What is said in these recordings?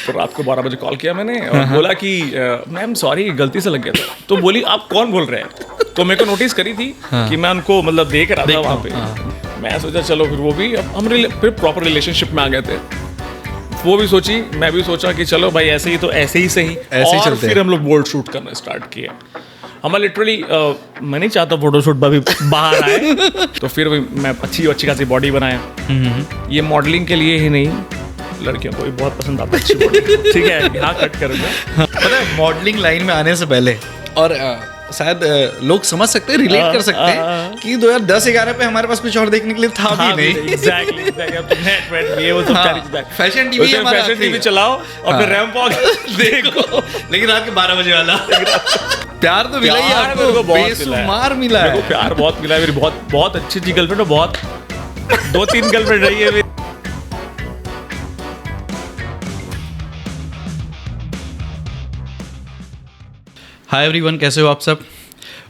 तो रात को 12 बजे कॉल किया मैंने और बोला कि मैम सॉरी गलती से लग गया था। तो बोली आप कौन बोल रहे हैं? तो मेरे को नोटिस करी थी कि मैं उनको मतलब देख रहा था वहाँ पे। मैं सोचा चलो फिर वो भी हम फिर प्रॉपर रिलेशनशिप में आ गए थे। वो भी सोची, मैं भी सोचा कि चलो भाई ऐसे ही तो ऐसे ही सही, ऐसे ही और चलते फिर हम लोग बोल्ड शूट करना स्टार्ट किए। हमारा लिटरली मैं नहीं चाहता फोटोशूट भी बाहर आए तो फिर मैं अच्छी खासी बॉडी बनाया। ये मॉडलिंग के लिए ही नहीं, लड़कियों को भी बहुत पसंद आता है अच्छी बॉडी। ठीक है, यहाँ कट करूँगा। पता है मॉडलिंग लाइन में आने से पहले, और शायद लोग समझ सकते हैं, रिलेट कर सकते हैं कि 2010-11 पे हमारे पास कुछ और देखने के लिए था भी नहीं। एग्जैक्टली ये वो सब फैशन टीवी चलाओ और फिर रैंप वॉक देखो, लेकिन रात के 12 बजे वाला प्यार तो मिला ही आपको, बेशुमार मिला है। प्यार बहुत मिला है। मेरी बहुत अच्छी गर्लफ्रेंड है, बहुत 2-3 गर्लफ्रेंड रही है। हाय एवरीवन, कैसे हो आप सब?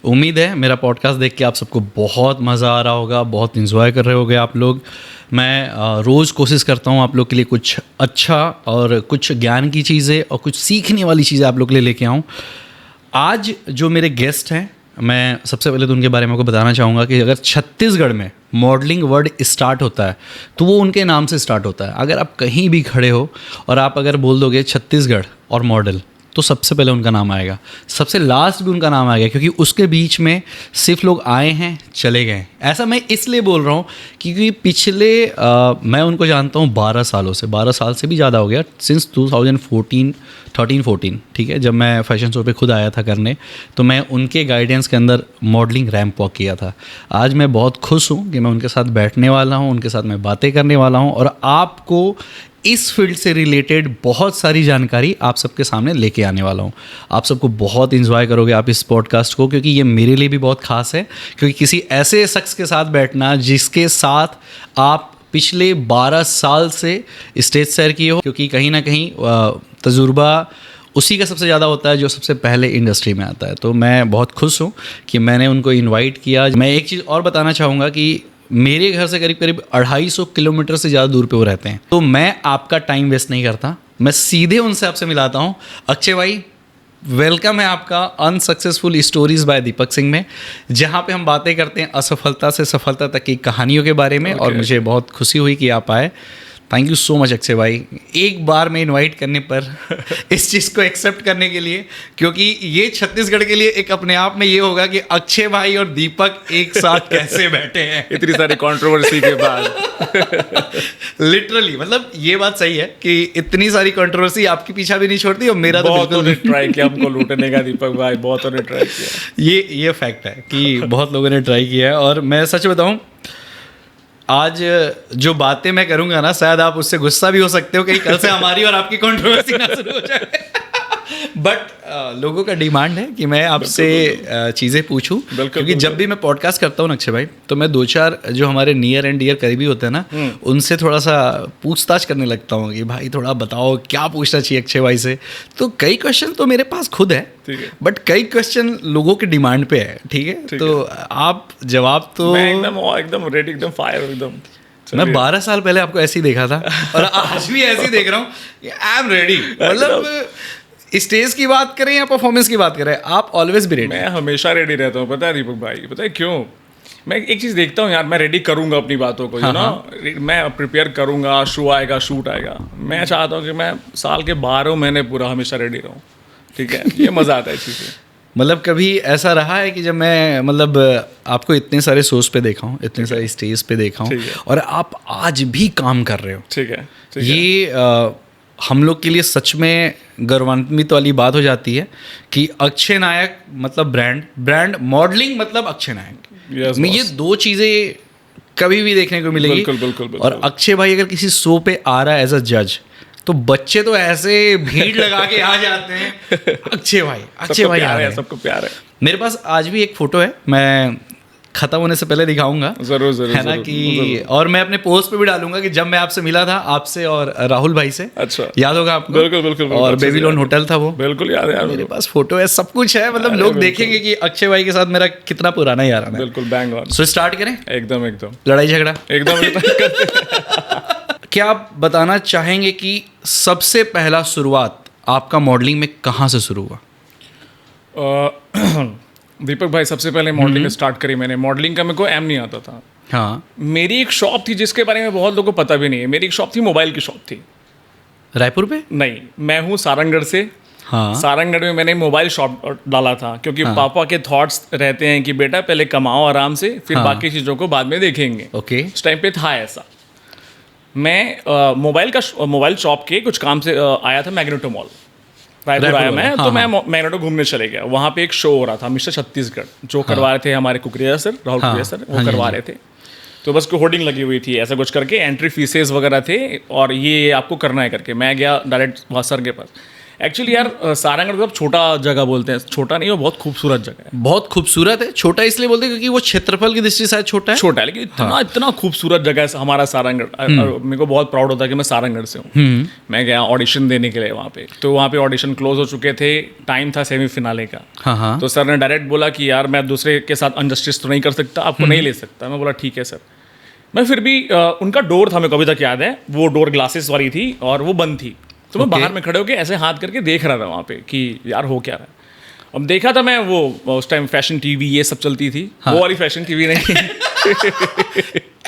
उम्मीद है मेरा पॉडकास्ट देख के आप सबको बहुत मज़ा आ रहा होगा, बहुत इन्जॉय कर रहे होगे आप लोग। मैं रोज़ कोशिश करता हूँ आप लोग के लिए कुछ अच्छा और कुछ ज्ञान की चीज़ें और कुछ सीखने वाली चीज़ें आप लोग के लिए लेके आऊँ। आज जो मेरे गेस्ट हैं, मैं सबसे पहले तो उनके बारे में आपको बताना चाहूँगा कि अगर छत्तीसगढ़ में मॉडलिंग वर्ड स्टार्ट होता है तो वो उनके नाम से स्टार्ट होता है। अगर आप कहीं भी खड़े हो और आप अगर बोल दोगे छत्तीसगढ़ और मॉडल, तो सबसे पहले उनका नाम आएगा, सबसे लास्ट भी उनका नाम आएगा, क्योंकि उसके बीच में सिर्फ लोग आए हैं चले गए। ऐसा मैं इसलिए बोल रहा हूँ क्योंकि पिछले मैं उनको जानता हूँ 12 सालों से, 12 साल से भी ज़्यादा हो गया, सिंस 2013-14, ठीक है। जब मैं फैशन शो पे खुद आया था करने, तो मैं उनके गाइडेंस के अंदर मॉडलिंग रैंप वॉक किया था। आज मैं बहुत खुश हूँ कि मैं उनके साथ बैठने वाला हूँ, उनके साथ मैं बातें करने वाला हूँ और आपको इस फील्ड से रिलेटेड बहुत सारी जानकारी आप सबके सामने लेके आने वाला हूँ। आप सबको बहुत इंजॉय करोगे आप इस पॉडकास्ट को, क्योंकि ये मेरे लिए भी बहुत ख़ास है, क्योंकि किसी ऐसे शख्स के साथ बैठना जिसके साथ आप पिछले 12 साल से स्टेज सैर किए हो, क्योंकि कहीं ना कहीं तजुर्बा उसी का सबसे ज़्यादा होता है जो सबसे पहले इंडस्ट्री में आता है। तो मैं बहुत खुश हूँ कि मैंने उनको इन्वाइट किया। मैं एक चीज़ और बताना चाहूँगा कि मेरे घर से करीब 250 किलोमीटर से ज़्यादा दूर पे वो रहते हैं, तो मैं आपका टाइम वेस्ट नहीं करता, मैं सीधे उनसे आपसे मिलाता हूँ। अक्षय भाई, वेलकम है आपका unsuccessful stories bye Deepak Singh में, जहाँ पे हम बातें करते हैं असफलता से सफलता तक की कहानियों के बारे में। और मुझे बहुत खुशी हुई कि आप आए। Thank you so much Akshay भाई, एक बार में इनवाइट करने पर इस चीज़ को एक्सेप्ट करने के लिए, क्योंकि ये छत्तीसगढ़ के लिए एक अपने आप में ये होगा कि अक्षय भाई और दीपक एक साथ कैसे बैठे हैं इतनी सारी कंट्रोवर्सी के बाद। लिटरली मतलब ये बात सही है कि इतनी सारी कंट्रोवर्सी आपकी पीछा भी नहीं छोड़ती, और मेरा तो बिल्कुल ट्राई किया हमको लूटने का दीपक भाई, बहुत ने ट्राई किया। ये फैक्ट है कि बहुत लोगों ने ट्राई किया है। और मैं सच बताऊं, आज जो बातें मैं करूंगा ना, शायद आप उससे गुस्सा भी हो सकते हो कि कल से हमारी और आपकी कंट्रोवर्सी ना शुरू हो जाए। बट लोगों का डिमांड है कि मैं आपसे चीज़ें पूछूं, क्योंकि जब भी मैं पॉडकास्ट करता हूँ अक्षय भाई, तो मैं 2-4 जो हमारे नियर एंड डियर करीबी होते हैं ना, उनसे थोड़ा सा पूछताछ करने लगता हूँ कि भाई थोड़ा बताओ क्या पूछना चाहिए अक्षय भाई से। तो कई क्वेश्चन तो मेरे पास खुद है, बट कई क्वेश्चन लोगों के डिमांड पे है, ठीक है। तो आप जवाब तो एकदम रेडी, एकदम फायर, एकदम। मैं 12 साल पहले आपको ऐसे ही देखा था और आज भी ऐसे ही देख रहा हूँ। I am ready. मतलब स्टेज की बात करें या परफॉर्मेंस की बात करें, आप ऑलवेज भी रेडी। मैं हमेशा रेडी रहता हूँ, पता है दीपक भाई, पता है क्यों? मैं एक चीज़ देखता हूँ यार, मैं रेडी करूँगा अपनी बातों को, मैं प्रिपेयर करूँगा, शो आएगा, शूट आएगा। मैं चाहता हूँ कि मैं साल के 12 महीने पूरा हमेशा रेडी रहूँ, ठीक है। ये मज़ा आता है इस चीज़ से। मतलब कभी ऐसा रहा है कि जब मैं मतलब आपको इतने सारे शोज पे देखा हूँ, इतने सारे स्टेज पे देखा हूँ, और आप आज भी काम कर रहे हो, ठीक है, ये हम लोग के लिए सच में गौरवान्वित वाली बात हो जाती है कि अक्षय नायक मतलब ब्रांड मॉडलिंग मतलब अक्षय नायक में ये दो चीज़ें कभी भी देखने को मिलेगी। बिल्कुल। और अक्षय भाई अगर किसी शो पे आ रहा है एज अ जज, तो बच्चे तो ऐसे भीड़ लगा के आ जाते हैं, अक्षय भाई आ रहे हैं, सबको प्यार है। मेरे पास आज भी एक फोटो है, मैं खत्म होने से पहले दिखाऊंगा, जरूर है ना कि, और मैं अपने पोस्ट पे भी डालूंगा कि जब मैं आपसे मिला था, आपसे और राहुल भाई से। अच्छा, याद होगा आपको? बिल्कुल। और बेबीलोन होटल था वो, बिल्कुल याद है। मेरे पास फोटो है, सब कुछ है। मतलब लोग देखेंगे कि अक्षय भाई के साथ मेरा कितना पुराना यार है। बिल्कुल, बैंग ऑन। सो स्टार्ट करें? एकदम लड़ाई झगड़ा एकदम क्या आप बताना चाहेंगे कि सबसे पहला शुरुआत आपका मॉडलिंग में कहाँ से शुरू हुआ? दीपक भाई, सबसे पहले मॉडलिंग स्टार्ट करी मैंने। मॉडलिंग का मेरे को एम नहीं आता था। हाँ, मेरी एक शॉप थी जिसके बारे में बहुत लोगों को पता भी नहीं है। मेरी एक शॉप थी, मोबाइल की शॉप थी। रायपुर पे? नहीं, मैं हूँ सारंगढ़ से। हाँ, सारंगढ़ में मैंने मोबाइल शॉप डाला था, क्योंकि पापा के थॉट्स रहते हैं कि बेटा पहले कमाओ आराम से, फिर हाँ। बाकी चीज़ों को बाद में देखेंगे। ओके। उस टाइम पे था ऐसा। मैं मोबाइल शॉप के कुछ काम से आया था मैग्नेटो मॉल, रायपुर आया मैं। तो मैं मैग्नेटो घूमने चले गया। वहाँ पे एक शो हो रहा था, मिस्टर छत्तीसगढ़, जो करवा रहे थे हमारे कुकरिया सर, राहुल कुकरिया सर, वो करवा रहे थे। तो बस को होर्डिंग लगी हुई थी, ऐसा कुछ करके एंट्री फीसेस वगैरह थे, और ये आपको करना है करके। मैं गया डायरेक्ट वहाँ सर के पास। एक्चुअली यार, सारंगढ़ को छोटा जगह बोलते हैं, छोटा नहीं, वो बहुत खूबसूरत जगह है। बहुत खूबसूरत है। छोटा इसलिए बोलते हैं क्योंकि वो क्षेत्रफल की दृष्टि से शायद छोटा है। छोटा है, लेकिन इतना खूबसूरत जगह है हमारा सारंगढ़। और मेरे को बहुत प्राउड होता है कि मैं सारंगढ़ से हूँ। मैं गया ऑडिशन देने के लिए वहाँ पे। तो वहाँ पे ऑडिशन क्लोज हो चुके थे, टाइम था सेमीफिनाले का। हाँ हाँ। तो सर ने डायरेक्ट बोला कि यार मैं दूसरे के साथ अनजस्टिस तो नहीं कर सकता, आपको नहीं ले सकता। मैं बोला ठीक है सर। मैं फिर भी उनका डोर था, मेरे को अभी तक याद है, वो डोर ग्लासेस वाली थी और वो बंद थी। तो मैं बाहर में खड़े होकर ऐसे हाथ करके देख रहा था वहाँ पे कि यार हो क्या रहा है। अब देखा था मैं, वो उस टाइम फैशन टीवी ये सब चलती थी। हाँ। वो वाली फैशन टीवी नहीं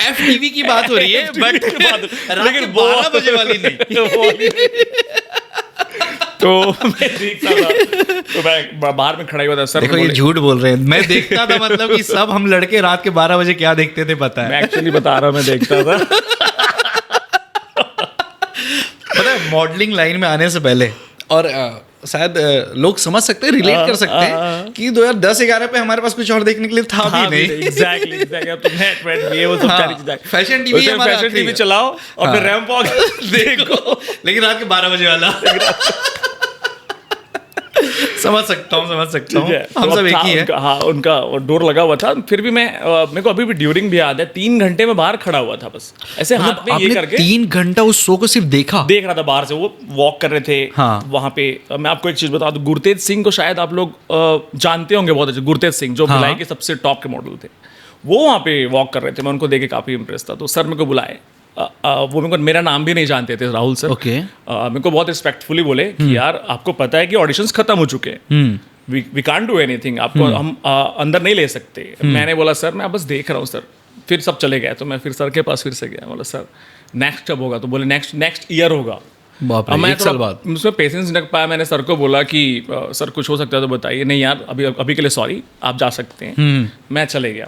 FTV की बात हो रही है, बट लेकिन 12 बजे वाली नहीं। तो मैं देखता था, तो मैं बाहर में खड़ा हुआ था। सर देखो ये झूठ बोल रहे हैं, मैं देखता था मतलब कि सब हम लड़के रात के 12 बजे क्या देखते थे पता है? मैं एक्चुअली बता रहा हूँ, मैं देखता था। पता है, मॉडलिंग लाइन में आने से पहले, और शायद लोग समझ सकते हैं, रिलेट कर सकते हैं कि 2010-11 पे हमारे पास कुछ और देखने के लिए था भी नहीं। एग्जैक्टली। अब तो नेट ये वो सब सारी चीजें, फैशन टीवी चलाओ और फिर रैंप वॉक देखो, लेकिन रात के 12 बजे वाला। समझ सकता हूँ। हम सब एक ही है। हाँ, उनका डोर लगा हुआ था। फिर भी मेरे को अभी भी ड्यूरिंग भी याद है, 3 घंटे में बाहर खड़ा हुआ था, बस ऐसे हाथ में ये करके 3 घंटा उस शो को सिर्फ देख रहा था बाहर से। वो वॉक कर रहे थे। हाँ। वहाँ पे मैं आपको एक चीज बता दूं, गुरतेज सिंह को शायद आप लोग जानते होंगे बहुत अच्छे। गुरतेज सिंह जो भिलाई के सबसे टॉप के मॉडल थे, वो वहाँ पे वॉक कर रहे थे। मैं उनको देख के काफी इंप्रेस था। तो सर मेरे को बुलाए। वो मेरा नाम भी नहीं जानते थे, राहुल सर। ओके। मेरे को बहुत रिस्पेक्टफुली बोले कि यार आपको पता है कि ऑडिशंस खत्म हो चुके हैं, वी कांट डू एनीथिंग, आपको हम अंदर नहीं ले सकते। मैंने बोला सर मैं बस देख रहा हूँ सर। फिर सब चले गए। तो मैं फिर सर के पास फिर से गया, बोला सर नेक्स्ट कब होगा? तो बोले नेक्स्ट ईयर होगा। अब मैं 1 साल बाद उसमें पेशेंस नहीं रख पाया। मैंने सर को बोला कि सर कुछ हो सकता है तो बताइए। नहीं यार, अभी के लिए सॉरी, आप जा सकते हैं। मैं चले गया।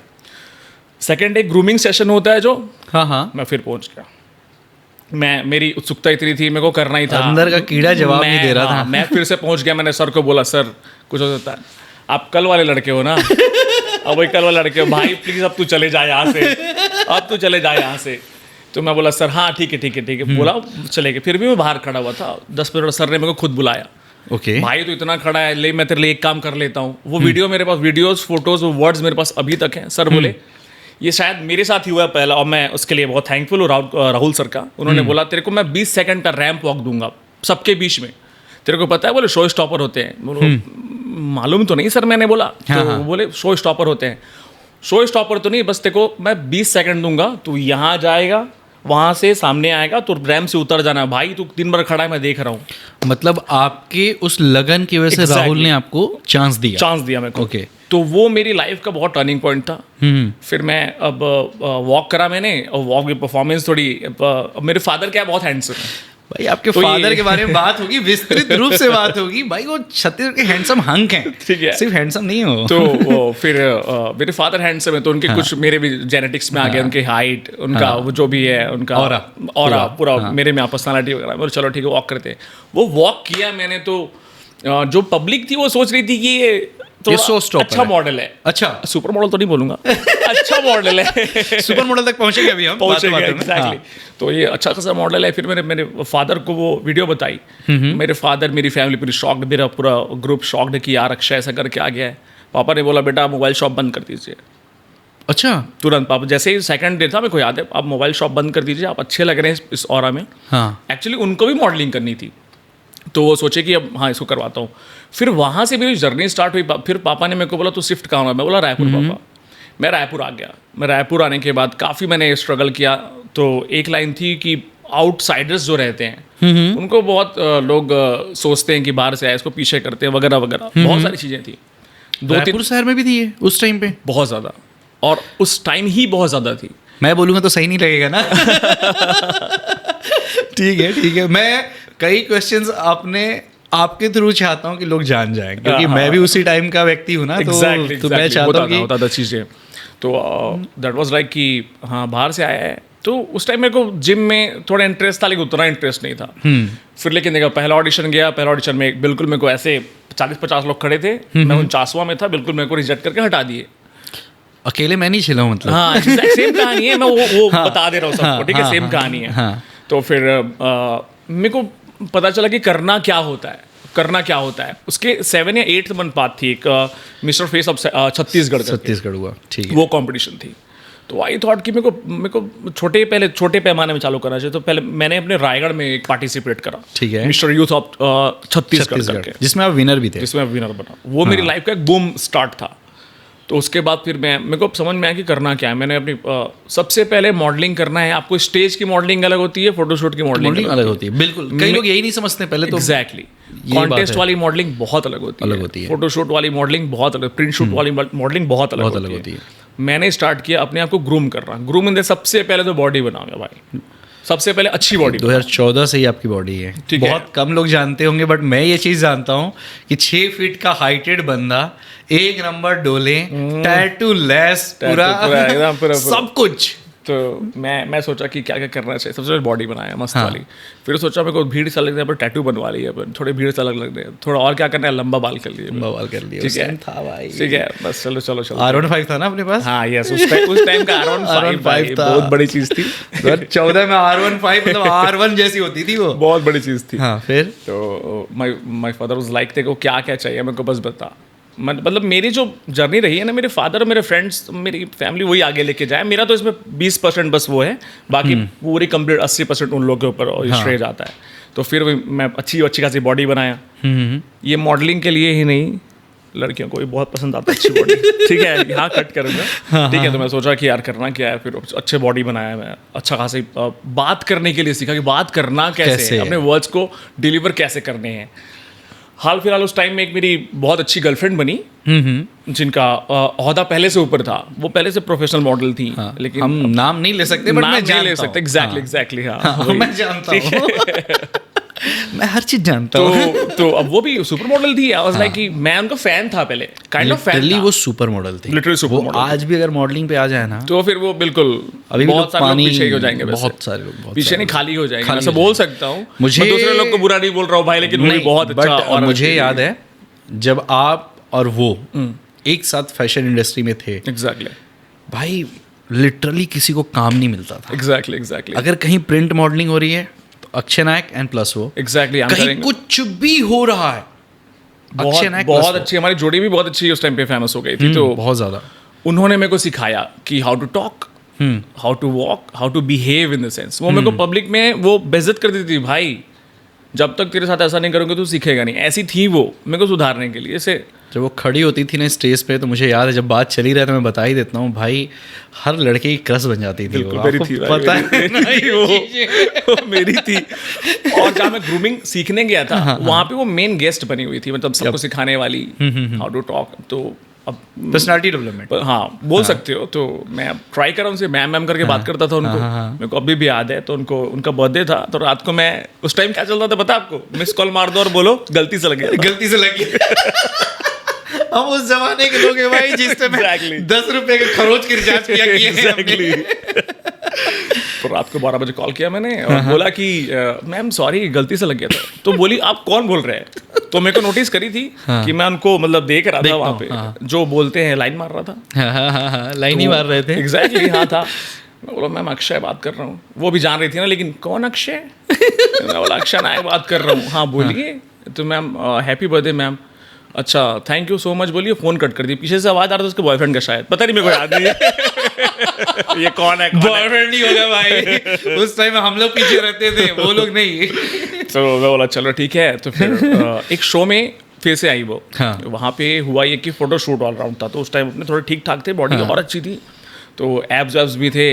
सेकेंड डे ग्रूमिंग सेशन होता है जो, हाँ, मैं फिर पहुंच गया। मेरी उत्सुकता इतनी थी, मेरे को करना ही था। अंदर का कीड़ा जवाब नहीं दे रहा था। मैं फिर से पहुंच गया। मैंने सर को बोला सर कुछ हो सकता है, आप कल वाले लड़के हो ना? अब वही कल वाले लड़के हो भाई, प्लीज अब तू चले जा यहाँ से, अब तू चले जा यहाँ से। तो मैं बोला सर हाँ ठीक है। बोला चले गए। फिर भी मैं बाहर खड़ा हुआ था 10 मिनट। सर ने मेरे को खुद बुलाया। ओके। भाई तो इतना खड़ा है, ले मैं तेरे लिए एक काम कर लेता हूँ। वो वीडियो मेरे पास, वीडियोस फोटोज, वो वर्ड्स मेरे पास अभी तक हैं। सर बोले ये शायद मेरे साथ ही हुआ पहला, और मैं उसके लिए बहुत थैंकफुल हूँ राहुल सर का। उन्होंने बोला तेरे को मैं 20 सेकंड का रैंप वॉक दूंगा तो बीच में, तेरे को पता है? बोले शो स्टॉपर होते हैं। मालूम तो नहीं सर, मैंने बोला। तो बोले शो स्टॉपर होते हैं। शो स्टॉपर तो नहीं, बस तेरे को मैं 20 सेकंड दूंगा, तू यहाँ जाएगा, वहां से सामने आएगा, तो रैंप से उतर जाना। भाई तू दिन भर खड़ा है, मैं देख रहा हूँ। मतलब आपके उस लगन की वजह से राहुल ने आपको चांस दिया मेरे को। ओके। तो वो मेरी लाइफ का बहुत टर्निंग पॉइंट था। फिर मैं अब वॉक करा मैंने, और वॉक की परफॉर्मेंस थोड़ी, मेरे फादर क्या बहुत हैंडसम है भाई। आपके फादर के बारे में बात होगी, विस्तृत रूप से बात होगी भाई। वो छत्तीसगढ़ के हैंडसम हंक हैं, ठीक है, सिर्फ हैंडसम नहीं हो। तो फिर मेरे फादर हैंडसम है, तो उनके कुछ मेरे भी जेनेटिक्स में आ गया। उनके हाइट, उनका वो जो भी है, उनका ऑरा पूरा मेरे में पर्सनालिटी वगैरह। बोले चलो ठीक है वॉक करते हैं। वो वॉक किया मैंने, तो जो पब्लिक थी वो सोच रही थी कि ये तो अच्छा मॉडल है। अच्छा, सुपर मॉडल तो नहीं बोलूंगा, अच्छा मॉडल है। सुपर मॉडल तक पहुंचेंगे अभी हम, पहुंचेंगे एग्जैक्टली। तो ये अच्छा खासा मॉडल है। फिर मेरे फादर को वो वीडियो बताई। मेरे फादर, मेरी फैमिली पूरी शॉक्ड, मेरा पूरा ग्रुप शॉक्ड कि यार अक्षय ऐसा करके आ गया है। पापा ने बोला बेटा आप मोबाइल शॉप बंद कर दीजिए। अच्छा, तुरंत पापा, जैसे ही सेकंड डे था मेरे को याद है, आप मोबाइल शॉप बंद कर दीजिए, आप अच्छे लग रहे हैं इस ऑरा में। एक्चुअली उनको भी मॉडलिंग करनी थी, तो वो सोचे कि अब हाँ इसको करवाता हूँ। फिर वहाँ से मेरी जर्नी स्टार्ट हुई। फिर पापा ने मेरे को बोला तू शिफ्ट कहाँ है? मैं बोला रायपुर पापा। मैं रायपुर आ गया। मैं रायपुर आने के बाद काफ़ी मैंने स्ट्रगल किया। तो एक लाइन थी कि आउटसाइडर्स जो रहते हैं उनको बहुत लोग सोचते हैं कि बाहर से आए, इसको पीछे करते हैं वगैरह वगैरह, बहुत सारी चीज़ें थी। रायपुर शहर में भी थी ये उस टाइम पे? बहुत ज़्यादा, और उस टाइम ही बहुत ज़्यादा थी। मैं बोलूँगा तो सही नहीं लगेगा ना। ठीक है, मैं कई क्वेश्चंस आपके थ्रू चाहता हूँ कि लोग जान जाएं, क्योंकि मैं भी उसी टाइम का व्यक्ति हूँ ना। तो मैं चाहता हूँ कि होता था चीज़ें। तो दैट वाज लाइक कि हाँ बाहर से आया है, तो उस टाइम मेरे को जिम में थोड़ा इंटरेस्ट था, लेकिन उतना इंटरेस्ट नहीं था। फिर लेकिन देखा, पहला ऑडिशन में बिल्कुल मेरे को ऐसे 40-50 लोग खड़े थे, मैं 49वां में था, बिल्कुल मेरे को रिजेक्ट करके हटा दिए। अकेले मैं नहीं छिला हूँ मतलब। हाँ, सेम कहानी है, मैं वो बता दे रहा हूँ सबको, ठीक है, सेम कहानी है। तो फिर मेरे को पता चला कि करना क्या होता है। उसके 7 या 8 मंथ बाद थी एक मिस्टर फेस ऑफ छत्तीसगढ़ हुआ, ठीक है। वो कंपटीशन थी। तो आई थॉट कि मेरे को छोटे पैमाने में चालू करना चाहिए। तो पहले मैंने अपने रायगढ़ में एक पार्टिसिपेट करा, ठीक है, मिस्टर यूथ ऑफ छत्तीसगढ़ करके, जिसमें आप विनर भी थे। जिसमें विनर बना। वो मेरी लाइफ का एक बूम स्टार्ट था। तो उसके बाद फिर मेरे को समझ में आया कि करना क्या है। मैंने अपनी सबसे पहले मॉडलिंग करना है। आपको स्टेज की मॉडलिंग अलग होती है, फोटोशूट की मॉडलिंग अलग होती है। बिल्कुल, कई लोग यही नहीं समझते पहले तो। एग्जैक्टली, कॉन्टेस्ट वाली मॉडलिंग बहुत अलग होती है, फोटोशूट वाली मॉडलिंग बहुत अलग, प्रिंट शूट वाली मॉडलिंग बहुत अलग होती है। मैंने स्टार्ट किया अपने आप को ग्रूम करना। ग्रूमिंग सबसे पहले तो बॉडी बनाऊंगा भाई, सबसे पहले अच्छी बॉडी। 2014 से ही आपकी बॉडी है, बहुत कम लोग जानते होंगे, बट मैं ये चीज़ जानता हूँ कि 6 फीट का हाइटेड बंदा, 1 नंबर डोले, टैटू लेस, पूरा सब कुछ। तो मैं सोचा कि क्या क्या करना चाहिए। सबसे पहले बॉडी बनाया मस्त वाली। फिर सोचा मेरे को भीड़ सा लग रहा है, टैटू बनवा लिया, थोड़े भीड़ सा लग रहे हैं, थोड़ा और क्या करना है, लंबा बाल कर लिए। ठीक है था भाई, ठीक है, बस चलो। R15 था ना अपने पास? हाँ यस, उस टाइम का R15 था, बहुत बड़ी चीज़ थी। 14 में R15 मतलब R1 जैसी होती थी वो, बहुत बड़ी चीज़ थी। हाँ, फिर तो माय फादर वाज लाइक, तेरे को क्या क्या चाहिए मेरे को बस बता। मतलब मेरी जो जर्नी रही है ना, मेरे फादर और मेरे फ्रेंड्स, मेरी फैमिली वही आगे लेके जाए। मेरा तो इसमें 20% बस वो है, बाकी पूरी कंप्लीट 80% उन लोगों के ऊपर श्रेय जाता है। तो फिर मैं अच्छी खासी बॉडी बनाया। ये मॉडलिंग के लिए ही नहीं, लड़कियों को भी बहुत पसंद आता है अच्छी बॉडी। ठीक है, यहाँ कट करूँगा। ठीक है, तो मैं सोचा कि यार करना क्या है। फिर अच्छे बॉडी बनाया, मैं अच्छा खासी बात करने के लिए सीखा कि बात करना कैसे है, अपने वर्ड्स को डिलीवर कैसे करने हैं। हाल फिलहाल उस टाइम में एक मेरी बहुत अच्छी गर्लफ्रेंड बनी, जिनका ओहदा पहले से ऊपर था। वो पहले से प्रोफेशनल मॉडल थी। हाँ, लेकिन हम नाम नहीं ले सकते, बट मैं ले सकते। एग्जैक्टली हाँ, मैं जानता हूँ। मैं हर चीज जानता हूँ। तो अब वो भी सुपर मॉडल थी। आई वाज लाइक कि मैं उनका फैन था पहले, काइंड ऑफ फैन था। वो सुपर मॉडल थी, लिटरली सुपर मॉडल। आज भी अगर मॉडलिंग पे आ जाए ना, तो फिर वो बिल्कुल अभी बहुत सारे लोग पीछे हो जाएंगे। बहुत सारे लोग पीछे नहीं, खाली हो जाएंगे। मैं बोल सकता हूँ, मुझे दूसरे लोग को बुरा नहीं बोल रहा हूँ भाई, लेकिन वो भी बहुत अच्छा। और मुझे याद है जब आप और वो एक साथ फैशन इंडस्ट्री में थे, एग्जैक्टली भाई, लिटरली किसी को काम नहीं मिलता था। एग्जैक्टली अगर कहीं प्रिंट मॉडलिंग हो रही है तो अक्षय नायक एंड प्लस वो, एग्जैक्टली कहीं कुछ भी हो रहा है, अक्षय नायक बहुत अच्छी, हमारी जोड़ी भी बहुत अच्छी उस टाइम पे फेमस हो गई थी। तो बहुत ज्यादा उन्होंने मेरे को सिखाया कि how to talk, how to walk, how to behave in the sense. वो मेरे को पब्लिक में वो बेइज्जत कर देती थी, भाई जब तक तेरे साथ ऐसा नहीं करोगे तो सीखेगा नहीं। ऐसी थी वो, मेरे को सुधारने के लिए। ऐसे जब वो खड़ी होती थी ना स्टेज पे, तो मुझे याद है, जब बात चली रही है तो मैं बता ही देता हूँ भाई, हर लड़के की क्रश बन जाती थी। वो मेरी थी, पता है वो मेरी थी। और जहाँ मैं ग्रूमिंग सीखने गया था, वहाँ पे वो मेन गेस्ट बनी हुई थी, मतलब सबको सिखाने वाली हाउ टू टॉक। तो अब पर्सनालिटी डेवलपमेंट, हाँ बोल सकते हो। तो मैं अब ट्राई कर रहा हूँ उनसे, मैम करके बात करता था उनको। मेरे को अभी भी याद है। तो उनका बर्थडे था, तो रात को मैं, उस टाइम क्या चल रहा था पता आपको, मिस कॉल मार दो और बोलो गलती से लगे, गलती से लगी। हम उस जमाने के लोग हैं भाई, जिससे मैं 10 रुपए के खरोच की रिचार्ज किया किया। तो रात को 12 बजे कॉल किया मैंने और बोला कि मैम सॉरी गलती से लग गया था। तो बोली आप कौन बोल रहे हैं? तो मेरे को नोटिस करी थी कि मैं उनको मतलब देख रहा था वहाँ पे, जो बोलते हैं लाइन मार रहा था। लाइन ही मार रहे थे। एग्जैक्टली हाँ था। मैं बोला मैम अक्षय बात कर रहा हूँ। वो भी जान रही थी ना, लेकिन कौन अक्षय? मैं बोला अक्षय नायक बात कर रहा हूँ। हाँ बोलिए। तो मैम हैप्पी बर्थडे मैम। अच्छा थैंक यू सो मच बोलिए। फ़ोन कट कर दी। पीछे से आवाज़ आ रहा था उसके बॉयफ्रेंड का, शायद पता नहीं, मेरे को याद नहीं है। ये कौन है? बॉयफ्रेंड नहीं होगा भाई। उस टाइम हम लोग पीछे रहते थे, वो लोग नहीं। तो मैं बोला चलो ठीक है। तो फिर एक शो में फिर से आई वो। वहाँ पे हुआ ये कि फ़ोटो शूट ऑल राउंड था। तो उस टाइम अपने थोड़े ठीक ठाक थे, बॉडी और अच्छी थी। तो एब्स वैब्स भी थे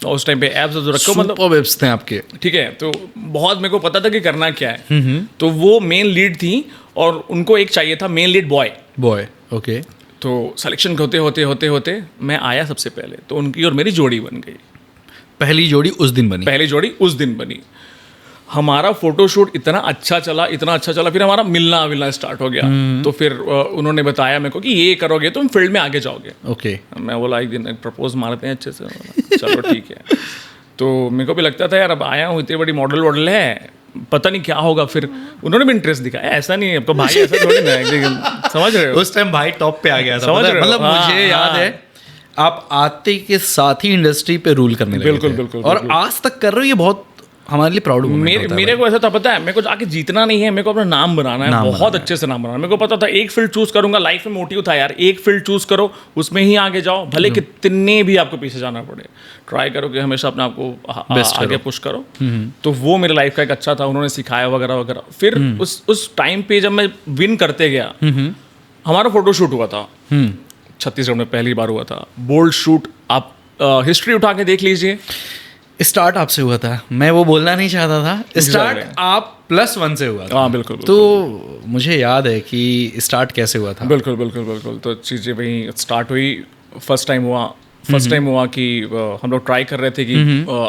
उस टाइम पे, एब्स रखो मतलब सुपर वेब्स थे आपके। ठीक है। तो बहुत मेरे को पता था कि करना क्या है। तो वो मेन लीड थी और उनको एक चाहिए था मेन लीड बॉय। ओके। तो सिलेक्शन होते होते मैं आया सबसे पहले, तो उनकी और मेरी जोड़ी बन गई। पहली जोड़ी उस दिन बनी। पहली जोड़ी उस दिन बनी। हमारा फोटोशूट इतना अच्छा चला, फिर हमारा मिलना स्टार्ट हो गया। तो फिर उन्होंने बताया मेरे को कि ये करोगे तुम फील्ड में आगे जाओगे। ओके। मैं बोला एक दिन प्रपोज मारते हैं अच्छे से। चलो ठीक है। तो मेरे को भी लगता था यार अब आया हूँ, इतनी बड़ी मॉडल है, पता नहीं क्या होगा। फिर उन्होंने भी इंटरेस्ट दिखाया, ऐसा नहीं है आपका भाई ऐसा थोड़ी ना है, समझ रहे हो। उस टाइम भाई टॉप पे आ गया था, समझ रहे हो? मतलब मुझे याद है आप आते के साथ ही इंडस्ट्री पे रूल करने लगे थे। बिल्कुल। और आज तक कर रहे हो, ये बहुत हमारे लिए प्राउड मोमेंट होता है। मेरे को ऐसा था, पता है मेरे को जाके जीतना नहीं है, मेरे को अपना नाम बनाना है, बहुत अच्छे से नाम बनाना है। मेरे को पता था एक फील्ड चूज करूंगा, लाइफ में मोटिव था यार, एक फील्ड चूज करो, उसमें ही आगे जाओ, भले कितने भी आपको पीछे जाना पड़े, ट्राई करो कि हमेशा अपने आप को आगे पुश करो। तो वो मेरे लाइफ का एक अच्छा था, उन्होंने सिखाया वगैरह वगैरह। फिर उस टाइम पे जब मैं विन करते गया, हमारा फोटोशूट हुआ था छत्तीसगढ़ में, पहली बार हुआ था बोल्ड शूट। आप हिस्ट्री उठा के देख लीजिए। स्टार्ट आपसे हुआ था, मैं वो बोलना नहीं चाहता था। स्टार्ट आप +1 से हुआ था। हाँ बिल्कुल। तो मुझे याद है कि स्टार्ट कैसे हुआ था। बिल्कुल। तो चीज़ें वहीं स्टार्ट हुई। फर्स्ट टाइम हुआ कि हम लोग ट्राई कर रहे थे कि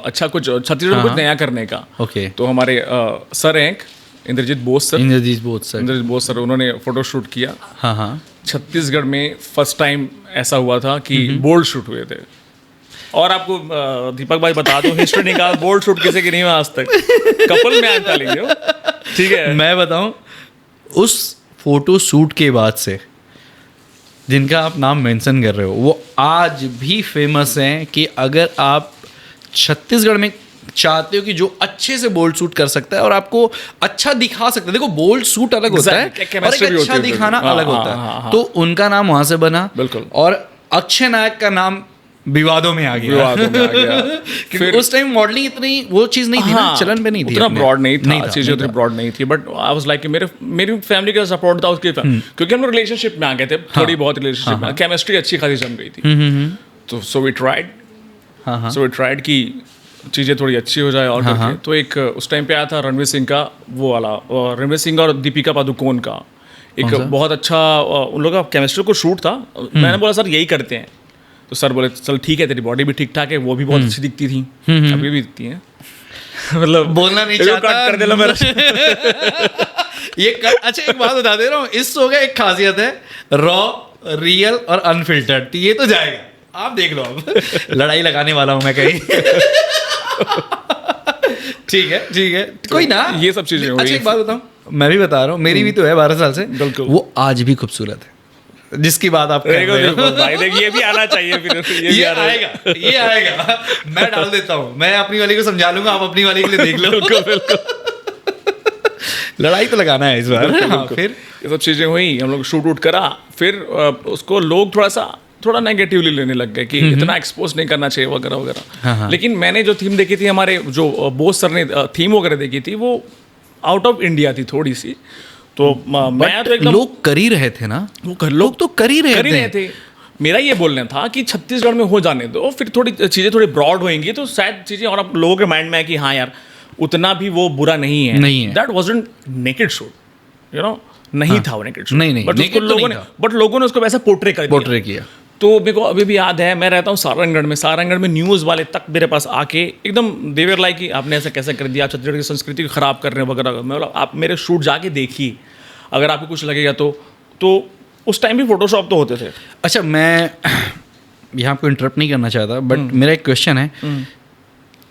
अच्छा कुछ छत्तीसगढ़ में कुछ नया करने का। ओके। तो हमारे सर हैं इंद्रजीत बोस सर, उन्होंने फोटो शूट किया। हाँ। छत्तीसगढ़ में फर्स्ट टाइम ऐसा हुआ था कि बोल्ड शूट हुए थे। और आपको दीपक भाई बता दो, हिस्ट्री निकाल, बोल्ड शूट किसी की नहीं हुआ आज तक, कपल में आंटा लीजिए। ठीक है, मैं बताऊं, उस फोटो शूट के बाद से जिनका आप नाम मेंशन कर रहे हो, वो आज भी फेमस हैं कि अगर आप छत्तीसगढ़ में चाहते हो कि जो अच्छे से बोल्ड शूट कर सकता है और आपको अच्छा दिखा सकता है, देखो बोल्ड शूट अलग होता है और एक अच्छा दिखाना अलग होता है, तो उनका नाम वहां से बना। बिल्कुल। और अक्षय नायक का नाम विवादों में आ गया। फिर उस टाइम मॉडलिंग इतनी वो चीज नहीं थी ना, चलन पे नहीं थी, उतना ब्रॉड नहीं था, चीजें उतनी ब्रॉड नहीं थी। बट आई वाज लाइक मेरी फैमिली का सपोर्ट था उसके, क्योंकि हम लोग रिलेशनशिप में आ गए थे, थोड़ी बहुत रिलेशनशिप में, केमिस्ट्री अच्छी खासी जम गई थी। तो सो वी ट्राइड कि चीज़ें थोड़ी अच्छी हो जाए और करके। तो एक उस टाइम पे आया था रणवीर सिंह का वो वाला, रणवीर सिंह और दीपिका पादुकोण का एक बहुत अच्छा उन लोगों का केमिस्ट्री को शूट था। मैंने बोला सर यही करते हैं, तो सर बोले चल ठीक है, तेरी बॉडी भी ठीक ठाक है, वो भी बहुत अच्छी दिखती थी, अभी भी दिखती है। मतलब बोलना नहीं चाहता, कर देना मेरा। ये अच्छा एक बात बता दे रहा हूँ, इस शो का एक खासियत है, रॉ, रियल और अनफिल्टर्ड, ये तो जाएगा, आप देख लो। अब लड़ाई लगाने वाला हूँ मैं कहीं। ठीक है, कोई ना, ये सब चीजें। अच्छा एक बात बताऊँ, मैं भी बता रहा हूँ, मेरी भी तो है 12 साल से, वो आज भी खूबसूरत है, जिसकी बात आप कर रहे हो। भाई देख, ये भी आना चाहिए, फिर ये आएगा। मैं डाल देता हूँ, मैं अपनी वाली को समझा लूंगा, आप अपनी वाली के लिए देख लो। बिल्कुल। लड़ाई तो लगाना है इस बार। हाँ, फिर ये सब चीजें हुई, हम लोग शूट करा, फिर उसको लोग थोड़ा नेगेटिवली लेने लग गए कि इतना एक्सपोज नहीं करना चाहिए वगैरह वगैरह। लेकिन मैंने जो थीम देखी थी, हमारे जो बोस सर ने थीम वगैरह देखी थी, वो आउट ऑफ इंडिया थी थोड़ी सी। तो मैं तो एकदम, लोग कर ही रहे थे ना, लोग तो कर ही रहे थे। मेरा ये बोलना था कि छत्तीसगढ़ में हो जाने दो, फिर चीज़ें थोड़ी ब्रॉड होंगी तो शायद चीज़ें, और अब लोगों के माइंड में है कि हाँ यार उतना भी वो बुरा नहीं है। That wasn't naked shoot, you know, नहीं था वो नेकेड शूट। नहीं, बट लोगों ने उसको वैसा पोर्ट्रे किया। तो मेरे को अभी भी याद है, मैं रहता हूँ सारंगढ़ में न्यूज़ वाले तक मेरे पास आके एकदम देवर लाइक कि आपने ऐसा कैसे कर दिया, छत्तीसगढ़ की संस्कृति को ख़राब कर रहे हैं वगैरह। मैं बोला आप मेरे शूट जाके देखिए, अगर आपको कुछ लगेगा तो उस टाइम भी फोटोशॉप तो होते थे। अच्छा, मैं यहाँ आपको इंटरप्ट नहीं करना चाहता, बट मेरा एक क्वेश्चन है,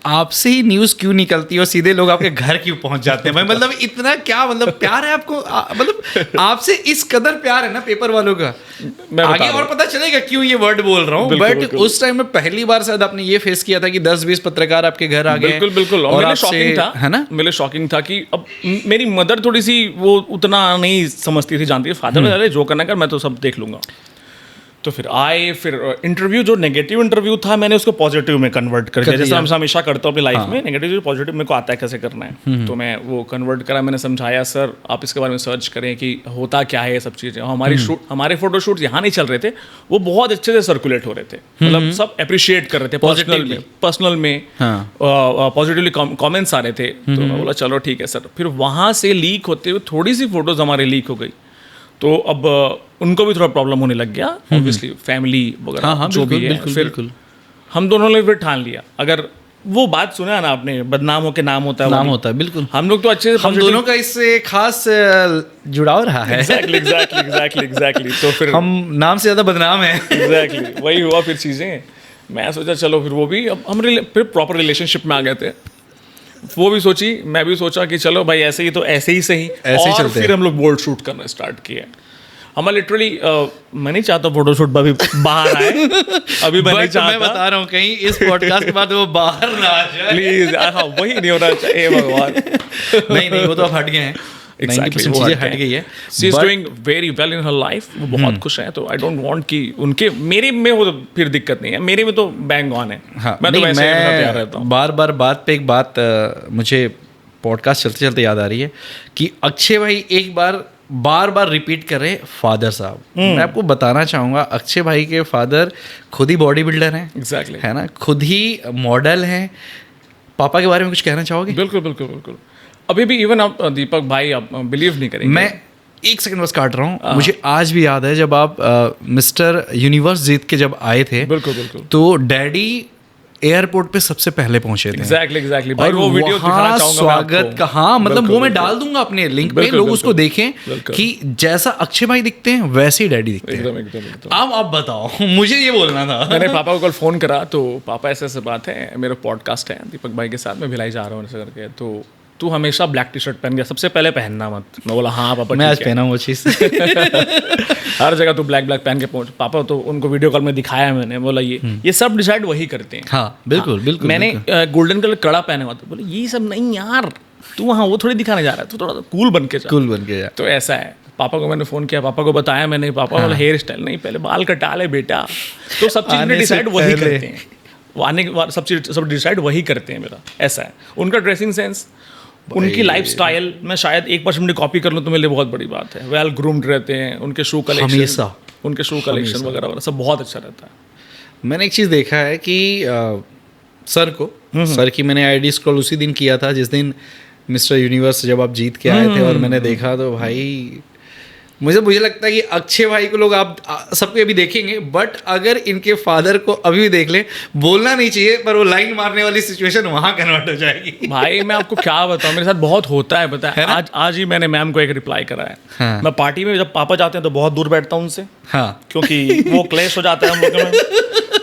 आपसे ही न्यूज़ क्यों निकलती है और सीधे लोग आपके घर क्यों पहुंच जाते हैं? मतलब इतना क्या, मतलब प्यार है आपको, मतलब आपसे इस कदर प्यार है ना पेपर वालों का। आगे और पता चलेगा क्यों ये वर्ड बोल रहा हूँ, बट उस टाइम में पहली बार शायद आपने ये फेस किया था कि 10-20 पत्रकार आपके घर आ गए। बिल्कुल। और मेरे शॉकिंग था, है ना, मेरे शॉकिंग था कि अब मेरी मदर थोड़ी सी वो उतना नहीं समझती थी, जानती है, फादर जो करना कर मैं तो सब देख लूंगा। तो फिर आए, फिर इंटरव्यू, जो नेगेटिव इंटरव्यू था मैंने उसको पॉजिटिव में कन्वर्ट कर दिया, जैसे हम हमेशा करता हूँ अपनी लाइफ में। नेगेटिव पॉजिटिव मेरे को आता है कैसे करना है, तो मैं वो कन्वर्ट करा। मैंने समझाया सर आप इसके बारे में सर्च करें कि होता क्या है ये सब चीज़ें। हमारे फोटोशूट यहाँ नहीं चल रहे थे, वो बहुत अच्छे से सर्कुलेट हो रहे थे, मतलब सब अप्रिशिएट कर रहे थे पर्सनल में पॉजिटिवली कमेंट्स आ रहे थे। तो मैं बोला चलो ठीक है सर। फिर वहाँ से लीक होते हुए थोड़ी सी फोटोज हमारे लीक हो गई, तो अब उनको भी थोड़ा प्रॉब्लम होने लग गया, ऑब्वियसली फैमिली वगैरह जो भी है। फिर हम दोनों ने फिर ठान लिया, अगर वो बात सुना ना आपने, बदनाम हो के नाम होता है, नाम होता है, बिल्कुल। हम लोग तो अच्छे, हम दोनों का इससे खास जुड़ाव रहा है। एग्जैक्टली। तो फिर हम नाम से ज़्यादा बदनाम है। एग्जैक्टली वही हुआ फिर चीज़ें। मैं सोचा चलो फिर वो भी, अब हम फिर प्रॉपर रिलेशनशिप में आ गए थे। वो भी सोची, मैं भी सोचा कि चलो भाई ऐसे ही तो ऐसे ही सही, ऐसे ही और चलते फिर हम लोग बोल्ड शूट करना स्टार्ट किया। हमारा लिटरली मैं नहीं चाहता फोटोशूट अभी बाहर आए, अभी मैं नहीं चाहता। मैं बता रहा हूँ कहीं इस पॉडकास्ट के बाद वो बाहर ना आ जाए, प्लीज। हाँ वही नहीं होना चाहिए भगवान। नहीं वो तो अब हट गए हैं, 90% चीजें हट गई है। She is doing very well in her life, वो बहुत खुश है। तो आई डोंट वांट कि उनके, मेरे में हो तो फिर दिक्कत नहीं है, मेरे में तो बैंग ऑन है। हाँ, मैं तो वैसे ही तैयार रहता हूँ। बार बार बात पे एक बात मुझे पॉडकास्ट चलते चलते याद आ रही है कि अक्षय भाई एक बार बार रिपीट कर रहे फादर साहब। मैं आपको बताना चाहूँगा, अक्षय भाई के फादर खुद ही बॉडी बिल्डर हैं, एग्जैक्टली, है ना, खुद ही मॉडल हैं। पापा के बारे में कुछ कहना चाहोगे? बिल्कुल। अभी भी इवन आप दीपक भाई, आप बिलीव नहीं करेंगे, मैं एक सेकंड बस काट रहा हूँ। मुझे आज भी याद है जब आप मिस्टर यूनिवर्स जीत के जब आए थे, बिल्कुल, तो डैडी एयरपोर्ट पे सबसे पहले पहुंचे थे। एग्जैक्टली भाई, वो वीडियो दिखाना चाहूंगा स्वागत का। हाँ, मतलब वो मैं डाल दूंगा अपने लिंक पे, लोग उसको देखें कि जैसा अक्षय भाई दिखते हैं वैसे ही डैडी दिखते हैं। एकदम। अब आप बताओ, मुझे ये बोलना था। मैंने पापा को कल फोन करा, तो पापा ऐसे बात है, मेरा पॉडकास्ट है दीपक भाई के साथ, मैं भिलाई जा रहा हूँ ऐसे करके, तो तू हमेशा ब्लैक टी शर्ट पहन गया, सबसे पहले पहनना मत। मैं बोला हाँ पापा, मैं आज पहना हूँ वो चीज़। हर जगह तू ब्लैक पहन के पहुंच। पापा तो उनको वीडियो कॉल में दिखाया मैंने, बोला ये सब डिसाइड वही करते हैं। हाँ बिल्कुल। मैंने गोल्डन कलर कड़ा पहना हुआ था, बोले ये सब नहीं यार, तू वहाँ वो थोड़ी दिखाने जा रहा है, तू थोड़ा कूल बन के जा। तो ऐसा है। पापा को मैंने फोन किया, पापा को बताया मैंने, पापा बोला हेयर स्टाइल नहीं, पहले बाल कटा ले बेटा। तो सब चीज़ डिसाइड वही करते हैं, आने के बाद सब चीज़ सब डिसाइड वही करते हैं मेरा। ऐसा है उनका ड्रेसिंग सेंस, उनकी लाइफस्टाइल मैं शायद 1% कॉपी कर लूँ तो मेरे लिए बहुत बड़ी बात है। वेल ग्रूम्ड रहते हैं, उनके शू कलेक्शन, उनके शू कलेक्शन वगैरह सब बहुत अच्छा रहता है। मैंने एक चीज़ देखा है कि सर की मैंने आईडी स्क्रॉल उसी दिन किया था जिस दिन मिस्टर यूनिवर्स जब आप जीत के आए थे, और मैंने देखा तो भाई मुझे लगता है कि अक्षय भाई को लोग आप सबके अभी देखेंगे, बट अगर इनके फादर को अभी भी देख ले, बोलना नहीं चाहिए पर वो लाइन मारने वाली सिचुएशन वहां कन्वर्ट हो जाएगी। भाई मैं आपको क्या बताऊं, मेरे साथ बहुत होता है, पता है। आज ही मैंने मैम को एक रिप्लाई करा है। हाँ। मैं पार्टी में जब पापा जाते हैं तो बहुत दूर बैठता हूँ उनसे। हाँ, क्योंकि वो क्लेश हो जाता है हम लोगों में,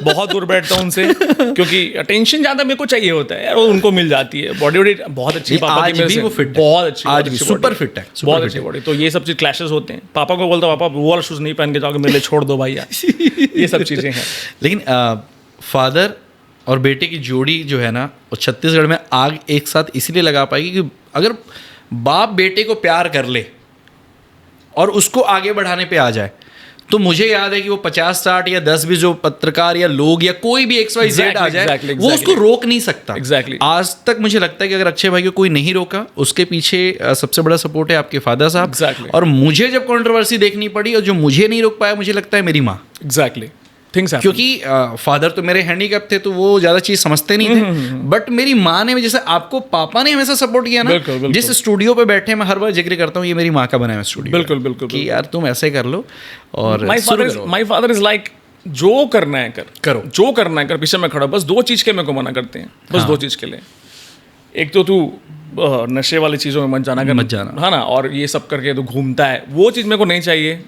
बहुत दूर बैठता हूँ उनसे, क्योंकि अटेंशन ज़्यादा मेरे को चाहिए होता है यार, वो उनको मिल जाती है। बॉडी बहुत अच्छी, पापा की मेरे से वो फिट, बहुत अच्छी, आज भी सुपर फिट है, बहुत अच्छी बॉडी। तो ये सब चीज़ क्लैशेस होते हैं। पापा को बोलता पापा वो वाला शूज़ नहीं पहन के जाओगे, मेरे लिए छोड़ दो भाई यार। ये सब चीज़ें हैं। लेकिन फादर और बेटे की जोड़ी जो है ना, वो छत्तीसगढ़ में आग एक साथ इसलिए लगा पाएगी कि अगर बाप बेटे को प्यार कर ले और उसको आगे बढ़ाने पे आ जाए, तो मुझे याद है कि वो 50-60 या 10-20 जो पत्रकार या लोग या कोई भी XYZ आ जाए, वो उसको रोक नहीं सकता। आज तक मुझे लगता है कि अगर अक्षय भाई को कोई नहीं रोका, उसके पीछे सबसे बड़ा सपोर्ट है आपके फादर साहब। और मुझे जब कंट्रोवर्सी देखनी पड़ी और जो मुझे नहीं रोक पाया, मुझे लगता है मेरी माँ। क्योंकि फादर तो मेरे हैंडीकैप थे, तो वो ज़्यादा चीज़ समझते नहीं थे, बट मेरी माँ ने, जैसे आपको पापा ने हमेशा सपोर्ट किया ना, जिस स्टूडियो पे बैठे मैं हर बार जिक्र करता हूँ, ये मेरी माँ का बनाया स्टूडियो। बिल्कुल कि यार तुम ऐसे कर लो। और माई फादर इज लाइक, जो करना है करो, जो करना है कर, पीछे मैं खड़ा। बस 2 चीज़ के मेरे को मना करते हैं, बस 2 चीज़ के लिए। एक तो तू नशे वाली चीज़ों में मत जाना, है ना, और ये सब करके तो घूमता है, वो चीज़ मेरे को नहीं चाहिए,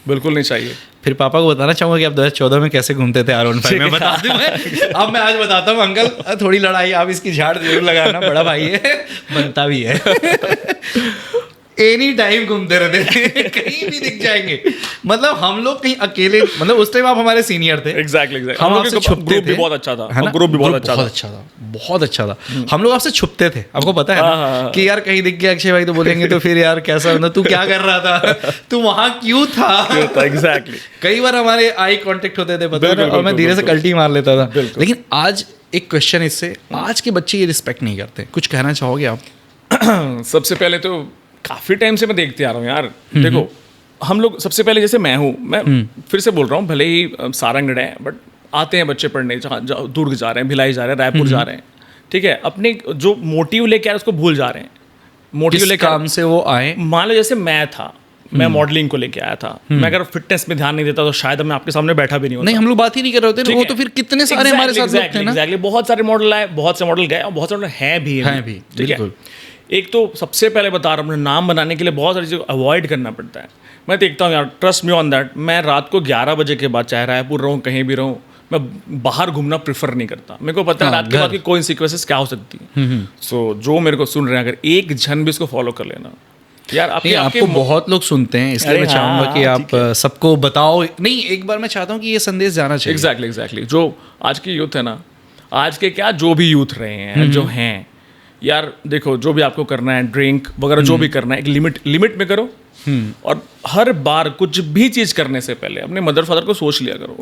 बिल्कुल नहीं चाहिए। फिर पापा को बताना चाहूँगा कि आप 2014 में कैसे घूमते थे R15 में, बता दूँ मैं। अब मैं आज बताता हूँ अंकल, थोड़ी लड़ाई, आप इसकी झाड़ जरूर लगाना, बड़ा भाई है, बनता भी है। एनी टाइम घूमते रहते थे कहीं भी दिख जाएंगे। मतलब हम लोग कहीं अकेले, मतलब उस टाइम आप हमारे सीनियर थे। एग्जैक्टली हम आपसे छुपते ग्रुप भी थे, बहुत अच्छा था, है ना? ग्रुप भी बहुत अच्छा था। बहुत अच्छा था। हम लोग आपसे छुपते थे, आपको पता है ना कि यार कहीं दिख गया अक्षय भाई तो बोलेंगे तो फिर यार कैसा, मतलब तू क्या कर रहा था, तू वहां क्यों था। एग्जैक्टली कई बार हमारे आई कांटेक्ट होते थे, पता है ना, और मैं धीरे से कल्टी मार लेता था। लेकिन आज एक क्वेश्चन इससे, आज के बच्चे ये रिस्पेक्ट नहीं करते, कुछ कहना चाहोगे आप? सबसे पहले तो काफी टाइम से मैं देखते आ रहा हूँ यार, देखो हम लोग सबसे पहले, जैसे मैं हूँ, मैं फिर से बोल रहा हूँ, भले ही सारंगढ़ है बट आते हैं बच्चे पढ़ने, दुर्ग जा रहे हैं, भिलाई जा रहे हैं, रायपुर जा रहे हैं, ठीक है, अपने जो मोटिव लेके आए उसको भूल जा रहे हैं। मोटिव लेके काम से वो आए, मान लो जैसे मैं था, मैं मॉडलिंग को लेके आया था, मैं अगर फिटनेस में ध्यान नहीं देता तो शायद मैं आपके सामने बैठा भी नहीं होता। नहीं, हम लोग बात ही नहीं कर रहे होते, वो तो फिर कितने सारे हमारे साथ लोग थे ना। एग्जैक्टली, बहुत सारे मॉडल आए, बहुत से मॉडल गए और बहुत सारे मॉडल हैं भी, ठीक है। एक तो सबसे पहले बता रहा हूँ, अपना नाम बनाने के लिए बहुत सारी चीज़ें अवॉइड करना पड़ता है। मैं देखता हूँ यार, ट्रस्ट मी ऑन दैट, मैं रात को 11 बजे के बाद चाहे रायपुर रहूँ कहीं भी रहूँ, मैं बाहर घूमना प्रेफर नहीं करता। मेरे को पता है रात के बाद की कॉन्सिक्वेंसेस क्या हो सकती है। सो जो मेरे को सुन रहे हैं, अगर एक जन भी इसको फॉलो कर लेना यार, आपको बहुत लोग सुनते हैं, इसलिए मैं चाहूंगा कि आप सबको बताओ। नहीं, एक बार मैं चाहता हूँ कि ये संदेश जाना चाहिए। एग्जैक्टली जो आज की यूथ है ना, आज के क्या जो भी यूथ रहे हैं, जो हैं यार, देखो जो भी आपको करना है, ड्रिंक वगैरह जो भी करना है, एक लिमिट में करो। और हर बार कुछ भी चीज़ करने से पहले अपने मदर फादर को सोच लिया करो,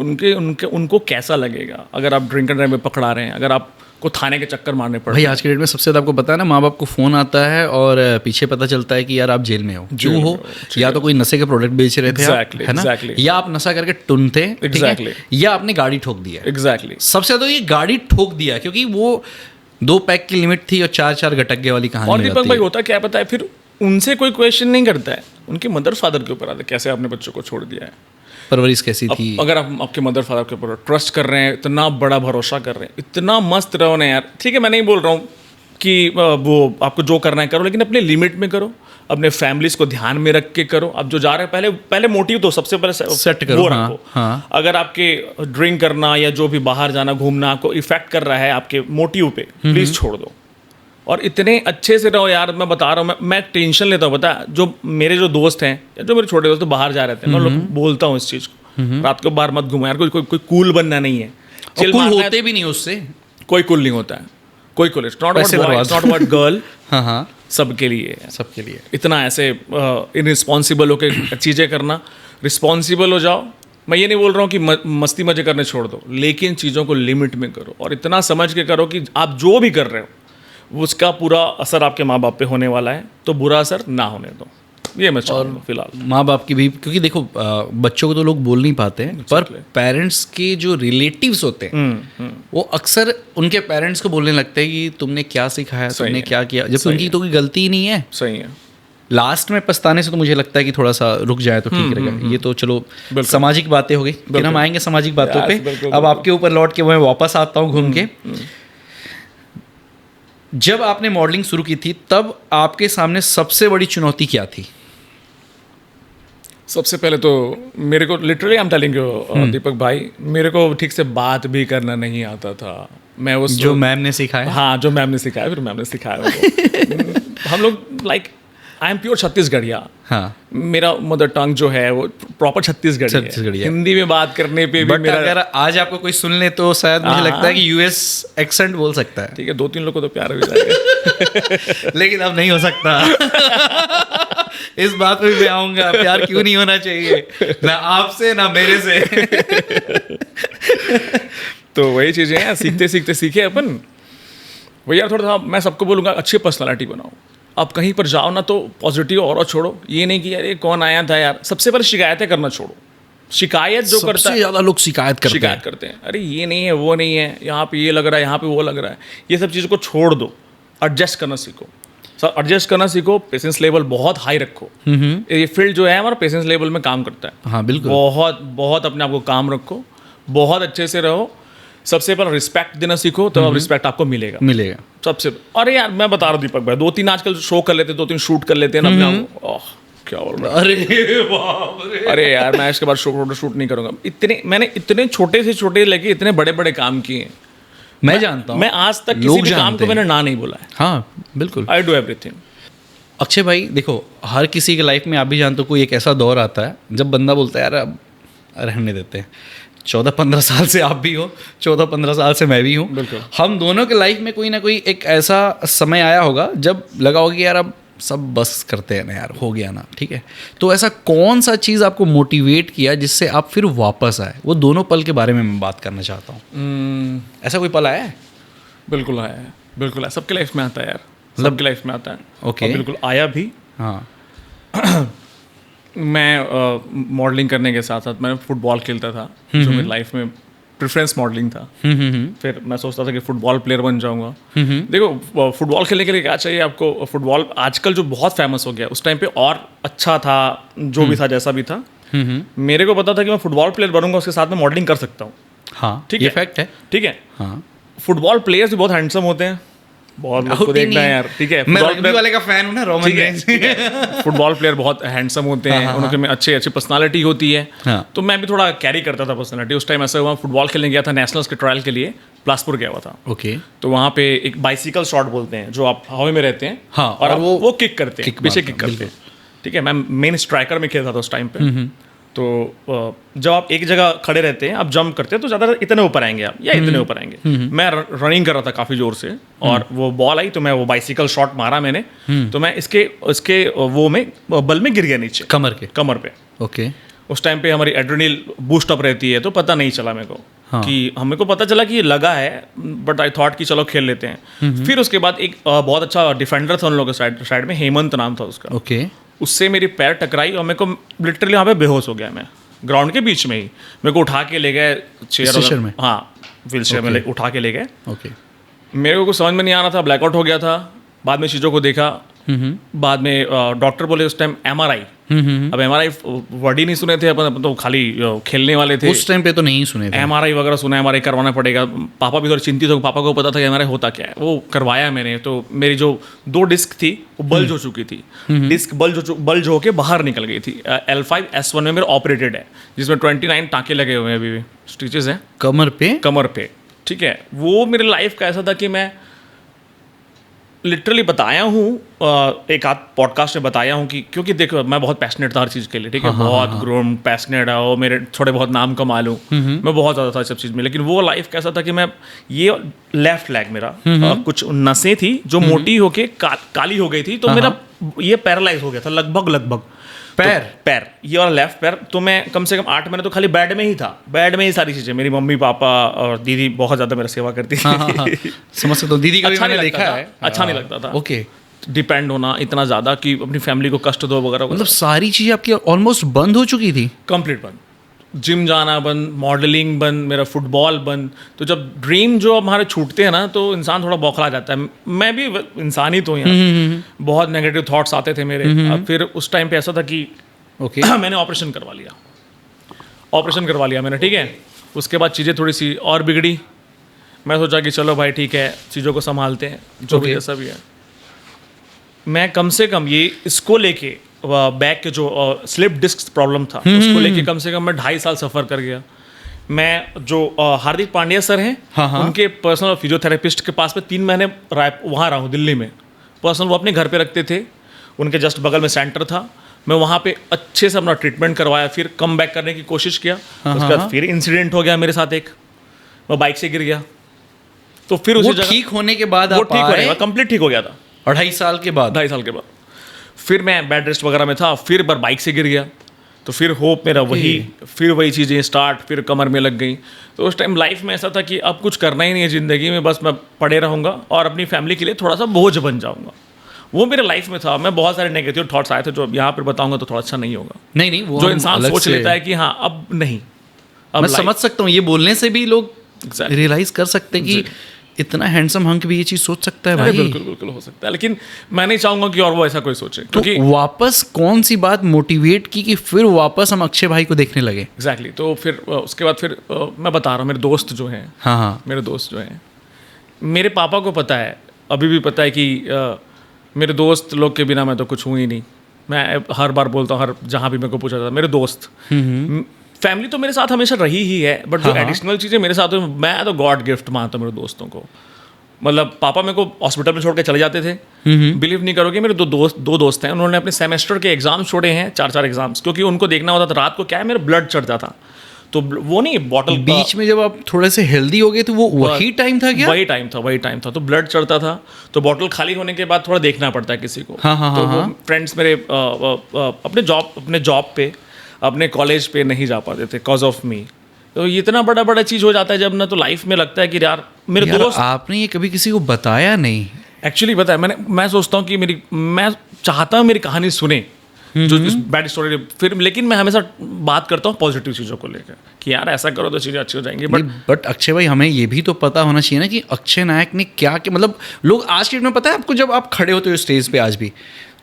उनको कैसा लगेगा अगर आप ड्रिंक एंड ड्राइव में पकड़ा रहे हैं, अगर आपको थाने के चक्कर मारने पड़ रहे हैं। भाई आज के डेट में सबसे ज़्यादा आपको पता है ना, माँ बाप को फ़ोन आता है और पीछे पता चलता है कि यार आप जेल में हो, क्यों हो, या तो कोई नशे के प्रोडक्ट बेच रहे थे, है ना, या आप नशा करके टुन थे, या आपने गाड़ी ठोक दिया। एग्जैक्टली, सबसे ज़्यादा ये गाड़ी ठोक दिया, क्योंकि वो 2 पैक की लिमिट थी और 4 गटक वाली कहानी। और दीपक भाई होता क्या पता है, फिर उनसे कोई क्वेश्चन नहीं करता है, उनके मदर फादर के ऊपर आता है, कैसे आपने बच्चों को छोड़ दिया है, परवरिश कैसी थी। अगर आप आपके मदर फादर के ऊपर ट्रस्ट कर रहे हैं, इतना बड़ा भरोसा कर रहे हैं, इतना मस्त रहो ना यार। ठीक है, मैं नहीं बोल रहा हूँ कि वो आपको जो करना है करो, लेकिन अपने लिमिट में करो, अपने फैमिलीज को ध्यान में रख के करो। अब जो जा रहे हैं, पहले मोटिव तो सबसे पहले सेट करो, वो रखो। हाँ। अगर आपके ड्रिंक करना या जो भी बाहर जाना घूमना आपको इफेक्ट कर रहा है आपके मोटिव पे, प्लीज छोड़ दो और इतने अच्छे से रहो यार। मैं बता रहा हूँ, मैं टेंशन लेता हूँ, बता, जो मेरे जो दोस्त हैं या जो मेरे छोटे दोस्त बाहर जा रहे थे, मैं लोग बोलता हूँ इस चीज़ को, रात को बाहर मत घूमो यार, कोई कूल बनना नहीं है, कूल होते भी नहीं उससे, कोई कूल नहीं होता है, कोई cool, it's not about girl, हाँ, सबके लिए इतना ऐसे इनरिस्पॉन्सिबल होकर चीज़ें करना। रिस्पॉन्सिबल हो जाओ, मैं ये नहीं बोल रहा हूँ कि मस्ती मजे करने छोड़ दो, लेकिन चीज़ों को लिमिट में करो और इतना समझ के करो कि आप जो भी कर रहे हो उसका पूरा असर आपके माँ बाप पे होने वाला है, तो बुरा असर ना होने दो, ये मैं चाहूँगा फिलहाल। माँ बाप की भी, क्योंकि देखो बच्चों को तो लोग बोल नहीं पाते हैं, पर पेरेंट्स के जो रिलेटिव्स होते हैं वो अक्सर उनके पेरेंट्स को बोलने लगते हैं कि तुमने क्या सिखाया, तुमने क्या किया, जबकि उनकी तो कोई गलती ही नहीं है। सही है। लास्ट में पछताने से तो मुझे लगता है कि थोड़ा सा रुक जाए तो ठीक रहेगा। ये तो चलो सामाजिक बातें हो गई, फिर हम आएंगे सामाजिक बातों पे। अब आपके ऊपर लौट के मैं वापस आता हूँ घूम के। जब आपने मॉडलिंग शुरू की थी तब आपके सामने सबसे बड़ी चुनौती क्या थी? सबसे पहले तो मेरे को literally I am telling you Deepak भाई, मेरे को ठीक से बात भी करना नहीं आता था। मैं उस जो मैम ने सिखाया, हाँ जो मैम ने सिखाया, फिर मैम ने सिखाया हम लोग लाइक आई एम प्योर छत्तीसगढ़िया। हाँ, मेरा मदर टंग जो है वो प्रॉपर छत्तीसगढ़ी है। हिंदी में बात करने पे भी मेरा, अगर आज आपको कोई सुन ले तो शायद मुझे लगता है कि यूएस एक्सेंट बोल सकता है। ठीक है, 2-3 लोग को तो प्यार हो जाएगा लेकिन अब नहीं हो सकता इस बात पे मैं आऊंगा, प्यार क्यों नहीं होना चाहिए, ना आपसे ना मेरे से तो वही चीजें हैं, सीखते सीखे अपन। भैया थोड़ा सा मैं सबको बोलूँगा, अच्छी पर्सनालिटी बनाओ। आप कहीं पर जाओ ना तो पॉजिटिव और छोड़ो, ये नहीं कि यार ये कौन आया था यार। सबसे पहले शिकायतें करना छोड़ो। शिकायत जो करता है, सबसे ज़्यादा लोग शिकायत करते हैं, अरे ये नहीं है, वो नहीं है, यहाँ पे ये लग रहा है, यहाँ पे वो लग रहा है। ये सब चीज़ों को छोड़ दो, एडजस्ट करना सीखो। सर एडजस्ट करना सीखो, पेशेंस लेवल बहुत हाई रखो। ये फील्ड जो है हमारा पेशेंस लेवल में काम करता है। हाँ बिल्कुल, बहुत अपने आप को काम रखो, बहुत अच्छे से रहो। सबसे पहले रिस्पेक्ट देना सीखो, तो अब रिस्पेक्ट आपको मिलेगा सबसे। अरे यार मैं बता रहा हूँ दीपक भाई, 2-3 आजकल शो कर लेते, 2-3 शूट कर लेते हैं ना अपने। क्या बोल रहा है, अरे यार मैं इसके बाद शूट नहीं करूँगा। मैंने इतने छोटे से छोटे लेके इतने बड़े बड़े काम किए हैं। मैं जानता हूँ, मैं आज तक किसी भी काम को मैंने ना नहीं बोला है। हाँ बिल्कुल, आई डू एवरीथिंग। अक्षय भाई देखो, हर किसी के लाइफ में आप भी जानते हो कोई एक ऐसा दौर आता है जब बंदा बोलता है यार अब रहने देते हैं। 14-15 साल से आप भी हो, 14-15 साल से मैं भी हूँ, बिल्कुल। हम दोनों के लाइफ में कोई ना कोई एक ऐसा समय आया होगा जब लगा होगा कि यार अब सब बस करते हैं ना यार, हो गया ना, ठीक है। तो ऐसा कौन सा चीज़ आपको मोटिवेट किया जिससे आप फिर वापस आए? वो दोनों पल के बारे में मैं बात करना चाहता हूँ। ऐसा कोई पल आया है? बिल्कुल आया है, बिल्कुल आया, सबके लाइफ में आता है यार, सबके लाइफ में आता है। ओके। और बिल्कुल आया भी। हाँ। मैं मॉडलिंग करने के साथ साथ मैं फुटबॉल खेलता था, जो मेरी लाइफ में प्रेफरेंस मॉडलिंग था। फिर मैं सोचता था कि फुटबॉल प्लेयर बन जाऊंगा। देखो फुटबॉल खेलने के लिए क्या चाहिए आपको, फुटबॉल आजकल जो बहुत फेमस हो गया, उस टाइम पे और अच्छा था, जो भी था जैसा भी था। मेरे को पता था कि मैं फुटबॉल प्लेयर बनूंगा, उसके साथ में मॉडलिंग कर सकता हूँ। हाँ, ठीक ये है, फैक्ट है। ठीक है। हाँ, फुटबॉल प्लेयर्स भी बहुत हैंडसम होते हैं, बहुत लोग को देखना है यार, ठीक है। मैं फुटबॉल रग्बी प्लेयर वाले का फैन हूँ ना, रोमन रेंज। फुटबॉल प्लेयर बहुत हैंडसम होते हैं, उनके में अच्छी पर्सनालिटी होती है। हाँ। तो मैं भी थोड़ा कैरी करता था पर्सनालिटी। उस टाइम ऐसा हुआ, फुटबॉल खेलने गया था, नेशनल्स के ट्रायल के लिए बिलासपुर गया हुआ था। ओके। तो वहाँ पे एक बाइसिकल शॉट बोलते हैं, जो आप हवा में रहते हैं। हाँ, और और वो किक करते हैं, पीछे मारते किक हैं, करते हैं। ठीक है, मैं मेन स्ट्राइकर में खेलता था उस टाइम पे। तो जब आप एक जगह खड़े रहते हैं, आप जंप करते हैं, तो ज़्यादा इतने ऊपर आएंगे आप, या इतने ऊपर आएंगे। मैं रनिंग कर रहा था काफ़ी ज़ोर से, और वो बॉल आई तो मैं वो बाइसिकल शॉट मारा मैंने, तो मैं इसके वो में बल में गिर गया नीचे, कमर पे। ओके। उस टाइम पे हमारी एड्रेनल बूस्ट अप रहती है, तो पता नहीं चला मेरे को। हाँ। कि हमें को पता चला कि ये लगा है, बट आई थॉट कि चलो खेल लेते हैं। फिर उसके बाद एक बहुत अच्छा डिफेंडर था उन लोगों के साइड में, हेमंत नाम था उसका। ओके। उससे मेरी पैर टकराई और मेरे को लिटरली वहाँ पे बेहोश हो गया मैं, ग्राउंड के बीच में ही। मेरे को उठा के ले गए चेयर में, हाँ व्हीलचेयर में उठा के ले गए। ओके। मेरे को कुछ समझ में नहीं आ रहा था, ब्लैकआउट हो गया था। बाद में चीज़ों को देखा, बाद में डॉक्टर बोले उस टाइम MRI। अब MRI वर्ड ही नहीं सुने थे अपन तो खाली खेलने वाले थे उस टाइम पे, तो नहीं सुने थे। MRI वगैरह सुना, MRI करवाना पड़ेगा। पापा भी थोड़ा चिंतित हो, पापा को पता था कि MRI होता क्या है। वो करवाया मैंने, तो मेरी जो 2 डिस्क थी वो बल्ज हो चुकी थी। डिस्क बल्ज होके बाहर निकल गई थी। L5-S1 में मेरे ऑपरेटेड है, जिसमें 29 टाँके लगे हुए हैं, अभी भी स्टिचेस हैं कमर पे। ठीक है। वो मेरे लाइफ का ऐसा था कि मैं लिटरली बताया हूँ, एक आध पॉडकास्ट में बताया हूँ कि क्योंकि देखो मैं बहुत पैशनेट था हर चीज़ के लिए, ठीक है। बहुत ग्रोम पैशनेट है, वो मेरे थोड़े बहुत नाम कमा लूँ, मैं बहुत ज़्यादा था सब चीज़ में। लेकिन वो लाइफ कैसा था कि मैं ये लेफ्ट लेग मेरा कुछ नसें थी जो मोटी होके काली हो गई थी, तो मेरा ये पैरालाइज हो गया था लगभग पैर ये वाला लेफ्ट पैर। तो मैं कम से कम 8 महीने तो खाली बेड में ही था, बेड में ही सारी चीज़ें। मेरी मम्मी पापा और दीदी बहुत ज़्यादा मेरा सेवा करती थी। समझ सकता हूँ, दीदी का भी मैंने देखा है। अच्छा नहीं लगता था। ओके। डिपेंड होना इतना ज़्यादा कि अपनी फैमिली को कष्ट दो वगैरह, मतलब सारी चीज़ें आपकी ऑलमोस्ट बंद हो चुकी थी। कंप्लीट बंद, जिम जाना बंद, मॉडलिंग बंद, मेरा फुटबॉल बंद। तो जब ड्रीम जो हमारे छूटते हैं ना, तो इंसान थोड़ा बौखला जाता है। मैं भी इंसान ही तो हूँ, बहुत नेगेटिव थॉट्स आते थे मेरे। अब फिर उस टाइम पे ऐसा था कि मैंने ऑपरेशन करवा लिया मैंने, ठीक है। उसके बाद चीज़ें थोड़ी सी और बिगड़ी। मैं सोचा कि चलो भाई ठीक है, चीज़ों को संभालते हैं, जो भी जैसा भी है। मैं कम से कम ये इसको लेके बैक के जो स्लिप डिस्क प्रॉब्लम था, उसको लेके कम से कम मैं 2.5 साल सफ़र कर गया। मैं जो हार्दिक पांड्या सर हैं, उनके पर्सनल फिजियोथेरेपिस्ट के पास में 3 महीने वहाँ रहा हूँ दिल्ली में। पर्सनल वो अपने घर पे रखते थे, उनके जस्ट बगल में सेंटर था। मैं वहाँ पे अच्छे से अपना ट्रीटमेंट करवाया, फिर कम बैक करने की कोशिश किया। उसके बाद फिर इंसिडेंट हो गया मेरे साथ एक, मैं बाइक से गिर गया। तो फिर उसी जगह ठीक होने के बाद वो ठीक होने कंप्लीट ठीक हो गया था। 2.5 साल के बाद 2.5 साल के बाद फिर मैं बेड रेस्ट वगैरह में था, फिर बार बाइक से गिर गया। तो फिर होप मेरा फिर वही चीज़ें स्टार्ट, फिर कमर में लग गई। तो उस टाइम लाइफ में ऐसा था कि अब कुछ करना ही नहीं है ज़िंदगी में, बस मैं पड़े रहूँगा और अपनी फैमिली के लिए थोड़ा सा बोझ बन जाऊँगा। वो मेरे लाइफ में था। मैं बहुत सारे नेगेटिव थॉट्स आए थे, जो यहाँ पर बताऊँगा तो थोड़ा अच्छा नहीं होगा। नहीं वो जो इंसान सोच लेता है कि हाँ अब नहीं, अब मैं समझ सकता हूँ। ये बोलने से भी लोग रियलाइज कर सकते हैं कि इतना हैंडसम हंक भी ये चीज़ सोच सकता है भाई। बिल्कुल हो सकता है, लेकिन मैं नहीं चाहूँगा कि और वो ऐसा कोई सोचे। क्योंकि वापस कौन सी बात मोटिवेट की कि फिर वापस हम अक्षय भाई को देखने लगे? एग्जैक्टली। तो फिर उसके बाद फिर मैं बता रहा हूँ, मेरे दोस्त जो हैं, हाँ मेरे दोस्त जो हैं, मेरे पापा को पता है, अभी भी पता है कि मेरे दोस्त लोग के बिना मैं तो कुछ हूँ ही नहीं। मैं हर बार बोलता हूँ, हर जहाँ भी मेरे को पूछा जाता है, मेरे दोस्त, फैमिली तो मेरे साथ हमेशा रही ही है, बट जो एडिशनल चीज़ें मेरे साथ, मैं तो गॉड गिफ्ट मानता हूँ मेरे दोस्तों को। मतलब पापा मेरे को हॉस्पिटल में छोड़ के चले जाते थे। बिलीव नहीं करोगे, मेरे दो दोस्त हैं, उन्होंने अपने सेमेस्टर के एग्जाम्स छोड़े हैं, 4 एग्जाम्स, क्योंकि उनको देखना होता था रात को क्या है मेरा ब्लड चढ़ता था, तो वो नहीं बॉटल बीच में जब आप थोड़े से हेल्दी हो गए तो वो वही टाइम था क्या? वही टाइम था, तो ब्लड चढ़ता था, तो बॉटल खाली होने के बाद थोड़ा देखना पड़ता है किसी को। हाँ, तो वो फ्रेंड्स मेरे अपने जॉब पे, अपने कॉलेज पे नहीं जा पाते थे कॉज ऑफ मी। तो ये इतना बड़ा चीज़ हो जाता है जब ना, तो लाइफ में लगता है कि यार मेरे दोस्त। आपने ये कभी किसी को बताया नहीं? एक्चुअली बताया मैं सोचता हूँ कि मैं चाहता हूँ मेरी कहानी सुने जो इस बैड स्टोरी, फिर लेकिन मैं हमेशा बात करता हूँ पॉजिटिव चीज़ों को लेकर कि यार ऐसा करो तो चीज़ें अच्छी हो जाएंगी। बट अक्षय भाई, हमें ये भी तो पता होना चाहिए ना कि अक्षय नायक ने क्या क्या, मतलब लोग आज के डेट में पता है आपको, जब आप खड़े होते हो स्टेज पे आज भी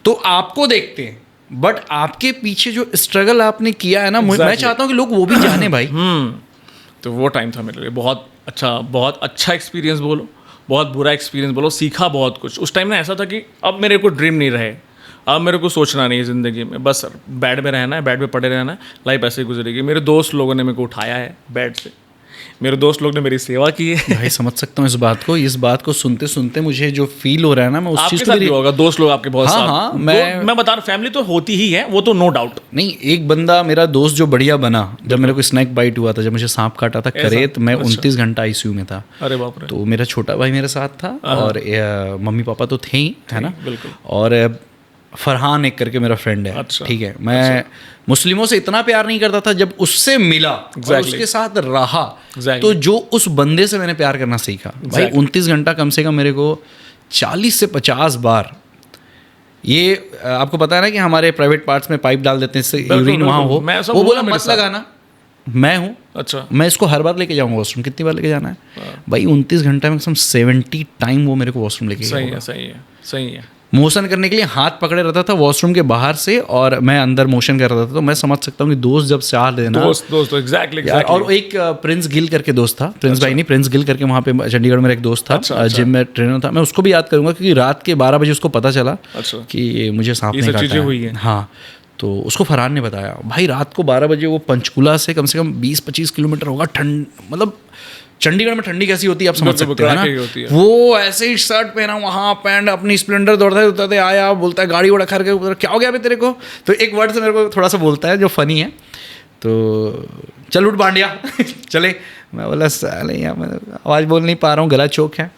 तो आपको देखते हैं, बट आपके पीछे जो स्ट्रगल आपने किया है ना, मैं चाहता हूँ कि लोग वो भी जाने भाई। तो वो टाइम था मेरे लिए बहुत अच्छा एक्सपीरियंस बोलो, बहुत बुरा एक्सपीरियंस बोलो, सीखा बहुत कुछ। उस टाइम ना ऐसा था कि अब मेरे को ड्रीम नहीं रहे, अब मेरे को सोचना नहीं है ज़िंदगी में, बस बेड में रहना है, बेड पे पड़े रहना है, लाइफ ऐसे ही गुजरेगी। मेरे दोस्त लोगों ने मेरे को उठाया है बेड से, मेरे दोस्त लोग ने मेरी सेवा की है। भाई समझ सकता हूँ इस बात को सुनते सुनते मुझे जो फील हो रहा है ना, मैं उस चीज़ को भी होगा। दोस्त लोग आपके बहुत साथ। हाँ, मैं बता रहा हूँ, फैमिली तो होती ही है, वो तो नो डाउट। नहीं, एक बंदा मेरा दोस्त जो बढ़िया बना, जब मेरे को स्नैक बाइट हुआ था, जब मुझे सांप काटा था करेत, मैं 29 घंटा आईसीयू में था। अरे बाप रे। तो मेरा छोटा भाई मेरे साथ था और मम्मी पापा तो थे ही, है ना। बिल्कुल। और फरहान एक करके मेरा फ्रेंड है, ठीक है। मैं मुस्लिमों से इतना प्यार नहीं करता था, जब उससे मिला और उसके साथ रहा तो जो उस बंदे से मैंने प्यार करना सीखा। भाई 29 घंटा कम से कम मेरे को 40 से 50 बार, ये आपको पता है ना कि हमारे प्राइवेट पार्ट्स में पाइप डाल देते हैं इससे यूरिन वहाँ हो, वो बोला मत लगाना, मैं हूँ। अच्छा। मैं इसको हर बार लेके जाऊँगा वॉशरूम, कितनी बार लेके जाना है भाई? 29 घंटा में 70 टाइम वो मेरे को वॉशरूम लेके गया। सही है। मोशन करने के लिए हाथ पकड़े रहता था वॉशरूम के बाहर से, और मैं अंदर मोशन कर रहा था। तो मैं समझ सकता हूँ कि दोस्त जब साथ देना, दोस्त एग्जैक्टली। और एक प्रिंस गिल करके दोस्त था, प्रिंस भाई नहीं, प्रिंस गिल करके, वहाँ पे चंडीगढ़ में एक दोस्त था, जिम में ट्रेनर था। मैं उसको भी याद करूँगा क्योंकि रात के 12 बजे उसको पता चला कि मुझे सांप ने काटा है। हाँ, तो उसको फरहान ने बताया। भाई रात को 12 बजे वो पंचकुला से कम 20-25 किलोमीटर होगा, ठंड, मतलब चंडीगढ़ में ठंडी कैसी होती है आप समझ सकते हैं ना। वो ऐसे ही शर्ट पहना, वहाँ पैंट, अपनी स्प्लेंडर दौड़ते आया, बोलता है गाड़ी उड़ा खर के, क्या हो गया अभी तेरे को? तो एक वर्ड से मेरे को थोड़ा सा बोलता है जो फनी है, तो चल उठ बांडिया चले। मैं बोला साले यार आवाज़ बोल नहीं पा रहा हूँ, गला चोक है।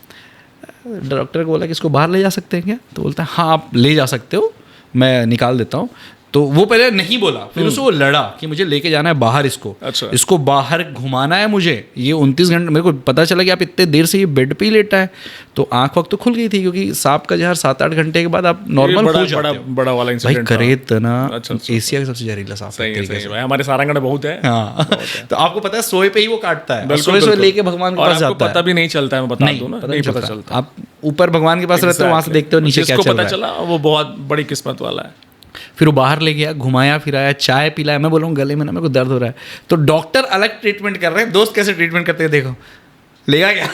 डॉक्टर को बोला कि इसको बाहर ले जा सकते हैं क्या? तो बोलता है हाँ आप ले जा सकते हो, मैं निकाल देता हूँ। तो वो पहले नहीं बोला, फिर उसको वो लड़ा कि मुझे लेके जाना है बाहर इसको। अच्छा। इसको बाहर घुमाना है मुझे। ये 29 घंटे मेरे को पता चला कि आप इतने देर से ये बेड पे ही लेटा है, तो आंख वक्त तो खुल गई थी, क्योंकि सांप का जहर 7-8 घंटे के बाद आप नॉर्मल हो जाते हो। बड़ा वाला इंसिडेंट भाई करेत ना एशिया का सबसे जहरीला सांप है। हमारे सारंगढ़ में बहुत है। हाँ, तो आपको पता है सोए पे ही वो काटता है, सोए लेके भगवान के पास जाता है, पता भी नहीं चलता है। मैं बता दूं ना, नहीं पता चलता। आप ऊपर भगवान के पास रहते हो, वहां से देखते हो नीचे क्या चल रहा है। पता चला वो बहुत बड़ी किस्मत वाला है। फिर वो बाहर ले गया, घुमाया फिराया, चाय पिलाया। मैं बोलूँ गले में ना मेरे को दर्द हो रहा है, तो डॉक्टर अलग ट्रीटमेंट कर रहे हैं, दोस्त कैसे ट्रीटमेंट करते हैं देखो। लेगा क्या?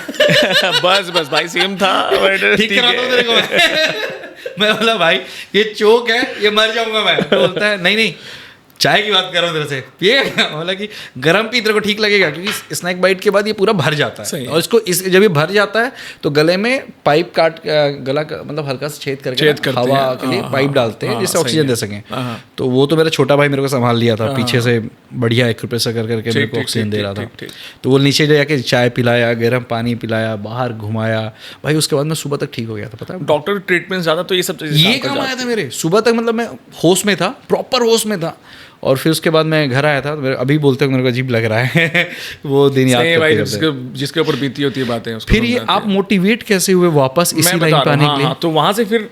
बस भाई सेम था, ठीक करा दो तेरे को। मैं बोला भाई ये चोक है, ये मर जाऊंगा मैं। तो बोलता है नहीं चाय की बात कर रहा हूँ तेरे से, पिएगा? बोला कि गर्म पी, तेरे को ठीक लगेगा, क्योंकि स्नैक बाइट के बाद ये पूरा भर जाता है। और इसको जब ये भर जाता है तो गले में पाइप काट, गला मतलब हल्का से छेद करके हवा के लिए पाइप डालते हैं जिससे ऑक्सीजन दे सकें। तो वो तो मेरा छोटा भाई मेरे को संभाल लिया था पीछे से, बढ़िया 1 रुपये से करके मेरे को ऑक्सीजन दे रहा था। तो वो नीचे जाके चाय पिलाया, गर्म पानी पिलाया, बाहर घुमाया। भाई उसके बाद मैं सुबह तक ठीक हो गया था। पता है डॉक्टर ट्रीटमेंट ज़्यादा, तो ये सब ये काम आया था मेरे। सुबह तक मतलब मैं होश में था, प्रॉपर होश में था। और फिर उसके बाद मैं घर आया था, तो अभी बोलते हैं मेरे को अजीब लग रहा है वो दिन याद करते जिसके ऊपर बीती होती है बातें। फिर ये आप मोटिवेट कैसे हुए वापस इसी लाइन पे आने के लिए? तो वहाँ से फिर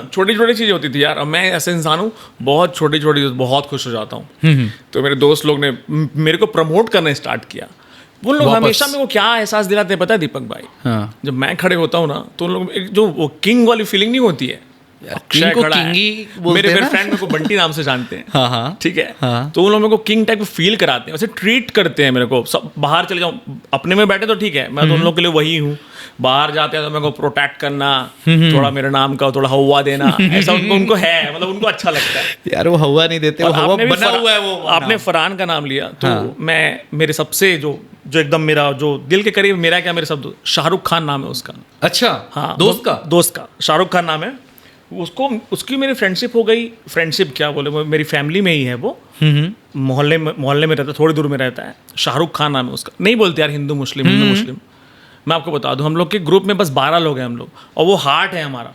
छोटी छोटी चीज़ें होती थी यार। अब मैं ऐसे इंसान हूँ, बहुत छोटी छोटी बहुत खुश हो जाता हूँ। तो मेरे दोस्त लोग ने मेरे को प्रमोट करना स्टार्ट किया। वो लोग हमेशा मेरे को क्या एहसास दिलाते हैं पता है दीपक भाई? हाँ। जब मैं खड़े होता हूँ ना, तो उन लोग जो वो किंग वाली फीलिंग नहीं होती है, अक्षय किंग को खड़ा किंग ही है, बोलते हैं मेरे ना? फ्रेंड मेरे को बंटी नाम से जानते हैं। हाँ हाँ ठीक है, हाँ। तो उन लोग मेरे को किंग टाइप फील कराते हैं, वैसे ट्रीट करते हैं मेरे को। सब बाहर चले जाऊँ, अपने में बैठे तो ठीक है, मैं तो उन लोग के लिए वही हूँ। बाहर जाते हैं तो मेरे को प्रोटेक्ट करना, थोड़ा मेरे नाम का थोड़ा हवा देना, ऐसा उनको है, मतलब उनको अच्छा लगता है। यार वो हवा नहीं देते, वो और हवा आपने भी बना हुआ है वो आपने फरहान का नाम लिया तो हाँ। मैं मेरे सबसे जो एकदम मेरा जो दिल के करीब, मेरा क्या, मेरे सब शाहरुख खान नाम है उसका। अच्छा हाँ, दोस्त का शाहरुख खान नाम है उसको। उसकी मेरी फ्रेंडशिप हो गई, फ्रेंडशिप क्या बोले, वो मेरी फैमिली में ही है। वो मोहल्ले में रहता है, थोड़ी दूर में रहता है। शाहरुख खान नाम है उसका। नहीं बोलते यार हिंदू मुस्लिम, हिंदू मुस्लिम। मैं आपको बता दूं, हम लोग के ग्रुप में बस 12 लोग हैं हम लोग, और वो हार्ट है हमारा।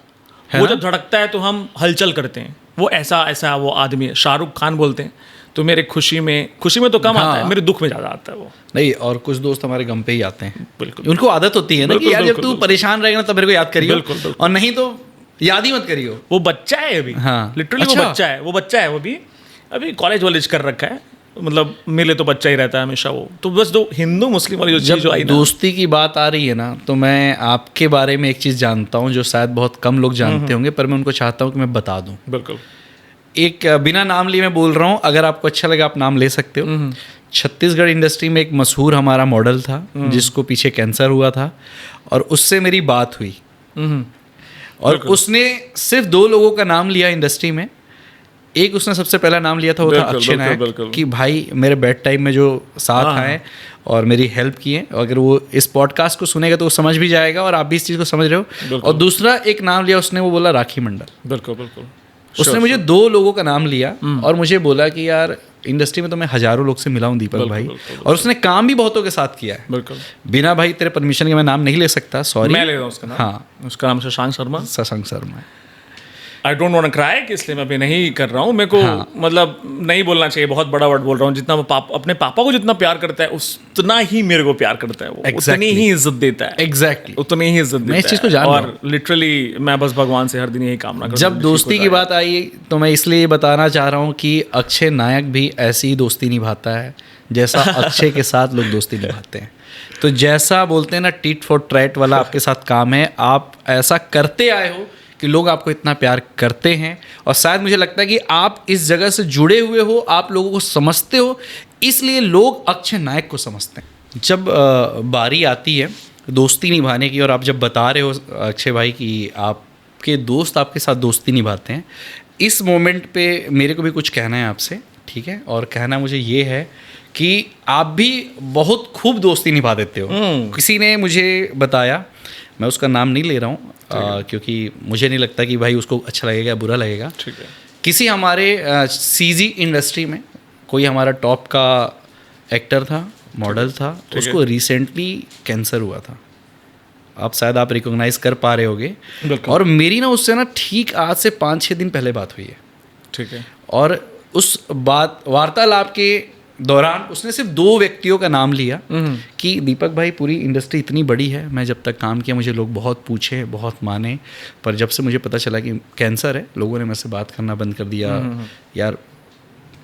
वो जब धड़कता है तो हम हलचल करते हैं। वो ऐसा वो आदमी है, शाहरुख खान बोलते हैं। तो मेरे खुशी में तो कम आता है, मेरे दुख में ज़्यादा आता है वो। नहीं, और कुछ दोस्त हमारे गम पे ही आते हैं। बिल्कुल, उनको आदत होती है ना कि यार जब तू परेशान रहेगा ना तब मेरे को याद करियो, बिल्कुल। और नहीं तो याद ही मत करियो। वो बच्चा है अभी, हाँ। लिटरली अच्छा। वो बच्चा है वो भी अभी कॉलेज वॉलेज कर रखा है, मतलब मिले तो बच्चा ही रहता है हमेशा वो। तो बस जो हिंदू मुस्लिम वाली जो चीज़ जो आई ना, दोस्ती की बात आ रही है ना, तो मैं आपके बारे में एक चीज़ जानता हूँ जो शायद बहुत कम लोग जानते होंगे, पर मैं उनको चाहता हूँ कि मैं बता दूँ। बिल्कुल। एक बिना नाम लिए मैं बोल रहा हूँ, अगर आपको अच्छा लगे आप नाम ले सकते हो। छत्तीसगढ़ इंडस्ट्री में एक मशहूर हमारा मॉडल था जिसको पीछे कैंसर हुआ था, और उससे मेरी बात हुई, और उसने सिर्फ 2 लोगों का नाम लिया इंडस्ट्री में। एक उसने सबसे पहला नाम लिया था, वो था अक्षय नायक, कि भाई मेरे बेड टाइम में जो साथ आए और मेरी हेल्प किए। अगर वो इस पॉडकास्ट को सुनेगा तो वो समझ भी जाएगा, और आप भी इस चीज़ को समझ रहे हो। और दूसरा एक नाम लिया उसने, वो बोला राखी मंडल। बिल्कुल। उसने मुझे 2 लोगों का नाम लिया और मुझे बोला कि यार इंडस्ट्री में तो मैं हज़ारों लोग से मिला हूँ दीपक भाई, और उसने काम भी बहुतों के साथ किया है। बिल्कुल। बिना भाई तेरे परमिशन के मैं नाम नहीं ले सकता, सॉरी। मैं ले रहा हूँ उसका नाम। हाँ, उसका नाम Shashank Sharma. Shashank Sharma. I don't want to cry, इसलिए मैं अभी नहीं कर रहा हूँ। मेरे को मतलब नहीं बोलना चाहिए, बहुत बड़ा वर्ड बोल रहा हूँ। जितना वो अपने पापा को जितना प्यार करता है, उतना ही मेरे को प्यार करता है वो। उतनी ही इज्जत देता है। एग्जैक्टली, उतनी ही इज्जत देता है। मैं इस चीज़ को जान रहा हूँ, और लिटरली मैं बस भगवान से हर दिन यही कामना करता हूँ। जब दोस्ती की बात आई तो मैं इसलिए बताना चाह रहा हूँ कि अक्षय नायक भी ऐसी ही दोस्ती निभाता है जैसा अक्षय के साथ लोग दोस्ती निभाते हैं। तो जैसा बोलते हैं ना, टिट फॉर ट्रैट वाला आपके साथ काम है। आप ऐसा करते आए हो कि लोग आपको इतना प्यार करते हैं, और शायद मुझे लगता है कि आप इस जगह से जुड़े हुए हो, आप लोगों को समझते हो, इसलिए लोग अक्षय नायक को समझते हैं। जब बारी आती है दोस्ती निभाने की, और आप जब बता रहे हो अक्षय भाई कि आपके दोस्त आपके साथ दोस्ती निभाते हैं, इस मोमेंट पे मेरे को भी कुछ कहना है आपसे, ठीक है? और कहना मुझे ये है कि आप भी बहुत खूब दोस्ती निभा देते हो। किसी ने मुझे बताया, मैं उसका नाम नहीं ले रहा हूँ क्योंकि मुझे नहीं लगता कि भाई उसको अच्छा लगेगा या बुरा लगेगा। ठीक है। किसी हमारे सीजी इंडस्ट्री में कोई हमारा टॉप का एक्टर था, मॉडल था, उसको रिसेंटली कैंसर हुआ था। आप शायद आप रिकॉग्नाइज कर पा रहे होगे। और मेरी ना उससे ना ठीक आज से 5-6 दिन पहले बात हुई है। ठीक है। और उस वार्तालाप के दौरान उसने सिर्फ 2 व्यक्तियों का नाम लिया कि दीपक भाई पूरी इंडस्ट्री इतनी बड़ी है, मैं जब तक काम किया मुझे लोग बहुत पूछे, बहुत माने, पर जब से मुझे पता चला कि कैंसर है, लोगों ने मेरे से बात करना बंद कर दिया। यार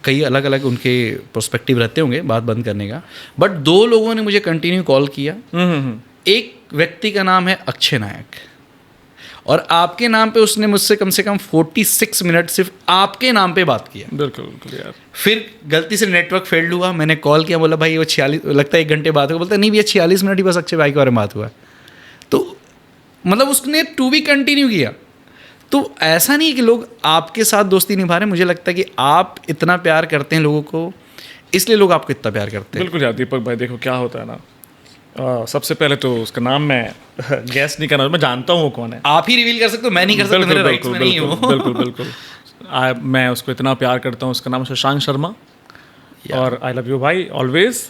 कई अलग अलग उनके पर्सपेक्टिव रहते होंगे बात बंद करने का, बट 2 लोगों ने मुझे कंटिन्यू कॉल किया। एक व्यक्ति का नाम है अक्षय नायक, और आपके नाम पे उसने मुझसे कम से कम 46 मिनट सिर्फ आपके नाम पे बात किया। बिल्कुल यार। फिर गलती से नेटवर्क फेल्ड हुआ, मैंने कॉल किया, बोला भाई वो 46 लगता है 1 घंटे बात हुआ। बोलता नहीं भैया 46 मिनट ही बस अक्षय भाई के बारे में बात हुआ। तो मतलब उसने टू भी कंटिन्यू किया। तो ऐसा नहीं है कि लोग आपके साथ दोस्ती निभा रहे हैं, मुझे लगता है कि आप इतना प्यार करते हैं लोगों को, इसलिए लोग आपको इतना प्यार करते हैं। बिल्कुल यार दीपक भाई, देखो क्या होता है ना, सबसे पहले तो उसका नाम मैं गैस नहीं करना, मैं जानता हूँ वो कौन है। आप ही रिवील कर सकते हो, मैं नहीं कर सकता, मेरे राइट्स में नहीं हूँ। बिल्कुल। मैं उसको इतना प्यार करता हूँ। उसका नाम शशांक शर्मा, और आई लव यू भाई ऑलवेज।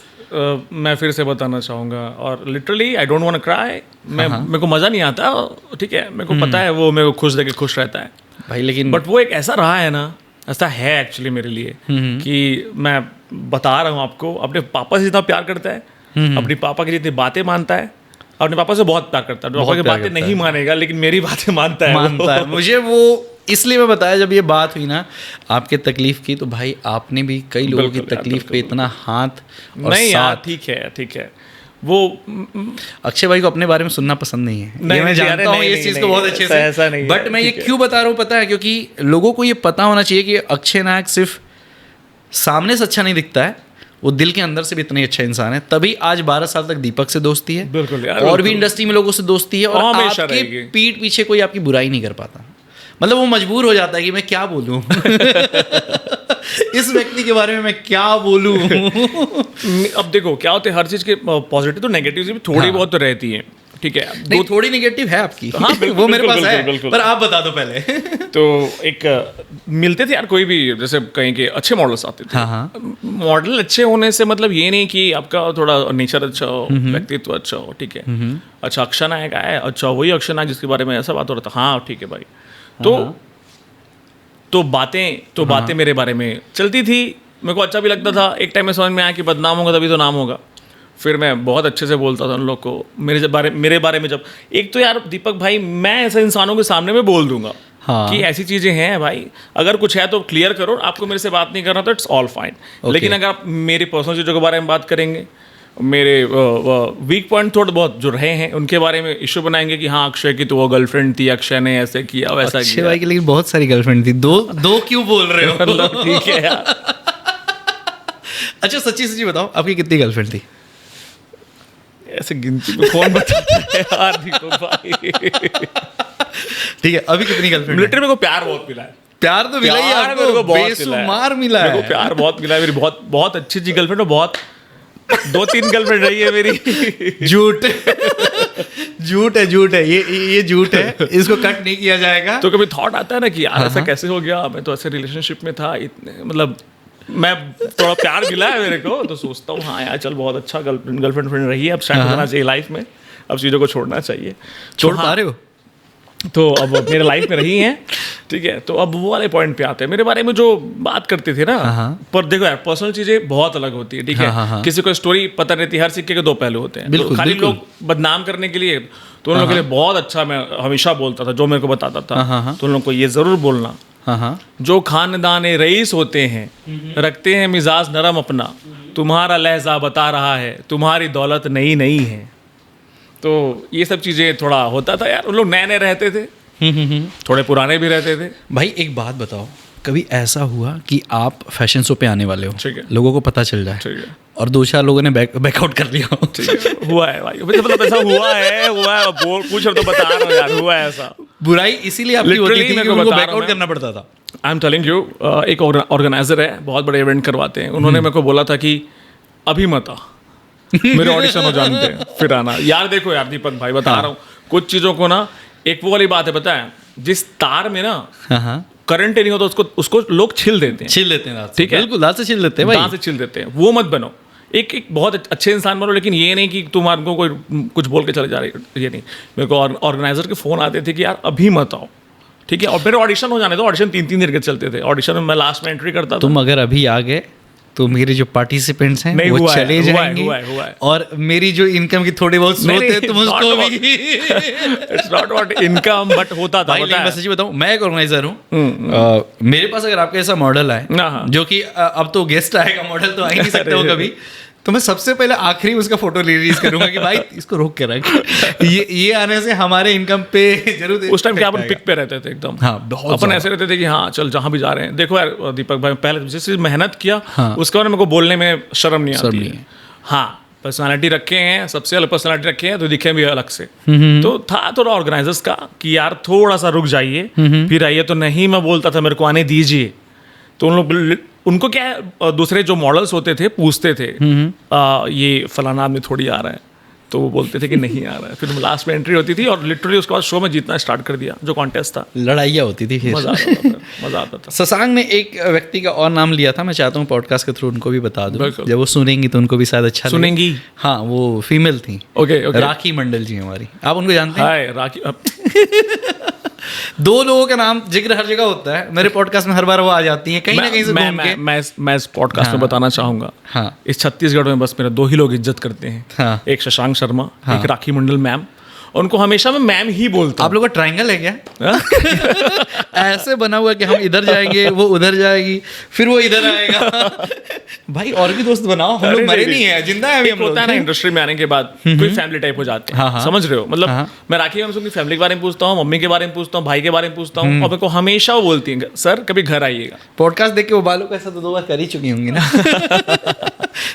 मैं फिर से बताना चाहूँगा, और literally I don't want to cry. मेरे को मज़ा नहीं आता, ठीक है, मेरे को पता है वो मेरे को खुश देके खुश रहता है भाई, लेकिन बट वो एक ऐसा रहा है ना, ऐसा है एक्चुअली मेरे लिए कि मैं बता रहा हूँ आपको, अपने पापा से जितना प्यार करता है, अपनी पापा की जितनी बातें मानता है, अपने पापा से बहुत प्यार करता है। पापा की बातें नहीं मानेगा, लेकिन मेरी बातें मानता है। मुझे वो इसलिए मैं बताया, जब ये बात हुई ना आपके तकलीफ की, तो भाई आपने भी कई लोगों की तकलीफ पे इतना हाथ और नहीं साथ। यार, ठीक है। वो अक्षय भाई को अपने बारे में सुनना पसंद नहीं है, नहीं, ये मैं नहीं, जानता अरे हूँ नहीं, इस चीज़ नहीं, को बहुत नहीं, अच्छे ऐसा- से, ऐसा नहीं है, बट मैं ये ठीक है। क्यों बता रहा हूँ पता है, क्योंकि लोगों को ये पता होना चाहिए कि अक्षय नायक सिर्फ सामने से अच्छा नहीं दिखता है, वो दिल के अंदर से भी इतना ही अच्छा इंसान है। तभी आज 12 साल तक दीपक से दोस्ती है, बिल्कुल यार, और भी बिल्कुल। इंडस्ट्री में लोगों से दोस्ती है, और हमेशा आपके रहेगी। पीठ पीछे कोई आपकी बुराई नहीं कर पाता। मतलब वो मजबूर हो जाता है कि मैं क्या बोलूं इस व्यक्ति के बारे में मैं क्या बोलूं अब देखो क्या होता है, हर चीज के पॉजिटिव तो नेगेटिव भी थोड़ी बहुत तो रहती है, ठीक है। नहीं, थोड़ी नेगेटिव है आपकी, हाँ, बिल्कुल, वो मेरे बिल्कुल, पास है, बिल्कुल। पर आप बता दो पहले तो एक मिलते थे यार, कोई भी जैसे कहीं के अच्छे मॉडल्स आते थे। हाँ। मॉडल अच्छे होने से मतलब ये नहीं कि आपका थोड़ा नेचर अच्छा हो, व्यक्तित्व अच्छा हो, ठीक है। अच्छा अक्षय नायक आया, अच्छा वही अक्षय नायक जिसके बारे में ऐसा बात हो रहा था, हाँ ठीक है भाई। तो बातें मेरे बारे में चलती थी, मेरे को अच्छा भी लगता था। एक टाइम में समझ में आया कि बदनाम होगा तभी तो नाम होगा। फिर मैं बहुत अच्छे से बोलता था उन लोग को मेरे बारे में। जब एक तो यार दीपक भाई, मैं ऐसे इंसानों के सामने में बोल दूंगा कि ऐसी चीज़ें हैं भाई, अगर कुछ है तो क्लियर करो, आपको मेरे से बात नहीं करना तो इट्स ऑल फाइन। लेकिन अगर आप मेरी पर्सनल चीज़ों के बारे में बात करेंगे, मेरे वीक पॉइंट थोड़े बहुत जो रहे हैं उनके बारे में इशू बनाएंगे कि हाँ अक्षय की तो वो गर्लफ्रेंड थी, अक्षय ने ऐसे किया वैसा अक्षय किया। भाई की लेकिन बहुत सारी गर्लफ्रेंड थी, दो क्यों बोल रहे हो मतलब ठीक है यार। अच्छा सच्ची बताओ, आपकी कितनी गर्लफ्रेंड थी? ऐसे गिनती में कौन बताता है यार दीपक भाई। ठीक है, अभी कितनी गर्लफ्रेंड? लिटरली मेरे को प्यार बहुत मिला है। प्यार तो मिला ही प्यार आपको, मेरे को बहुत मिला है। बेशुमार मिला है। मेरे को प्यार बहुत मिला है, मेरी बहुत बहुत अच्छी गर्लफ्रेंड है, बहुत 2-3 गर्लफ्रेंड रही है मेरी। झूठ है ये झूठ है, इसको कट नहीं किया जाएगा। तो कभी थॉट आता है ना कि यार ऐसा कैसे हो गया, मैं तो ऐसे रिलेशनशिप में था, इतने मतलब मैं थोड़ा प्यार मिला है मेरे को, तो सोचता हूँ हाँ यार चल बहुत अच्छा गर्लफ्रेंड फ्रेंड रही है, अब स्टार्ट होना चाहिए लाइफ में, अब चीज़ों को छोड़ना चाहिए। छोड़ पा रहे हो? तो अब मेरे लाइफ में रही हैं, ठीक है। तो अब वो वाले पॉइंट पे आते हैं, मेरे बारे में जो बात करते थे ना, पर देखो यार पर्सनल चीजें बहुत अलग होती है, ठीक है। किसी को स्टोरी पता रहती है, हर सिक्के के 2 पहलू होते हैं। तो खाली लोग बदनाम करने के लिए, तो उन लोगों के लिए बहुत अच्छा मैं हमेशा बोलता था, जो मेरे को बताता था, तो उन लोगों को ये जरूर बोलना, जो खानदाने रईस होते हैं रखते हैं मिजाज नरम अपना, तुम्हारा लहजा बता रहा है तुम्हारी दौलत नई नहीं है। तो ये सब चीज़ें थोड़ा होता था यार, उन लोग नए नए रहते थे, थोड़े पुराने भी रहते थे। भाई एक बात बताओ, कभी ऐसा हुआ कि आप फैशन शो पे आने वाले हो, ठीक है, लोगों को पता चल जाए, ठीक है, और 2-4 लोगों ने बैकआउट कर लिया हो? ठीक है, हुआ है भाई, मतलब ऐसा हुआ है बोल पूछ रहा तो बता रहा हूँ यार, हुआ है ऐसा। बुराई इसीलिए आपकी होती थी कि उनको बैकआउट करना पड़ता था। आई एम टेलिंग यू, एक ऑर्गेनाइजर है, बहुत बड़े इवेंट करवाते हैं, उन्होंने मेरे को बोला था कि अभी मत आ, मेरे ऑडिशन हो जानते हैं फिर आना। यार देखो यार दीपक भाई बता रहा हूँ, कुछ चीज़ों को ना, एक वो वाली बात है पता है, जिस तार में ना करंट नहीं होता उसको लोग छिल देते हैं, ठीक है, बिल्कुल दांत से छिल देते हैं भाई, दांत से छिल देते हैं। वो मत बनो, एक बहुत अच्छे इंसान बनो, लेकिन ये नहीं कि तुम को कोई कुछ बोल के चले जा रहे, ये नहीं। मेरे को ऑर्गेनाइजर के फ़ोन आते थे कि यार अभी मत आओ, ठीक है, और मेरे ऑडिशन हो जाने दो। ऑडिशन 3-3 दिन के चलते थे, ऑडिशन में मैं लास्ट में एंट्री करता था। तुम अगर अभी आ गए तो मेरे जो पार्टिसिपेंट्स हैं वो चले जाएंगे, हुआ है। और मेरी जो इनकम की थोड़ी बहुत स्रोत है तुम उसको भी it's not about income, but होता था। मैं सच्ची बताऊं, मैं एक ऑर्गेनाइजर हूँ, मेरे पास अगर आपका ऐसा मॉडल आए, जो कि अब तो गेस्ट आएगा, मॉडल तो आ ही नहीं सकते हो कभी, तो मैं सबसे पहले आखिरी उसका फोटो रिलीज करूंगा कि भाई इसको रोक के रख, ये आने से हमारे इनकम पे जरूर। उस टाइम क्या अपन पिक पे रहते थे एकदम, हाँ, बहुत अपन ऐसे रहते थे कि हाँ चल जहाँ भी जा रहे हैं। देखो यार दीपक भाई, पहले जिस चीज मेहनत किया उसके बारे में मेरे को बोलने में शर्म नहीं आती है। हाँ पर्सनालिटी रखे हैं, सबसे अलग पर्सनालिटी रखे हैं, तो दिखे भी अलग से। तो था थोड़ा ऑर्गेनाइजर्स का कि यार थोड़ा सा रुक जाइए फिर आइए, तो नहीं मैं बोलता था मेरे को आने दीजिए। तो उन लोग, उनको क्या है, दूसरे जो मॉडल्स होते थे पूछते थे ये फलाना आदमी थोड़ी आ रहा है, तो वो बोलते थे कि नहीं आ रहा है। फिर लास्ट में एंट्री होती थी और लिटरली उसके बाद शो में जीतना स्टार्ट कर दिया, जो कॉन्टेस्ट था। लड़ाइयाँ होती थी, फिर मजा आता था। शशांक ने एक व्यक्ति का और नाम लिया था, मैं चाहता हूँ पॉडकास्ट के थ्रू उनको भी बता दूँ, जब वो सुनेंगी तो उनको भी शायद अच्छा सुनेंगी। हाँ, वो फीमेल थी, ओके, राखी मंडल जी हमारी, आप उनको जानते हैं? हाय राखी। 2 लोगों का नाम जिक्र हर जगह होता है, मेरे पॉडकास्ट में हर बार वो आ जाती हैं कहीं ना कहीं से घूम के। मैं इस पॉडकास्ट में बताना चाहूंगा, इस छत्तीसगढ़ में बस मेरे 2 ही लोग इज्जत करते हैं, एक शशांक शर्मा, एक राखी मंडल मैम, उनको हमेशा मैं मैम ही बोलता आप लोग का ट्रायंगल है क्या? हूँ। ऐसे बना हुआ है कि हम इधर जाएंगे, वो उधर जाएगी, फिर वो इधर आएगा। भाई और भी दोस्त बनाओ, हम लोग अरे मरे नहीं, नहीं है, जिंदा है अभी एक हम लोग। होता है ना इंडस्ट्री में आने के बाद कोई फैमिली टाइप हो जाते हैं, हाँ। समझ रहे हो? मतलब हाँ। मैं राखी में उनकी फैमिली के बारे में पूछता हूँ, मम्मी के बारे में पूछता हूँ, भाई के बारे में पूछता हूँ, और मेरे को हमेशा वो बोलती हैं सर कभी घर आइएगा। पॉडकास्ट देख के वो बालों का ऐसा तो 2 बार कर ही चुकी होंगी ना।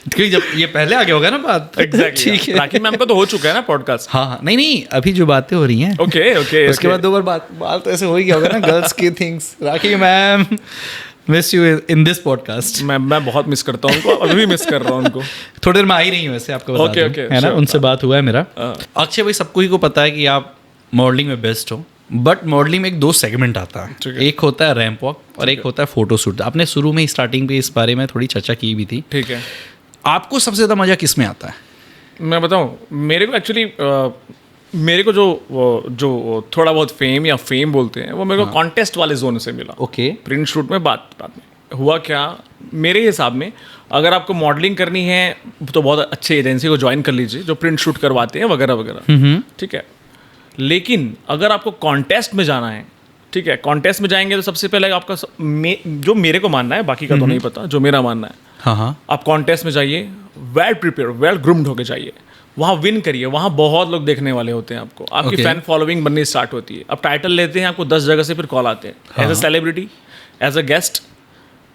क्योंकि जब ये पहले आगे होगा ना बात। एग्जैक्टली ठीक है। राखी मैम का तो हो चुका है ना पॉडकास्ट। हाँ, नहीं अभी जो बातें हो रही हैं, ओके उसके बाद 2 बार बात तो ऐसे हो ही गया होगा ना, गर्ल्स की things. Rakhi ma'am, miss you in this podcast. मैं बहुत मिस करता हूँ उनको, अभी भी मिस कर रहा हूँ उनको। थोड़ी देर में आ ही रही हूँ वैसे, आपको बता दूं, Okay, है ना, sure. उनसे बात हुआ है मेरा। हाँ। अक्षय भाई, सबको ही को पता है कि आप मॉडलिंग में बेस्ट हो, बट मॉडलिंग में 2 सेगमेंट आता है। ठीक है। एक होता है रैंप वॉक और एक होता है फोटो शूट। आपने शुरू में ही स्टार्टिंग पे इस बारे में थोड़ी चर्चा की भी थी। ठीक है, आपको सबसे ज़्यादा मज़ा किस में आता है? मैं बताऊँ, मेरे को एक्चुअली मेरे को जो थोड़ा बहुत फेम या फेम बोलते हैं वो मेरे को कॉन्टेस्ट वाले जोन से मिला। ओके। प्रिंट शूट में बात में हुआ क्या, मेरे हिसाब में अगर आपको मॉडलिंग करनी है तो बहुत अच्छे एजेंसी को ज्वाइन कर लीजिए जो प्रिंट शूट करवाते हैं वगैरह वगैरह, ठीक है। लेकिन अगर आपको कॉन्टेस्ट में जाना है, ठीक है, कॉन्टेस्ट में जाएंगे तो सबसे पहले आपका जो मेरे को मानना है, बाकी का तो नहीं पता, जो मेरा मानना है, हाँ, आप कॉन्टेस्ट में जाइए, वेल प्रिपेयर, वेल ग्रूम्ड होके जाइए, वहाँ विन करिए, वहाँ बहुत लोग देखने वाले होते हैं आपको, आपकी Okay. फैन फॉलोइंग बननी स्टार्ट होती है। अब टाइटल लेते हैं, आपको 10 जगह से फिर कॉल आते हैं, as a celebrity, as a guest,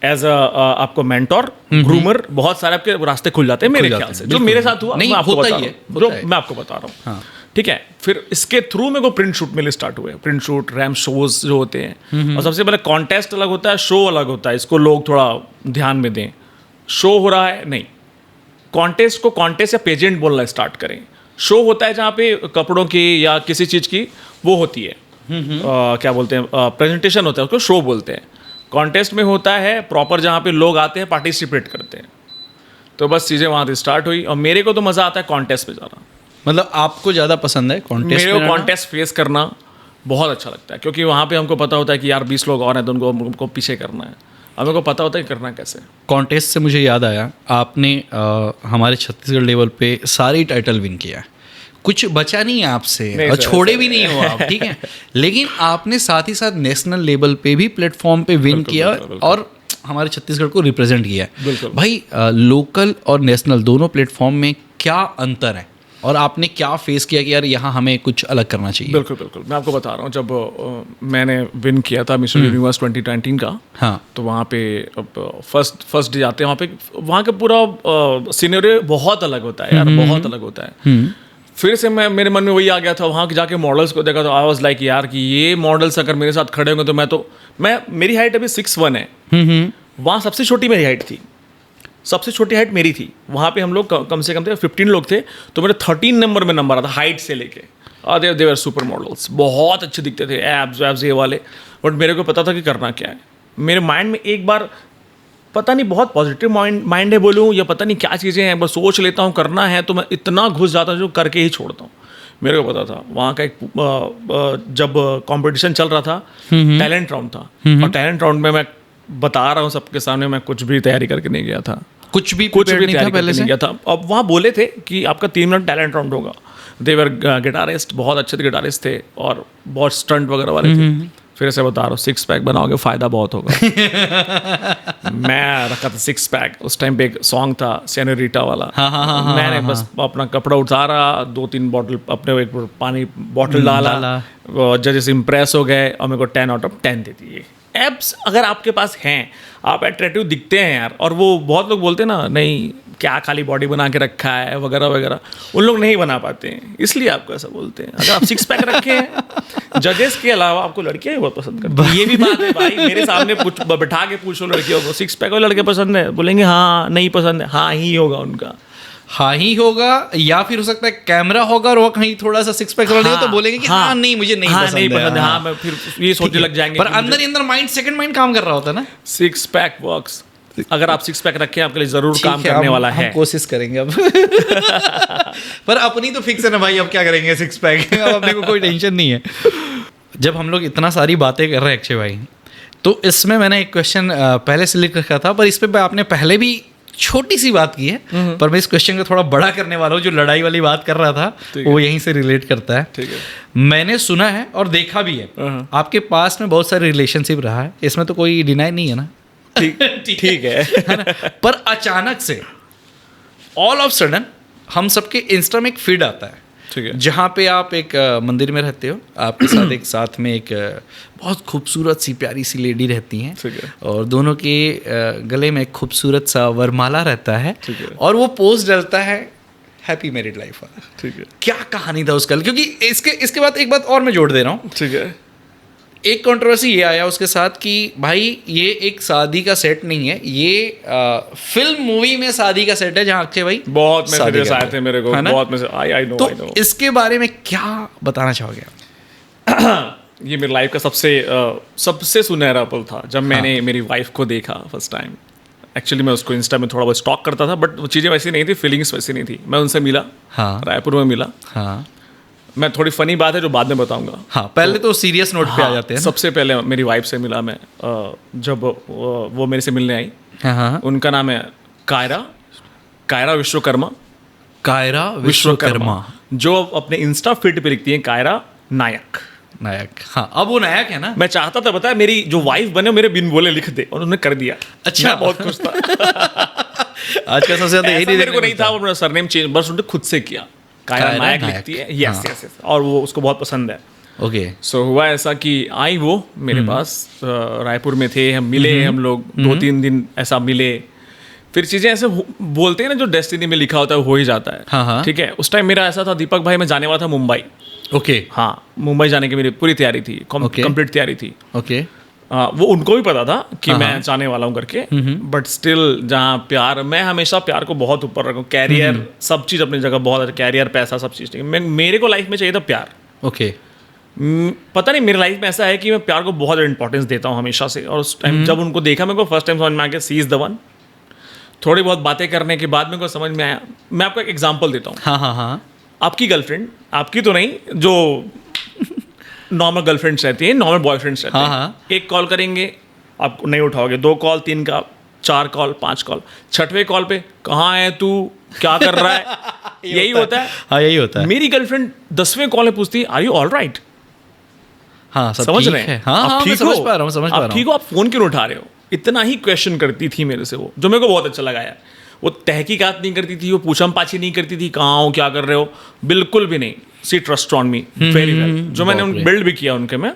as a आपको मेंटोर, ग्रूमर, बहुत सारे आपके रास्ते खुल जाते हैं मेरे जाते ख्याल हैं, से। जो बिल्कुल। मेरे साथ हुआ, नहीं, मैं आपको होता बता ही रहा है, हूँ, जो होता है। मैं आपको बता रहा हूँ, हाँ। ठीक है। फिर इसके थ्रू मेरे को प्रिंट शूट मिलने स्टार्ट हुए, प्रिंट शूट, रैम शोज जो होते हैं, और सबसे पहले कॉन्टेस्ट अलग होता है, शो अलग होता है, इसको लोग थोड़ा ध्यान में दें। शो हो रहा है, नहीं, कॉन्टेस्ट को कॉन्टेस्ट या पेजेंट बोलना स्टार्ट करें। शो होता है जहाँ पे कपड़ों की या किसी चीज़ की वो होती है, क्या बोलते हैं, प्रेजेंटेशन होता है, उसको शो बोलते हैं। कॉन्टेस्ट में होता है प्रॉपर जहाँ पे लोग आते हैं, पार्टिसिपेट करते हैं। तो बस चीज़ें वहाँ से स्टार्ट हुई, और मेरे को तो मज़ा आता है कॉन्टेस्ट में जाना। मतलब आपको ज़्यादा पसंद है कॉन्टेस्ट? मेरे को कॉन्टेस्ट फेस करना बहुत अच्छा लगता है, क्योंकि वहाँ पे हमको पता होता है कि यार 20 लोग और हैं तो उनको पीछे करना है, अब मेरे को पता होता है कि करना कैसे। कॉन्टेस्ट से मुझे याद आया, आपने हमारे छत्तीसगढ़ लेवल पे सारी टाइटल विन किया है, कुछ बचा नहीं है आपसे, नहीं और सर, छोड़े भी नहीं हो आप, ठीक है। लेकिन आपने साथ ही साथ नेशनल लेवल पे भी प्लेटफॉर्म पे विन किया, बिल्कुल। और हमारे छत्तीसगढ़ को रिप्रेजेंट किया है। बिल्कुल। भाई लोकल और नेशनल दोनों प्लेटफॉर्म में क्या अंतर है, और आपने क्या फेस किया कि यार यहाँ हमें कुछ अलग करना चाहिए? बिल्कुल, मैं आपको बता रहा हूँ, जब मैंने विन किया था मिस्टर यूनिवर्स 2019 का, हाँ, तो वहाँ पे फर्स्ट डे जाते हैं, वहाँ का पूरा सिनेरियो बहुत अलग होता है यार, बहुत अलग होता है। फिर से मेरे मन में वही आ गया था, वहाँ जाके मॉडल्स को देखा तो आई वाज लाइक यार कि ये मॉडल्स अगर मेरे साथ खड़े होंगे तो मेरी हाइट अभी 6'1" है, वहाँ सबसे छोटी मेरी हाइट थी, सबसे छोटी हाइट मेरी थी। वहाँ पे हम लोग कम से कम थे 15 लोग थे, तो मेरे 13 नंबर में नंबर आता हाइट से लेके, और दे वर सुपर मॉडल्स, बहुत अच्छे दिखते थे, एब्स ये वाले। बट मेरे को पता था कि करना क्या है। मेरे माइंड में एक बार पता नहीं बहुत पॉजिटिव माइंड है बोलूँ या पता नहीं क्या चीज़ें हैं, बस सोच लेता हूँ करना है तो मैं इतना घुस जाता हूँ जो करके ही छोड़ता हूँ। मेरे को पता था वहाँ का एक जब कंपटीशन चल रहा था, टैलेंट राउंड था, और टैलेंट राउंड में मैं बता रहा हूँ सबके सामने, मैं कुछ भी तैयारी करके नहीं गया था, कुछ भी तैयारी करके नहीं गया था। अब वहाँ बोले थे कि आपका 3 मिनट टैलेंट राउंड होगा। देवर गिटारिस्ट, बहुत अच्छे गिटारिस्ट थे और बहुत स्टंट वगैरह वाले थे। फिर से बता रहा हूँ, 6 पैक बनाओगे फायदा बहुत होगा। मैं रखा था 6 पैक, उस टाइम पे एक सॉन्ग था सेनोरिटा वाला, मैंने बस अपना कपड़ा उतारा, 2-3 बॉटल अपने एक पानी बॉटल डाला, जजेस इम्प्रेस हो गए और मेरे को 10 आउट ऑफ 10 दे दिए। एब्स अगर आपके पास हैं, आप अट्रैक्टिव दिखते हैं यार, और वो बहुत लोग बोलते हैं ना, नहीं क्या खाली बॉडी बना के रखा है वगैरह वगैरह, उन लोग नहीं बना पाते हैं, इसलिए आपको ऐसा बोलते हैं। अगर आप 6 पैक रखे हैं, जजेस के अलावा आपको लड़कियां ही बहुत पसंद करती हैं, ये भी बात है भाई। मेरे सामने बैठा के पूछो लड़कियों को 6 पैक वाले लड़के पसंद है, बोलेंगे हाँ, नहीं पसंद है, हाँ ही होगा उनका, हाँ ही होगा, या फिर हो सकता है कैमरा होगा और वो कहीं थोड़ा सा 6 पैक वाला नहीं हो तो बोलेंगे कि हाँ नहीं मुझे नहीं पसंद है, हाँ, मैं फिर ये सोचने लग जाएंगे। पर अंदर ही अंदर माइंड, सेकंड माइंड काम कर रहा होता है ना। 6 पैक वर्क्स, अगर आप 6 पैक रखें आपके लिए जरूर काम करने वाला है। हम कोशिश करेंगे अब। पर अपनी तो फिक्स है ना भाई, अब क्या करेंगे 6 पैक, अब अपने को कोई टेंशन नहीं है। जब हम लोग इतना सारी बातें कर रहे हैं अक्षय भाई, तो इसमें मैंने एक क्वेश्चन पहले से लिख रखा था, पर इस पे आपने पहले भी छोटी सी बात की है, पर मैं इस क्वेश्चन को थोड़ा बड़ा करने वाला हूँ। जो लड़ाई वाली बात कर रहा था वो यहीं से रिलेट करता है। ठीक है। मैंने सुना है और देखा भी है, आपके पास में बहुत सारे रिलेशनशिप रहा है, इसमें तो कोई डिनाई नहीं है ना? ठीक है ना? पर अचानक से ऑल ऑफ सडन हम सबके इंस्टा में एक फीड आता है, ठीक है, जहाँ पे आप एक मंदिर में रहते हो, आपके साथ में एक बहुत खूबसूरत सी प्यारी सी लेडी रहती हैं, ठीक है, और दोनों के गले में एक खूबसूरत सा वरमाला रहता है, ठीक है, और वो पोस्ट डलता है हैप्पी मैरिड लाइफ वाला। ठीक है, क्या कहानी था उसका? क्योंकि इसके बाद एक बात और मैं जोड़ दे रहा हूँ। ठीक है। एक कंट्रोवर्सी ये आया उसके साथ कि भाई ये एक शादी का सेट नहीं है, ये फिल्म मूवी में शादी का सेट है, जहाँ अक्षय भाई बहुत शादी मैसेजेस करते आए थे मेरे को, है ना? बहुत मैसेज। आई नो, तो आई नो। इसके बारे में क्या बताना चाहोगे आप? ये मेरी लाइफ का सबसे सुनहरा पल था जब मैंने मेरी वाइफ को देखा फर्स्ट टाइम। एक्चुअली मैं उसको इंस्टा में थोड़ा बहुत स्टॉक करता था, बट वो चीज़ें वैसी नहीं थी, फीलिंग्स वैसी नहीं थी। मैं उनसे मिला, हाँ रायपुर में मिला। हाँ मैं थोड़ी फनी बात है जो बाद में बताऊंगा। हाँ, पहले तो सीरियस नोट पे आ जाते हैं ना। सबसे पहले मेरी वाइफ से मिला मैं, जब वो मेरे से मिलने आई। हाँ हाँ। उनका नाम है कायरा विश्वकर्मा। कायरा विश्वकर्मा, जो अपने इंस्टा फीड पे लिखती है कायरा नायक। नायक, हाँ अब वो नायक है ना। मैं चाहता था, पता है, मेरी जो वाइफ बने मेरे बिन बोले लिख दे, और उन्होंने कर दिया। अच्छा। मैं बहुत खुश था। आज का सबसे ज्यादा यही ऐसा मेरे को नहीं देखने था, वो अपना सरनेम चेंज बस उन्होंने खुद से किया, कायरा नायक लिखती है। यस यस यस, और वो उसको बहुत पसंद है। ओके। सो हुआ ऐसा कि आई वो मेरे पास, रायपुर में थे, हम मिले, हम लोग 2-3 दिन ऐसा मिले। फिर चीज़ें ऐसे बोलते हैं ना, जो डेस्टिनी में लिखा होता है हो ही जाता है। हाँ, हाँ। ठीक है। उस टाइम मेरा ऐसा था, दीपक भाई मैं जाने वाला था मुंबई। ओके हाँ, मुंबई जाने की मेरी पूरी तैयारी थी, कंप्लीट तैयारी थी। ओके। वो उनको भी पता था कि मैं जाने वाला हूँ करके, बट स्टिल जहाँ प्यार, मैं हमेशा प्यार को बहुत ऊपर रखूँ। कैरियर सब चीज़ अपनी जगह बहुत अच्छा, कैरियर पैसा सब चीज़ ठीक है। मेरे को लाइफ में चाहिए था प्यार। ओके। पता नहीं, मेरी लाइफ में ऐसा है कि मैं प्यार को बहुत इंपॉर्टेंस देता हूँ हमेशा से। और उस टाइम जब उनको देखा, मेरे को फर्स्ट टाइम समझ में आ गया सी इज़ द वन। थोड़ी बहुत बातें करने के बाद मेरे को समझ में आया। मैं आपको एक एग्जांपल देता हूँ। हाँ हाँ हाँ। आपकी गर्लफ्रेंड, आपकी तो नहीं, जो नॉर्मल गर्लफ्रेंड्स रहती हैं, नॉर्मल बॉयफ्रेंड्स रहते हैं, हाँ। एक कॉल करेंगे, आप नहीं उठाओगे, 2 कॉल, 3 का 4 कॉल, 5 कॉल, 6वें कॉल पे कहाँ है तू, क्या कर रहा है? यही होता है। हाँ यही होता है। मेरी गर्लफ्रेंड 10वें कॉल में पूछती है, आर यू ऑल राइट? हाँ सब समझ ठीक रहे हैं? है। हाँ हाँ, आप मैं ठीक समझ हो? पा रहा हूँ, समझ पा रहा आप हूँ। ठीक हो? आप फोन क्यों उठा रहे हो? इतना ही क्वेश्चन करती थी मेरे से वो, जो मेरे को बहुत अच्छा लगा यार। वो तहकीकात नहीं करती थी, वो पूछम पाछी नहीं करती थी, कहाँ हो, क्या कर रहे हो, बिल्कुल भी नहीं। See trust on me very well, जो मैंने बिल्ड भी किया उनके में।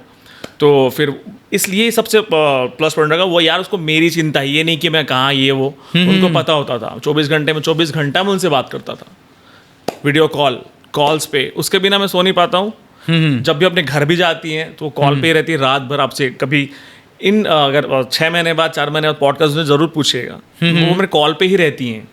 तो फिर इसलिए सबसे प्लस पॉइंट रहा वो, यार उसको मेरी चिंता है, ये नहीं कि मैं कहाँ, ये वो, उनको पता होता था। 24 घंटे में 24 घंटा मैं उनसे बात करता था, वीडियो कॉल्स पे। उसके बिना मैं सो नहीं पाता हूँ। जब भी अपने घर भी जाती हैं तो कॉल पे ही रहती है रात भर आपसे। कभी अगर 6 महीने बाद, 4 महीने बाद पॉडकास्ट में जरूर पूछेगा, वो मेरे कॉल पे ही रहती हैं,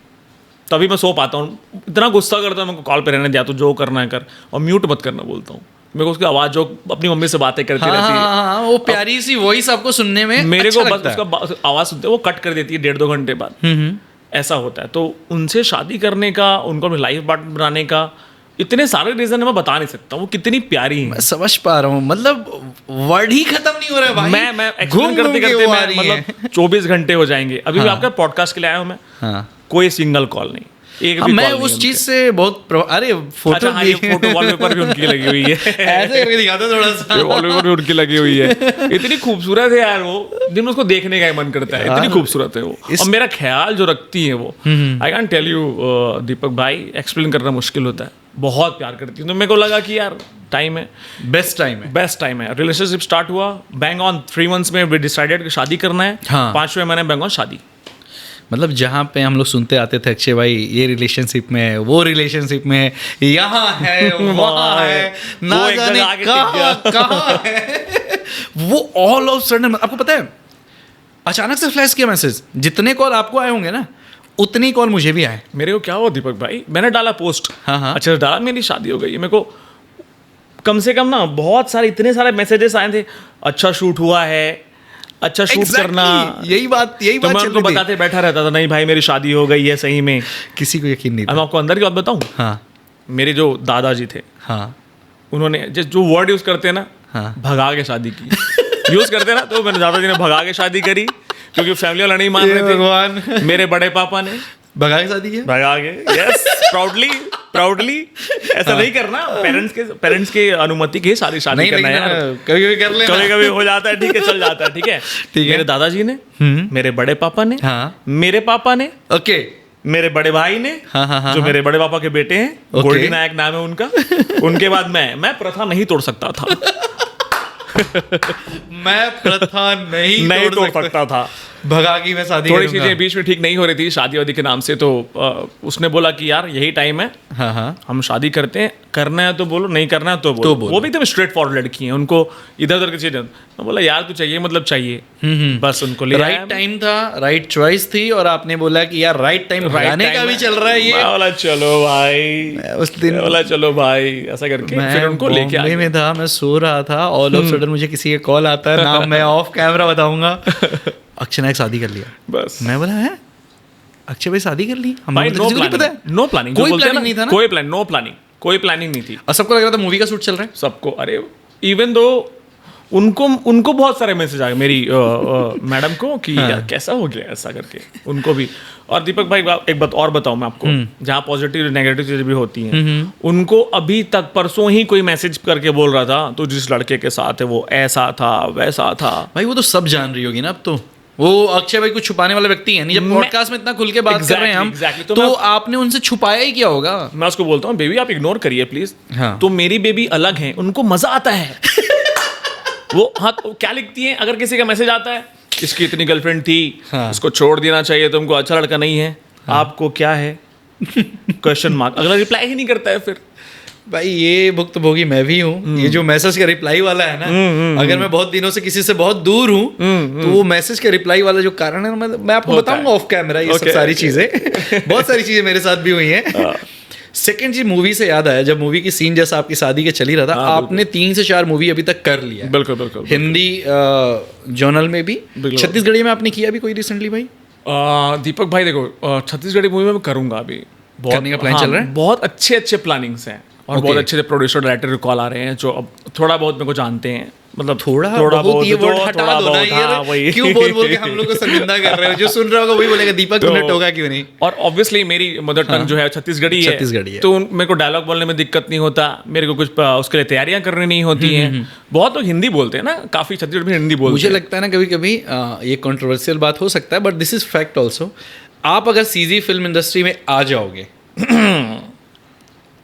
तभी मैं सो पाता हूँ। इतना गुस्सा करता हूँ, मैं कॉल पे रहने दिया, तो जो करना है कर, और म्यूट मत करना बोलता हूँ। मेरे को उसकी आवाज़, जो अपनी मम्मी से बातें करती रहती है, हाँ, वो प्यारी सी वॉइस आपको सुनने में मेरे अच्छा को बस लगता है। उसका आवाज़ सुनते वो कट कर देती है 1.5-2 घंटे बाद। ऐसा होता है। तो उनसे शादी करने का, उनको अपनी लाइफ पार्टनर बनाने का, इतने सारे रीजन है, मैं बता नहीं सकता। वो कितनी प्यारी है, मैं समझ पा रहा हूँ। मतलब वर्ड ही खत्म नहीं हो रहा है भाई। मैं एक्सप्लेन करते करते मैं मतलब 24 घंटे हो जाएंगे। अभी भी आपका पॉडकास्ट के लिए आया हूँ मैं। हाँ। कोई सिंगल कॉल नहीं, एक भी मैं call नहीं उस उनके। चीज से बहुत अरे फोटो अच्छा हाँ, ये फोटो वॉलपेपर भी उनकी लगी हुई है। ऐसे करके दिखाते थोड़ा सा। वॉलपेपर भी उनकी लगी हुई है। इतनी खूबसूरत है यार वो, दिन में उसको देखने का ही मन करता है, इतनी खूबसूरत है वो। और मेरा ख्याल जो रखती है वो, I can tell you Deepak भाई, एक्सप्लेन करना मुश्किल होता है। बहुत प्यार करती है। तो मेरे को लगा कि यार टाइम है, बेस्ट टाइम है। रिलेशनशिप स्टार्ट हुआ, बैंग ऑन 3 months में वी डिसाइडेड कि शादी करना है। हाँ। 5वें महीने बैंग ऑन शादी। मतलब जहाँ पे हम लोग सुनते आते थे, अक्षय भाई ये रिलेशनशिप में है, वो रिलेशनशिप में है, यहाँ है, वहाँ है, ना वो एक जाने जगह आगे टिक कहाँ है। वो ऑल ऑफ सडन, आपको पता है, अचानक से फ्लैश किया मैसेज। जितने कॉल आपको आए होंगे ना, उतनी कॉल मुझे भी आए। मेरे को क्या हुआ दीपक भाई, मैंने डाला पोस्ट, हाँ, हाँ। अच्छा डाला, मेरी शादी हो गई। मेरे को कम से कम ना बहुत सारे, इतने सारे मैसेजेस आए थे, अच्छा शूट हुआ है, अच्छा शूट करना। यही बात तो मैं उनको बताते बैठा रहता था, नहीं भाई मेरी शादी हो गई है सही में। किसी को यकीन नहीं अब मैं आपको अंदर की बात बताऊं, हाँ मेरे जो दादाजी थे, हाँ उन्होंने जो वर्ड यूज करते हैं ना, हाँ। भगा के शादी की यूज करते हैं ना, तो मेरे दादाजी ने भगा के शादी करी। क्योंकि फैमिली वाला नहीं मान रहे थे। भगवान, मेरे बड़े पापा ने भगा के शादी किया। भगा गए। यस, प्राउडली ऐसा नहीं करना, पेरेंट्स के अनुमति के शादी नहीं करना है यार। कभी कभी कर लेना, कभी कभी हो जाता है, ठीक है, चल जाता है, ठीक है। मेरे दादाजी ने, मेरे बड़े पापा ने, मेरे पापा ने, ओके, मेरे बड़े भाई ने, जो मेरे बड़े पापा के बेटे हैं, गोल्डी नायक नाम है उनका, उनके बाद मैं प्रथा नहीं तोड़ सकता था। मैं प्रथा नहीं तोड़ सकता था। भगा की मैं शादी थोड़ी चीजें बीच में ठीक नहीं हो रही थी शादी वादी के नाम से, तो उसने बोला कि यार यही टाइम है, हम शादी करते हैं, करना है तो बोलो, नहीं करना है तो बोलो। वो भी एकदम स्ट्रेट फॉरवर्ड लड़की है, उनको इधर उधर की चीजें। मैं बोला यार तू चाहिए मतलब चाहिए, बस उनको ले। राइट टाइम था, राइट चॉइस थी, और आपने बोला कि यार राइट टाइम भगाने का भी चल रहा है ये। बोला चलो भाई, उस दिन बोला चलो भाई, ऐसा करके फिर उनको लेके आया। में था, मैं सो रहा था, ऑल ऑफ सडन मुझे किसी का कॉल आता है, नाम मैं ऑफ कैमरा बताऊंगा, अक्षय नायक शादी कर लिया। बस मैं बोला है अक्षय भाई शादी कर ली, हमें नो प्लानिंग, कोई प्लानिंग नहीं था ना, कोई प्लानिंग नहीं थी। और सबको लग रहा था मूवी का शूट चल रहा है, सबको। अरे इवन दो उनको बहुत सारे मैसेज आ गए मेरी मैडम को कि यार कैसा हो गया ऐसा करके, उनको भी। और दीपक भाई एक बात और बताऊं मैं आपको, जहाँ पॉजिटिव नेगेटिव चीजें भी होती हैं, उनको अभी तक परसों ही कोई मैसेज करके बोल रहा था तो जिस लड़के के साथ है वो ऐसा था वैसा था। भाई वो तो सब जान रही होगी ना अब तो, वो अक्षय भाई कुछ छुपाने वाला व्यक्ति है नहीं। जब पॉडकास्ट में इतना खुल के बात कर रहे हैं हम, तो आपने उनसे छुपाया ही क्या होगा। मैं उसको बोलता हूँ बेबी आप इग्नोर करिए प्लीज, तो मेरी बेबी अलग है, उनको मजा आता है। वो क्या लिखती है अगर किसी का मैसेज आता है, इसकी इतनी गर्लफ्रेंड थी, इसको छोड़ देना चाहिए, तुमको अच्छा लड़का नहीं है, आपको क्या है, क्वेश्चन मार्क। अगला रिप्लाई ही नहीं करता है फिर। भाई ये भुक्तभोगी मैं भी हूँ। ये जो मैसेज का रिप्लाई वाला है ना, अगर मैं बहुत दिनों से किसी से बहुत दूर हूँ, तो वो मैसेज के रिप्लाई वाला जो कारण है, मैं आपको बताऊंगा ऑफ कैमरा ये सब सारी चीजें। बहुत सारी चीजें मेरे साथ भी हुई हैं। सेकंड जी, मूवी से याद आया, जब मूवी की सीन जैसा आपकी शादी के चल ही रहा था, आपने 3 से 4 मूवी अभी तक कर लिया। बिल्कुल बिल्कुल। हिंदी जर्नल में भी, छत्तीसगढ़ी में आपने किया भी कोई रिसेंटली भाई? दीपक भाई देखो, छत्तीसगढ़ी मूवी में करूंगा अभी, करने का प्लान चल रहा है। बहुत अच्छे प्लानिंग्स हैं और बहुत अच्छे प्रोड्यूसर डायरेक्टर कॉल आ रहे हैं जो अब थोड़ा बहुत मेरे को जानते हैं, मतलब थोड़ा बहुत ये वर्ड हटा दो ना यार, क्यों बोल के हम लोग को शर्मिंदा कर रहे हो। जो सुन रहा होगा वही बोलेगा दीपक तुमने टोका क्यों नहीं। और ऑब्वियसली मेरी मदर टंग जो है छत्तीसगढ़ी है, तो मेरे को डायलॉग बोलने में दिक्कत नहीं होता, मेरे को कुछ उसके लिए तैयारियां करनी नहीं होती हैं। बहुत लोग हिंदी बोलते हैं ना, काफी छत्तीसगढ़ में हिंदी बोलते हैं। मुझे लगता है ना कभी कभी ये कंट्रोवर्शियल बात हो सकता है, but this is fact also. आप अगर सीजी फिल्म इंडस्ट्री में आ जाओगे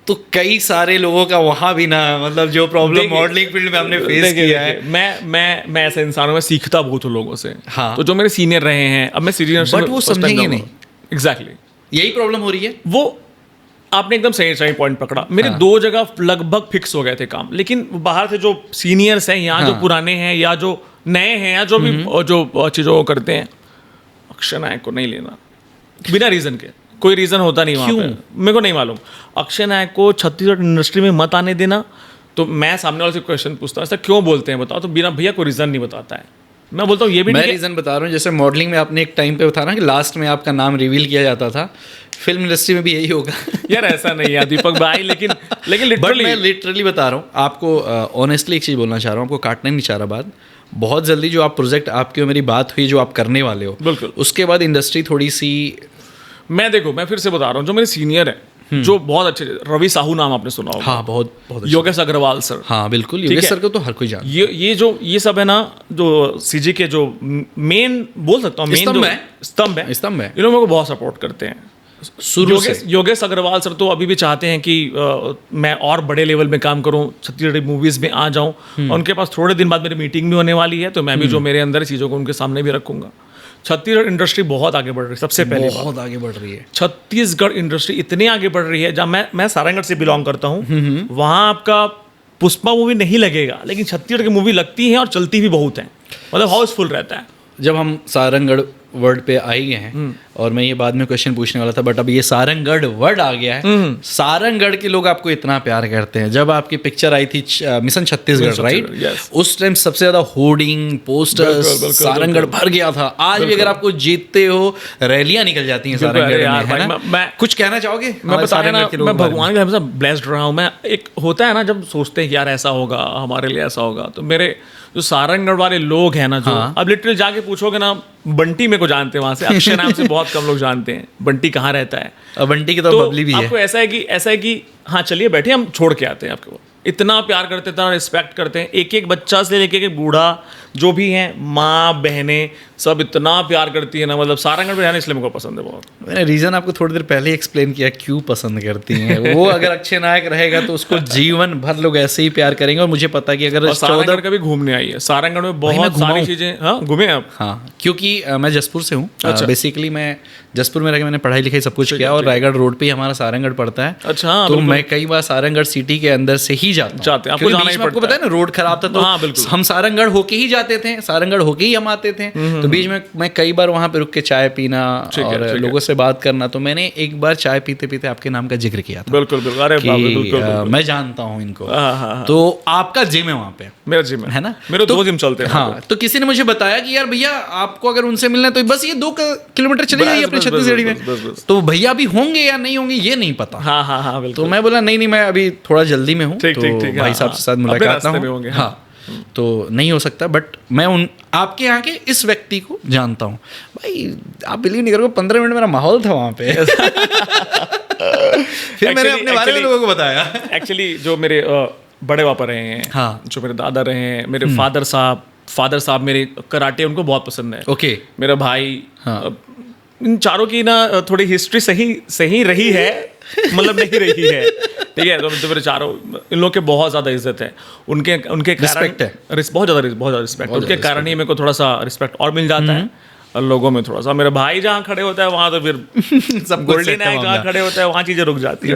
तो कई सारे लोगों का वहां भी ना, मतलब जो प्रॉब्लम मॉडलिंग फील्ड में हमने फेस किया है। मैं ऐसे इंसान हूं, मैं सीखता बहुत हूं लोगों से। हाँ। तो जो मेरे सीनियर रहे हैं, अब मैं सीनियर, बट वो समझेंगे नहीं। एग्जैक्टली यही प्रॉब्लम हो रही है। वो आपने एकदम सही पॉइंट पकड़ा। मेरे 2 जगह लगभग फिक्स हो गए थे काम, लेकिन बाहर से जो सीनियर्स हैं, यहाँ जो पुराने हैं या जो नए हैं या जो भी जो चीज़ों को करते हैं, अक्षय नायक को नहीं लेना बिना रीजन के। कोई रीजन होता नहीं वहाँ पे, मेरे को नहीं मालूम। अक्षय नायक को छत्तीसगढ़ इंडस्ट्री में मत आने देना। तो मैं सामने वाले से क्वेश्चन पूछता हूँ ऐसा क्यों बोलते हैं बताओ, तो बिना भैया कोई रीजन नहीं बताता है। मैं बोलता हूँ ये भी मैं रीजन बता रहा हूँ। जैसे मॉडलिंग में आपने एक टाइम पे बताया ना कि लास्ट में आपका नाम रिवील किया जाता था, फिल्म इंडस्ट्री में भी यही होगा। यार ऐसा नहीं है दीपक भाई, लेकिन लिटरली मैं लिटरली बता रहा हूँ आपको, ऑनेस्टली एक चीज़ बोलना चाह रहा हूँ, आपको काटना नहीं चाह रहा बात। बहुत जल्दी जो आप प्रोजेक्ट, आपकी और मेरी बात हुई जो आप करने वाले हो, बिल्कुल उसके बाद इंडस्ट्री थोड़ी सी, मैं फिर से बता रहा हूँ, जो मेरे सीनियर है जो बहुत अच्छे, रवि साहू नाम आपने सुना होगा। हाँ बहुत योगेश अग्रवाल सर। हाँ बिल्कुल, योगेश सर को तो हर कोई जानता है। ये सब है ना, जो सीजी के जो मेन बोल सकता हूँ, स्तंभ है, इन लोगों को बहुत सपोर्ट करते हैं शुरू से। योगेश अग्रवाल सर तो अभी भी चाहते हैं कि मैं और बड़े लेवल में काम करूं, छत्तीसगढ़ी मूवीज में आ जाऊं। और उनके पास थोड़े दिन बाद मेरी मीटिंग भी होने वाली है, तो मैं भी जो मेरे अंदर चीज़ों को उनके सामने भी रखूंगा। छत्तीसगढ़ इंडस्ट्री बहुत आगे बढ़ रही है, सबसे पहले बहुत आगे बढ़ रही है। छत्तीसगढ़ इंडस्ट्री इतनी आगे बढ़ रही है, जहाँ मैं सारंगढ़ से बिलोंग करता हूँ, वहाँ आपका पुष्पा मूवी नहीं लगेगा, लेकिन छत्तीसगढ़ की मूवी लगती है और चलती भी बहुत है, मतलब हाउसफुल रहता है। जब हम सारंगढ़ वर्ड पे आ ही गए हैं, और मैं ये बाद में क्वेश्चन पूछने वाला था, बट अब ये सारंगढ़ वर्ड आ गया है। सारंगढ़ के लोग आपको इतना प्यार करते हैं। जब आपकी पिक्चर आई थी मिशन छत्तीसगढ़, राइट, उस टाइम सबसे ज्यादा होर्डिंग, पोस्टर्स, सारंगढ़ भर गया था। आज भी अगर आपको जीतते हो, रैलियां निकल जाती हैं सारंगढ़ में। मैं कुछ कहना चाहोगे? मैं भगवान का हमेशा ब्लेस्ड रहा हूँ मैं। एक होता है ना, जब सोचते हैं कि यार ऐसा होगा, हमारे लिए ऐसा होगा, तो मेरे जो सारंगढ़ वाले लोग हैं ना, जो अब लिटरली जाके पूछोगे ना, बंटी मेरे को जानते हैं वहां से, अक्षय नाम से बहुत कम लोग जानते हैं बंटी कहाँ रहता है। और बंटी की तो बबली भी है। आपको ऐसा है कि हाँ चलिए बैठिए हम छोड़ के आते हैं आपको। इतना प्यार करते हैं, इतना रिस्पेक्ट करते हैं, एक एक बच्चा से लेके एक बूढ़ा जो भी है, माँ बहनें सब इतना प्यार करती है ना, मतलब सारंगढ़ में रहना इसलिए मेरे को पसंद है बहुत। मैंने रीज़न आपको थोड़ी देर पहले एक्सप्लेन किया क्यों पसंद करती हैं वो। अगर अक्षय नायक रहेगा तो उसको जीवन भर लोग ऐसे ही प्यार करेंगे। और मुझे पता है कि अगर सारंगढ़ कभी घूमने आई है, सारंगढ़ में बहुत सारी चीजें। हाँ घूमे आप? हाँ, क्योंकि मैं जसपुर से हूँ। बेसिकली मैं जसपुर में रह के मैंने पढ़ाई लिखाई सब कुछ किया, और रायगढ़ रोड पे ही हमारा सारंगढ़ पड़ता है। अच्छा, तो मैं कई बार सारंगढ़ सिटी के अंदर से ही जाते हैं। आपको जाना ही पड़ता है। आपको पता है ना रोड खराब था तो हम सारंगढ़ होके ही जाते थे, सारंगढ़ होके ही हम आते थे। तो बीच में मैं कई बार वहां पे रुक के चाय पीना और लोगों से बात करना। तो मैंने एक बार चाय पीते पीते आपके नाम का जिक्र किया था। बिल्कुल बिल्कुल, अरे बिल्कुल, मैं जानता हूँ इनको। तो आपका जिम है वहाँ पे? मेरा जिम है ना, मेरे 2 जिम चलते हैं। हाँ, तो किसी ने मुझे बताया कि यार भैया आपको अगर उनसे मिलना है तो बस ये 2 किलोमीटर चले जाइए अपने छत्तीसगढ़ी में। तो भैया भी होंगे या नहीं होंगे ये नहीं पता। हाँ हाँ हाँ बिल्कुल। तो मैं बोला नहीं मैं अभी थोड़ा जल्दी में हूँ, तो भाई साहब से साथ मुलाकात ना हो। हाँ, तो नहीं हो सकता। बट मैं आपके यहाँ के इस व्यक्ति को जानता हूँ भाई। आप बिलीव नहीं करोगे, 15 मिनट मेरा माहौल था वहाँ पे। फिर मैंने अपने बारे में लोगों को बताया। एक्चुअली जो मेरे बड़े पापा रहे हैं, हाँ, जो मेरे दादा रहे हैं, मेरे फादर साहब मेरे कराटे उनको बहुत पसंद है। ओके। मेरा भाई, इन चारों की ना थोड़ी हिस्ट्री सही रही है, मतलब नहीं रही है, ठीक है। तो मेरे चारों इन लोग के बहुत ज़्यादा इज्जत है, उनके रिस्पेक्ट है, बहुत ज़्यादा रिस्पेक्ट। उनके कारण ही मेरे को थोड़ा सा रिस्पेक्ट और मिल जाता है, और लोगों में थोड़ा सा। मेरा भाई जहाँ खड़े होता है वहाँ तो फिर सब गोल्डी नायक जहाँ खड़े होता है वहाँ चीज़ें रुक जाती है।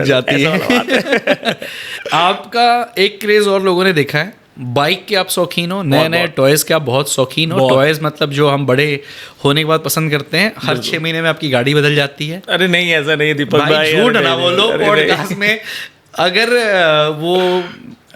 आपका एक क्रेज और लोगों ने देखा है, बाइक के आप शौकीन हो, नए नए टॉयज के आप बहुत शौकीन हो। टॉयज मतलब जो हम बड़े होने के बाद पसंद करते हैं। हर 6 महीने में आपकी गाड़ी बदल जाती है। अरे नहीं, ऐसा नहीं है दीपक भाई, झूठ ना बोलो पॉडकास्ट में। अगर वो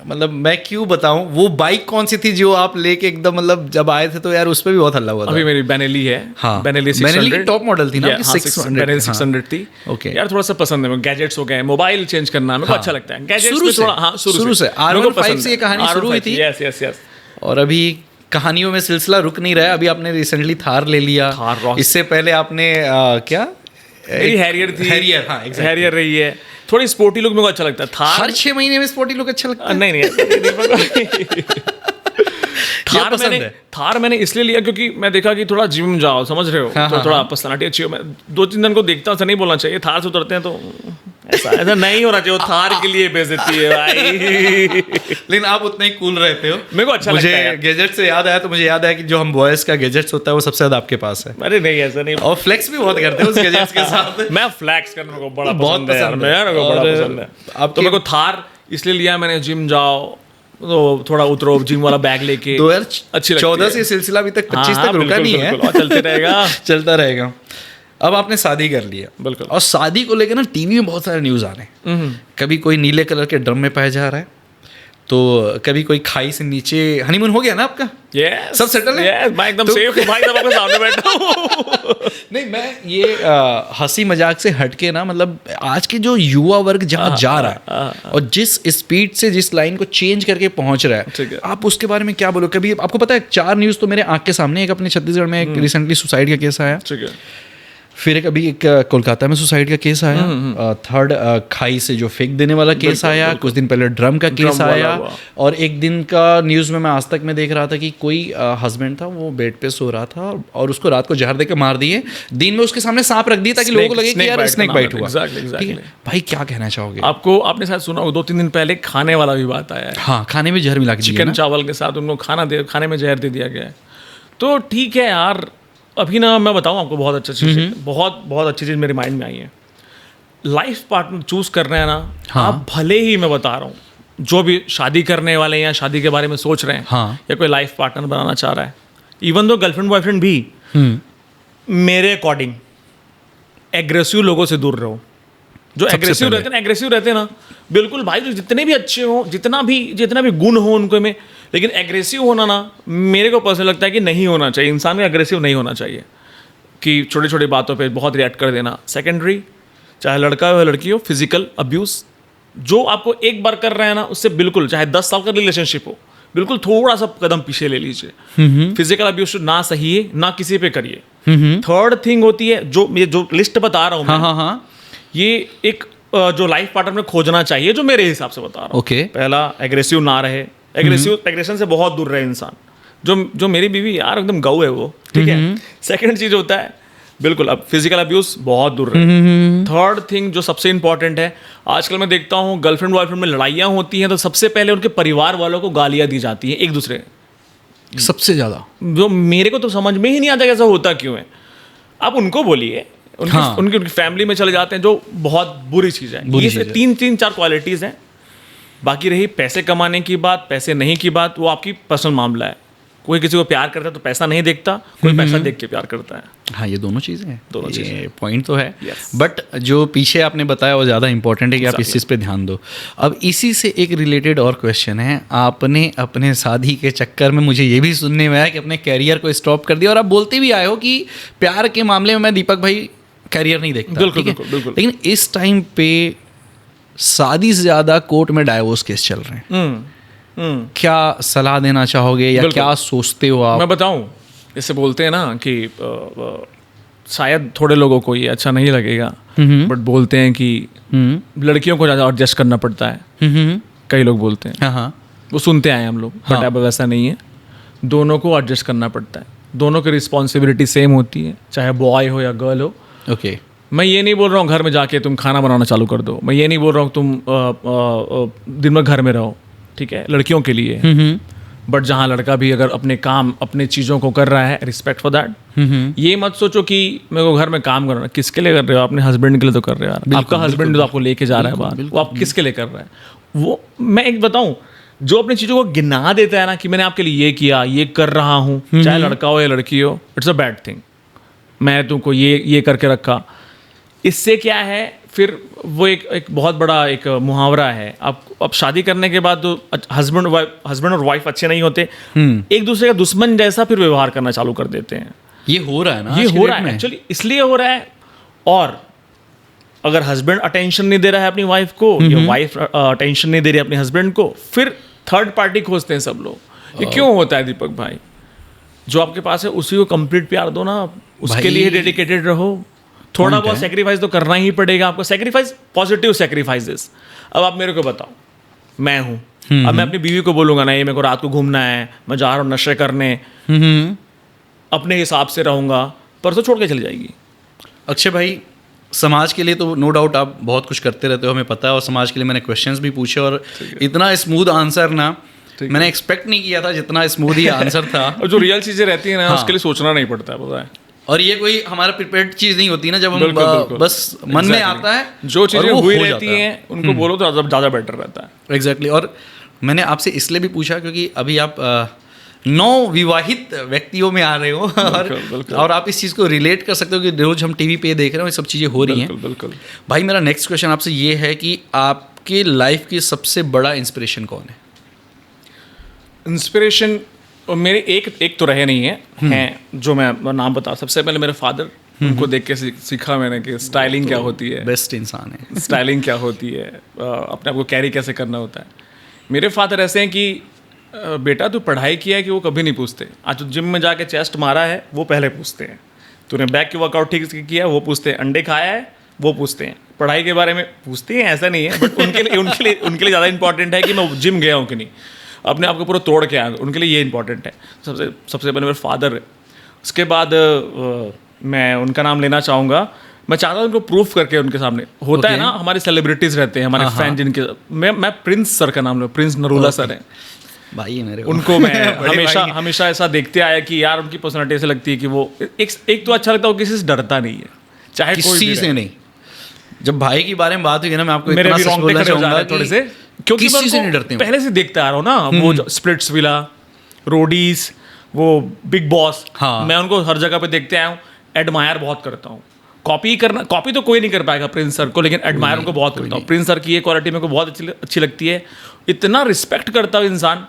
मतलब मैं क्यों बताऊं, वो बाइक कौन सी थी जो आप लेके एकदम मतलब जब आए थे तो यार उस पे भी बहुत हल्ला हुआ था। अभी मेरी बेनेली है। हाँ, बेनेली की टॉप मॉडल थी ना, 600 थी। ओके यार थोड़ा सा पसंद है, गैजेट्स हो गए, मोबाइल चेंज करना मेरे को अच्छा लगता है। गैजेट्स शुरू से R15 से ये कहानी शुरू हुई थी। Yes yes yes. और अभी कहानियों में सिलसिला रुक नहीं रहा है। अभी आपने रिसेंटली थार ले लिया, इससे पहले आपने क्या हैरियर थी। हैरियर रही है, थोड़ी स्पोर्टी लुक मेरे को अच्छा लगता है। थार हर 6 महीने में स्पोर्टी लुक अच्छा लगता है? नहीं थार मैंने इसलिए लिया क्योंकि मैं देखा कि थोड़ा जिम जाओ, समझ रहे हो, तो थोड़ा पर्सनालिटी अच्छी हो। मैं 2-3 दिन को देखता हूँ, नहीं बोलना चाहिए, थार से उतरते हैं तो ऐसा नहीं होना चाहिए। थार के लिए बेइज्जती है भाई। लेकिन आप उतने ही कूल रहते हो, मेरे को अच्छा लगता है। मुझे गैजेट से याद आया तो मुझे याद आया कि जो हम बॉयज का गैजेट्स होता है वो सबसे ज्यादा आपके पास है। अरे नहीं, ऐसा नहीं। और फ्लेक्स भी बहुत करते हो उस गैजेट्स के साथ। मैं फ्लेक्स करने को बड़ा पसंद है। अब तो मेरे को थार इसलिए लिया मैंने, जिम जाओ तो थोड़ा उतरो, जिम वाला बैग लेके। 2014 से सिलसिला अभी तक 25 तक रुका नहीं है, चलते रहेगा। चलता रहेगा। अब आपने शादी कर लिया, बिल्कुल, और शादी को लेकर ना टीवी में बहुत सारे न्यूज़ आ रहे हैं। कभी कोई नीले कलर के ड्रम में पाया जा रहा है, तो कभी कोई खाई से नीचे। हनीमून हो गया ना आपका? yes, सब सेटल है? yes, मैं एकदम सेफ हूँ भाई, जब आपके सामने बैठा हूँ। नहीं, मैं ये हंसी मजाक से हटके ना, मतलब आज के जो युवा वर्ग जहाँ जा रहा है और जिस स्पीड से जिस लाइन को चेंज करके पहुंच रहा है, आप उसके बारे में क्या बोलो? कभी आपको पता है 4 न्यूज़ तो मेरे आंख के सामने। एक अपने छत्तीसगढ़ में एक रिसेंटली सुसाइड का केस आया, फिर अभी एक कोलकाता में सुसाइड का केस आया, 3rd खाई से जो फेंक देने वाला केस आया, कुछ दिन पहले ड्रम का केस आया, और एक दिन का न्यूज़ में मैं आज तक में देख रहा था कि कोई हस्बैंड था, वो बेड पे सो रहा था और उसको रात को जहर देकर मार दिए, दिन में उसके सामने सांप रख दिए ताकि लोगों को लगे कि यार स्नेक बाइट हुआ। भाई क्या कहना चाहोगे? आपने शायद सुना हो 2-3 दिन पहले खाने वाला भी बात आया है। हाँ, खाने में जहर मिला के चिकन चावल के साथ उनको खाने में जहर दे दिया गया है। तो ठीक है यार, अभी ना मैं बताऊँ आपको बहुत अच्छा चीज़, बहुत अच्छी चीज़ मेरे माइंड में आई है। लाइफ पार्टनर चूज कर रहे हैं ना, आप भले ही, मैं बता रहा हूँ, जो भी शादी करने वाले हैं या शादी के बारे में सोच रहे हैं, या कोई लाइफ पार्टनर बनाना चाह रहा है, इवन दो गर्लफ्रेंड बॉयफ्रेंड भी, मेरे अकॉर्डिंग एग्रेसिव लोगों से दूर रहो। जो एग्रेसिव रहते हैं ना, बिल्कुल भाई, जो जितने भी अच्छे हो, जितना भी गुण हो उनको में, लेकिन एग्रेसिव होना ना, मेरे को पर्सनल लगता है कि नहीं होना चाहिए। इंसान में एग्रेसिव नहीं होना चाहिए कि छोटी छोटी बातों पे बहुत रिएक्ट कर देना। सेकेंडरी, चाहे लड़का हो या लड़की हो, फिजिकल अब्यूज़ जो आपको एक बार कर रहे हैं ना, उससे बिल्कुल, चाहे 10 साल का रिलेशनशिप हो, बिल्कुल थोड़ा सा कदम पीछे ले लीजिए। फिजिकल अब्यूज़ ना सही है, ना किसी पे करिए। थर्ड थिंग होती है जो लिस्ट बता रहा हूँ मैं, हाँ, ये एक जो लाइफ पार्टनर में खोजना चाहिए, जो मेरे हिसाब से बता रहा हूँ। ओके। पहला, एग्रेसिव ना रहे, एग्रेशन से बहुत दूर रहे इंसान। जो मेरी बीवी यार एकदम गऊ है वो, ठीक है। सेकंड चीज होता है बिल्कुल अब फिजिकल अब्यूज, बहुत दूर रहे। थर्ड थिंग जो सबसे इंपॉर्टेंट है, आजकल मैं देखता हूँ गर्लफ्रेंड बॉयफ्रेंड में लड़ाइयाँ होती हैं तो सबसे पहले उनके परिवार वालों को गालियाँ दी जाती हैं एक दूसरे, सबसे ज्यादा, जो मेरे को तो समझ में ही नहीं आता कैसा होता क्यों है। आप उनको बोलिए, उनकी फैमिली में चले जाते हैं, जो बहुत बुरी चीज़ है। ये तीन चार क्वालिटीज़ हैं। बाकी रही पैसे कमाने की बात, पैसे नहीं की बात, वो आपकी पर्सनल मामला है। कोई किसी को प्यार करता है तो पैसा नहीं देखता, कोई पैसा देख के प्यार करता है। हाँ, ये दोनों चीज़ें हैं, दोनों चीज़ें पॉइंट तो है। Yes. बट जो पीछे आपने बताया वो ज़्यादा इंपॉर्टेंट है कि आप इस चीज़ पे ध्यान दो। अब इसी से एक रिलेटेड और क्वेश्चन है, आपने अपने शादी के चक्कर में, मुझे ये भी सुनने में आया कि अपने कैरियर को स्टॉप कर दिया, और आप बोलते भी आए हो कि प्यार के मामले में मैं दीपक भाई कैरियर नहीं देखता। बिल्कुल, ठीक है? बिल्कुल। लेकिन इस टाइम पे शादी से ज़्यादा कोर्ट में डाइवोर्स केस चल रहे हैं। क्या सलाह देना चाहोगे या क्या सोचते हो आप? मैं बताऊं, जैसे बोलते हैं ना कि शायद थोड़े लोगों को ये अच्छा नहीं लगेगा, बट बोलते हैं कि लड़कियों को ज़्यादा एडजस्ट करना पड़ता है। कई लोग बोलते हैं, हाँ, वो सुनते आए हम लोग, बट अब वैसा नहीं है। दोनों को एडजस्ट करना पड़ता है, दोनों की रिस्पॉन्सिबिलिटी सेम होती है, चाहे बॉय हो या गर्ल हो। ओके। मैं ये नहीं बोल रहा हूँ घर में जाके तुम खाना बनाना चालू कर दो, मैं ये नहीं बोल रहा हूँ तुम दिन भर घर में रहो, ठीक है, लड़कियों के लिए। बट जहाँ लड़का भी अगर अपने काम, अपने चीज़ों को कर रहा है, रिस्पेक्ट फॉर दैट। ये मत सोचो कि मेरे को घर में काम करना, किसके लिए कर रहे हो? अपने हस्बैंड के लिए तो कर रहे हो यार। आपका हस्बैंड तो आपको लेके जा रहा है बाहर, वो आप किसके लिए कर रहा है? वो मैं एक बताऊँ, जो अपनी चीज़ों को गिना देता है ना कि मैंने आपके लिए ये किया, ये कर रहा हूँ, चाहे लड़का हो या लड़की हो, इट्स अ बैड थिंग। मैं तुमको ये करके रखा, इससे क्या है फिर वो एक बहुत बड़ा एक मुहावरा है। अब शादी करने के बाद तो हस्बैंड और वाइफ अच्छे नहीं होते, एक दूसरे का दुश्मन जैसा फिर व्यवहार करना चालू कर देते हैं। ये हो रहा है ना, ये हो रहा है एक्चुअली, इसलिए हो रहा है। और अगर हस्बैंड अटेंशन नहीं दे रहा है अपनी वाइफ को, या वाइफ अटेंशन नहीं दे रही है अपने हस्बैंड को, फिर थर्ड पार्टी खोजते हैं सब लोग। ये क्यों होता है दीपक भाई? जो आपके पास है उसी को कंप्लीट प्यार दो ना, उसके लिए डेडिकेटेड रहो। थोड़ा बहुत सेक्रीफाइस तो करना ही पड़ेगा आपको, सेक्रीफाइस, पॉजिटिव सेक्रीफाइसेस। अब आप मेरे को बताओ, मैं हूँ, अब मैं अपनी बीवी को बोलूँगा ना, ये मेरे को रात को घूमना है, मैं जा रहा हूँ नशे करने, अपने हिसाब से रहूँगा, परसों छोड़ के चली जाएगी। अक्षय भाई, समाज के लिए तो नो डाउट आप बहुत कुछ करते रहते हो, हमें पता है, और समाज के लिए मैंने क्वेश्चंस भी पूछे, और इतना स्मूथ आंसर ना मैंने एक्सपेक्ट नहीं किया था, जितना स्मूथ ही आंसर था। और जो रियल चीज़ें रहती हैं ना, उसके लिए सोचना नहीं पड़ता है, पता है। और ये कोई हमारा प्रिपेयर्ड चीज़ नहीं होती ना, जब हम बस मन में आता है, जो चीज़ें हुई रहती हैं उनको बोलो तो ज़्यादा बेटर रहता है। एग्जैक्टली। और मैंने आपसे इसलिए भी पूछा क्योंकि अभी आप नवविवाहित व्यक्तियों में आ रहे हो, और आप इस चीज़ को रिलेट कर सकते हो कि रोज हम टीवी पे देख रहे हो, ये सब चीज़ें हो रही हैं। बिल्कुल। भाई, मेरा नेक्स्ट क्वेश्चन आपसे ये है कि आपके लाइफ की सबसे बड़ा इंस्पिरेशन कौन है? इंस्पिरेशन मेरे एक तो रहे नहीं है, हैं जो मैं नाम बता। सबसे पहले मेरे फादर, उनको देख के सीखा मैंने कि स्टाइलिंग क्या होती है, बेस्ट इंसान है। स्टाइलिंग क्या होती है, अपने आप को कैरी कैसे करना होता है। मेरे फादर ऐसे हैं कि बेटा तू पढ़ाई किया है कि वो कभी नहीं पूछते। आज जिम में जाके चेस्ट मारा है वो पहले पूछते हैं, तूने बैक की वर्कआउट ठीक से किया है वो पूछते हैं, अंडे खाया है वो पूछते हैं, पढ़ाई के बारे में पूछते हैं ऐसा नहीं है, बट उनके लिए ज़्यादा इंपॉर्टेंट है कि मैं जिम गया हूँ कि नहीं, अपने आप को पूरा तोड़ के आया, उनके लिए ये इंपॉर्टेंट है। सबसे पहले मेरे फादर है, उसके बाद मैं उनका नाम लेना चाहूँगा। मैं चाहता हूँ उनको प्रूफ करके उनके सामने होता है ना, हमारे सेलिब्रिटीज़ रहते हैं, हमारे फैन जिनके, मैं प्रिंस सर का नाम लूँ, प्रिंस नरूला सर है भाई मेरे, उनको मैं हमेशा ऐसा देखते आया कि यार उनकी पर्सनालिटी ऐसे लगती है कि वो एक तो अच्छा लगता है, वो किसी से डरता नहीं है, चाहे किसी से नहीं। जब भाई के बारे में बात हुई ना, मैं आपको मेरे भी रोंगटे खड़े हो जा रहे हैं थोड़े से, क्योंकि किसी से नहीं डरते हूं। पहले से देखते आ रहा हूँ ना, वो स्प्लिट्स विला, रोडीज, वो बिग बॉस, मैं उनको हर जगह पे देखते आया हूँ, एडमायर बहुत करता हूँ। कॉपी तो कोई नहीं कर पाएगा प्रिंस सर को, लेकिन एडमायर उनको बहुत करता हूँ। प्रिंस सर की ये क्वालिटी मेरे को बहुत अच्छी लगती है, इतना रिस्पेक्ट करता हूँ इंसान।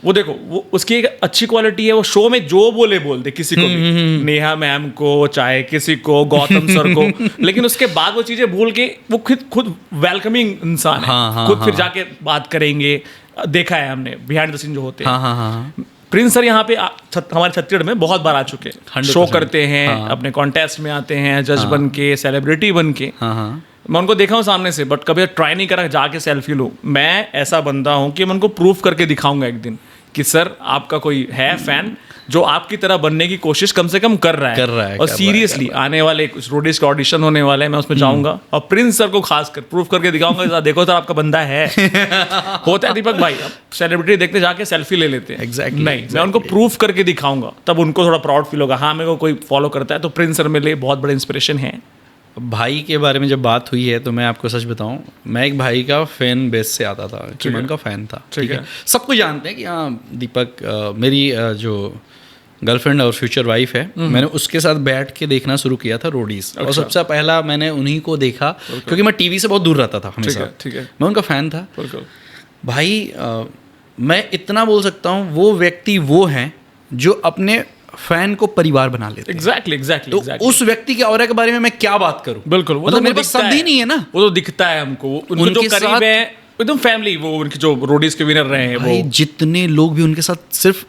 वो देखो, वो उसकी एक अच्छी क्वालिटी है, वो शो में जो बोल दे किसी को भी, नेहा मैम को, चाहे किसी को, गौतम सर को, लेकिन उसके बाद वो चीज़ें भूल के वो खुद वेलकमिंग इंसान है, खुद फिर जाके बात करेंगे, देखा है हमने बिहाइंड द सीन जो होते हैं। प्रिंस सर यहाँ पे हमारे छत्तीसगढ़ में बहुत बार आ चुके हैं, 100% शो करते हैं, अपने कॉन्टेस्ट में आते हैं, जज बन के, सेलिब्रिटी बन के। मैं उनको देखा हूँ सामने से, बट कभी ट्राई नहीं करा जाके सेल्फी लूँ। मैं ऐसा बंदा हूँ कि मैं उनको प्रूफ करके दिखाऊंगा एक दिन कि सर आपका कोई है फैन जो आपकी तरह बनने की कोशिश कम से कम कर रहा है। और सीरियसली आने वाले कुछ रोडीज का ऑडिशन होने वाला है, मैं उसमें जाऊंगा और प्रिंस सर को खासकर प्रूफ करके दिखाऊंगा, देखो सर आपका बंदा है। होता है दीपक भाई, सेलिब्रिटी देखते जाके सेल्फी ले लेते हैं। Exactly, नहीं, मैं उनको प्रूफ करके दिखाऊंगा, तब उनको थोड़ा प्राउड फील होगा, हाँ मेरे को कोई फॉलो करता है। तो प्रिंस सर मेरे लिए बहुत बड़े इंस्पिरेशन है। भाई के बारे में जब बात हुई है तो मैं आपको सच बताऊं, मैं एक भाई का फैन बेस से आता था कि मैं उनका फ़ैन था। ठीक है, सबको जानते हैं कि हाँ दीपक मेरी जो गर्लफ्रेंड और फ्यूचर वाइफ है, मैंने उसके साथ बैठ के देखना शुरू किया था रोडीज। और सबसे पहला मैंने उन्हीं को देखा क्योंकि मैं टीवी से बहुत दूर रहता था हमेशा। ठीक है, मैं उनका फ़ैन था भाई। मैं इतना बोल सकता हूँ, वो व्यक्ति वो हैं जो अपने फैन को परिवार बना लेते हैं। एग्जैक्टली। तो उस व्यक्ति के ऑरा के बारे में मैं क्या बात करूं? बिल्कुल, वो मतलब तो मेरे पास शब्द ही नहीं है ना। वो तो दिखता है हमको, उनके जो करीब है एकदम फैमिली, वो उनके जो रोडीज के विनर रहे हैं, भाई जितने लोग भी उनके साथ सिर्फ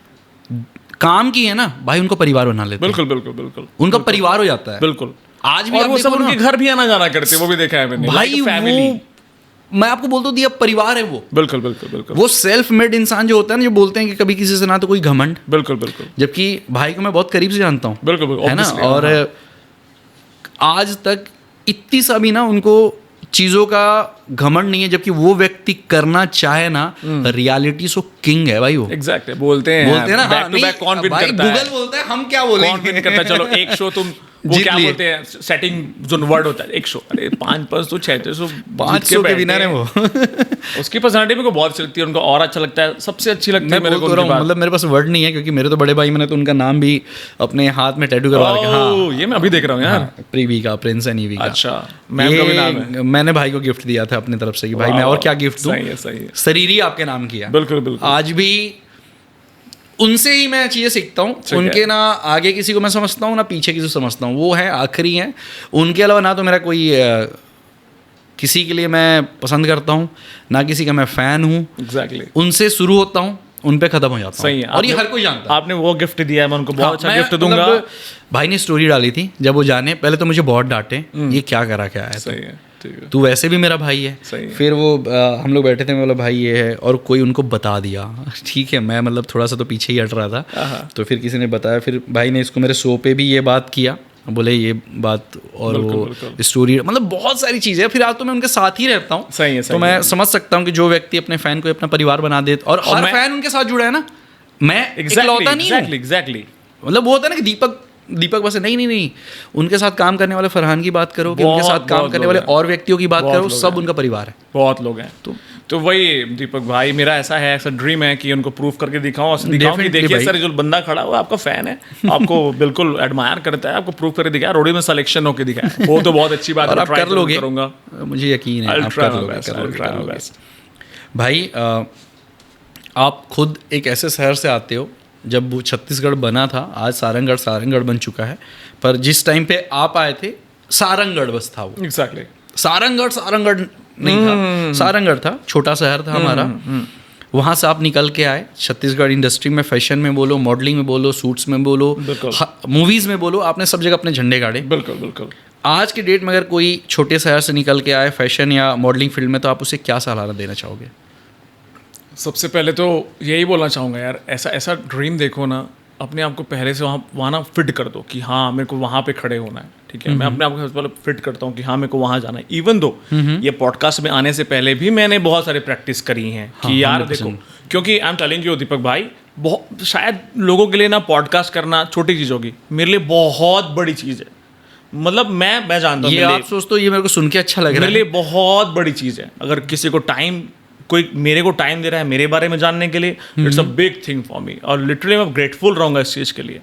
काम किए हैं ना भाई, उनको परिवार बना लेते हैं। बिल्कुल उनका परिवार हो जाता है। बिल्कुल। आज भी और वो सब उनके घर भी आना जाना करते हैं, वो भी देखा है मैंने भाई। वो मैं आपको बोलता हूँ, परिवार है वो। बिल्कुल। वो सेल्फ मेड इंसान जो होता है ना, जो बोलते हैं कि कभी किसी से ना तो कोई घमंड। बिल्कुल। जबकि भाई को मैं बहुत करीब से जानता हूँ। बिल्कुल है ना। और आज तक इतनी सा भी ना उनको चीज़ों का घमंड नहीं है, जबकि वो व्यक्ति करना चाहे ना, रियलिटी शो किंग है भाई वो। एग्जैक्टली, बोलते हैं ना, बैक टू बैक कौन विन करता है। गूगल बोलता है, हम क्या बोलेंगे, कौन विन करता है। चलो एक शो तुम वो क्या बोलते हैं, सेटिंग जो वर्ड होता है, एक शो, अरे 5 तो 500 के विनर है वो। उसकी पर्सनालिटी मेरे को बहुत अच्छी लगती है, उनका और अच्छा लगता है, सबसे अच्छी लगती है मेरे को। मतलब मेरे पास वर्ड नहीं है, क्योंकि मेरे तो बड़े भाई, मैंने तो उनका नाम भी अपने हाथ में टैटू करवा रखा है। हाँ, ये मैं अभी देख रहा हूँ यार, प्रीवी का, प्रिंस एंड ईवी का। अच्छा, मैम का भी नाम है। मैंने भाई को गिफ्ट दिया था अपनी तरफ से कि भाई मैं और क्या गिफ्ट दूं। सही है। शरीर ही आपके नाम किया। बिल्कुल। आज भी उनसे ही मैं चीज़ें सीखता हूँ। उनके ना आगे किसी को मैं समझता हूँ, ना पीछे किसी को समझता हूँ। वो है आखिरी हैं। उनके अलावा ना तो मेरा कोई किसी के लिए मैं पसंद करता हूँ, ना किसी का मैं फ़ैन हूँ। एग्जैक्टली। उनसे शुरू होता हूँ, उन पे खत्म हो जाता हूँ। सही है। और ये हर कोई जानता है। आपने वो गिफ्ट दिया है, मैं उनको बहुत अच्छा गिफ्ट दूंगा। भाई ने स्टोरी डाली थी, जब वो जाने पहले तो मुझे बहुत डांटे, ये क्या करा क्या है। सही है, तू वैसे भी मेरा भाई है। फिर वो हम लोग बैठे थे, मैं बोला भाई ये है, और कोई उनको बता दिया। ठीक है, मैं मतलब थोड़ा सा तो पीछे ही हट रहा था, तो फिर किसी ने बताया, फिर भाई ने इसको मेरे शो पे भी ये बात किया, बोले ये बात, और वो स्टोरी, मतलब बहुत सारी चीज़ें। फिर आज तो मैं उनके साथ ही रहता हूँ। सही है। तो मैं समझ सकता हूँ कि जो व्यक्ति अपने फैन को अपना परिवार बना दे, और हर फैन उनके साथ जुड़ा है ना, मैं इकलौता नहीं हूँ। एग्जैक्टली। मतलब वो होता है ना कि दीपक बस नहीं, उनके साथ काम करने वाले फरहान की बात करो, कि उनके साथ काम करने वाले और व्यक्तियों की बात करो, सब उनका परिवार है। बहुत लोग हैं। तो वही दीपक भाई, मेरा ऐसा ड्रीम है कि उनको प्रूफ करके दिखाऊं कि देखिए सर, जो बंदा खड़ा हुआ आपका फैन है, आपको बिल्कुल एडमायर करता है, आपको प्रूफ करके दिखाया, रोडी में सिलेक्शन होके दिखाया, वो तो बहुत अच्छी बात है। आप कर लोगे, मुझे यकीन है आप कर लोगे। भाई आप खुद एक ऐसे शहर से आते हो, जब वो छत्तीसगढ़ बना था, आज सारंगगढ़ बन चुका है, पर जिस टाइम पे आप आए थे सारंगगढ़ बस था वो। एग्जैक्टली। सारंगगढ़ नहीं था, सारंगगढ़ था, छोटा शहर था हमारा। वहाँ से आप निकल के आए छत्तीसगढ़ इंडस्ट्री में, फैशन में बोलो, मॉडलिंग में बोलो, सूट्स में बोलो, मूवीज़ में बोलो, आपने सब जगह अपने झंडे गाड़े। बिल्कुल। आज के डेट में अगर कोई छोटे शहर से निकल के आए फैशन या मॉडलिंग फील्ड में, तो आप उसे क्या सलाह देना चाहोगे? सबसे पहले तो यही बोलना चाहूँगा यार, ऐसा ड्रीम देखो ना, अपने आप को पहले से वहाँ ना फिट कर दो कि हाँ मेरे को वहाँ पे खड़े होना है। ठीक है, मैं अपने आप को सबसे पहले फिट करता हूँ कि हाँ मेरे को वहाँ जाना है। इवन दो ये पॉडकास्ट में आने से पहले भी मैंने बहुत सारी प्रैक्टिस करी हैं कि यार देखो, क्योंकि आई एम टेलिंग यू दीपक भाई, बहुत शायद लोगों के लिए ना पॉडकास्ट करना छोटी चीज़ होगी, मेरे लिए बहुत बड़ी चीज़ है। मतलब मैं जानता हूँ, ये आप सोचते हो, ये मेरे को सुन के अच्छा लग रहा है, मेरे लिए बहुत बड़ी चीज़ है। अगर किसी को कोई मेरे को टाइम दे रहा है मेरे बारे में जानने के लिए, it's a big thing for me, और लिटरली मैं ग्रेटफुल रहूँगा इस चीज़ के लिए।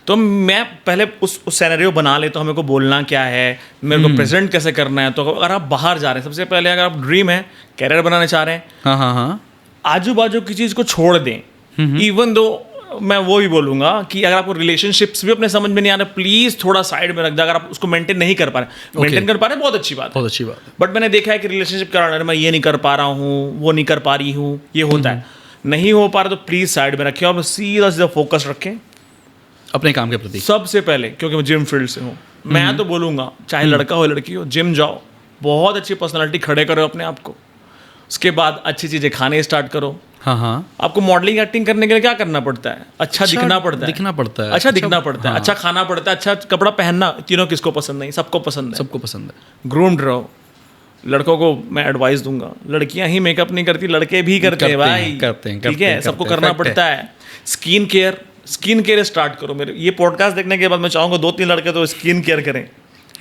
तो मैं पहले उस सिनेरियो बना लेता हूँ, मेरे को बोलना क्या है, मेरे को प्रेजेंट कैसे करना है। तो अगर आप बाहर जा रहे हैं, सबसे पहले अगर आप ड्रीम है, कैरियर बनाना चाह रहे हैं, हाँ, आजू बाजू की चीज़ को छोड़ दें। इवन दो मैं वो ही बोलूँगा कि अगर आपको रिलेशनशिप्स भी अपने समझ में नहीं आ रहे, प्लीज़ थोड़ा साइड में रख दे। अगर आप उसको मेंटेन नहीं कर पा रहे, मेंटेन कर पा रहे हैं, बहुत अच्छी बात है। बट मैंने देखा है कि रिलेशनशिप के कारण मैं ये नहीं कर पा रहा हूँ, वो नहीं कर पा रही हूँ, ये होता है। नहीं हो पा रहा तो प्लीज़ साइड में रखें और सीधा सीधा फोकस रखें अपने काम के प्रति। सबसे पहले, क्योंकि मैं जिम फील्ड से हूँ। मैं तो बोलूँगा चाहे लड़का हो लड़की हो, जिम जाओ, बहुत अच्छी पर्सनालिटी खड़े करो अपने आप को। उसके बाद अच्छी चीज़ें खाने स्टार्ट करो। हाँ हाँ। आपको मॉडलिंग एक्टिंग करने के लिए क्या करना पड़ता है? अच्छा दिखना पड़ता है, दिखना पड़ता है, अच्छा दिखना पड़ता है, अच्छा खाना पड़ता है, अच्छा कपड़ा पहनना। तीनों किसको पसंद नहीं? सबको पसंद है। सबको पसंद है। ग्रूम्ड रहो। लड़कों को मैं एडवाइस दूंगा, लड़कियां ही मेकअप नहीं करती, लड़के भी करते हैं भाई। ठीक है, सबको करना पड़ता है। स्किन केयर स्टार्ट करो। मेरे ये पॉडकास्ट देखने के बाद मैं चाहूंगा 2-3 लड़के तो स्किन केयर करें।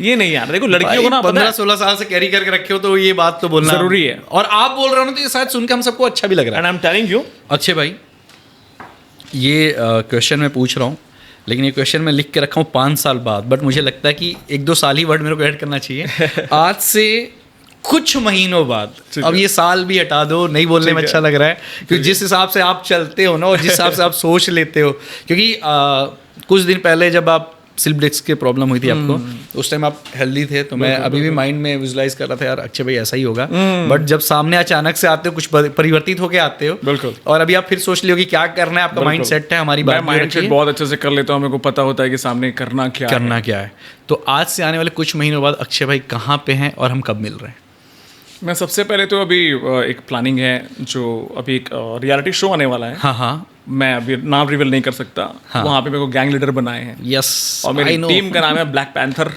ये नहीं यार, देखो लड़कियों को ना 15-16 साल से कैरी करके रखे हो तो ये बात तो बोलना जरूरी है। और आप बोल रहे हो ना तो ये शायद सुनकर हम सबको अच्छा भी लग रहा है। And I am telling you Akshay भाई, ये क्वेश्चन मैं पूछ रहा हूँ, लेकिन ये क्वेश्चन मैं लिख के रखा हूँ 5 साल बाद, बट मुझे लगता है कि 1-2 साल ही वर्ड मेरे को ऐड करना चाहिए। आज से कुछ महीनों बाद, अब ये साल भी हटा दो, नहीं बोलने में अच्छा लग रहा है, क्योंकि जिस हिसाब से आप चलते हो ना और जिस हिसाब से आप सोच लेते हो, क्योंकि कुछ दिन पहले जब आप स्लिप डिस्क की प्रॉब्लम हुई थी आपको, उस टाइम आप हेल्दी थे, तो मैं अभी भी माइंड में विजुलाइज कर रहा था यार अक्षय भाई ऐसा ही होगा, बट जब सामने अचानक से आते हो, कुछ परिवर्तित होके आते हो, बिल्कुल, और अभी आप फिर सोच लियो कि क्या करना है, आपका माइंड सेट है, हमारी बात माइंड सेट बहुत अच्छे से कर लेता हूँ, मेरे को पता होता है कि सामने करना क्या है। तो आज से आने वाले कुछ महीनों बाद अक्षय भाई कहाँ पे हैं और हम कब मिल रहे हैं? मैं सबसे पहले तो अभी एक प्लानिंग है, जो अभी एक रियलिटी शो आने वाला है। हाँ हाँ, मैं अभी नाम रिवील नहीं कर सकता। हाँ। वहाँ पे मेरे को गैंग लीडर बनाए हैं। यस, और मेरी टीम का नाम है ब्लैक पैंथर।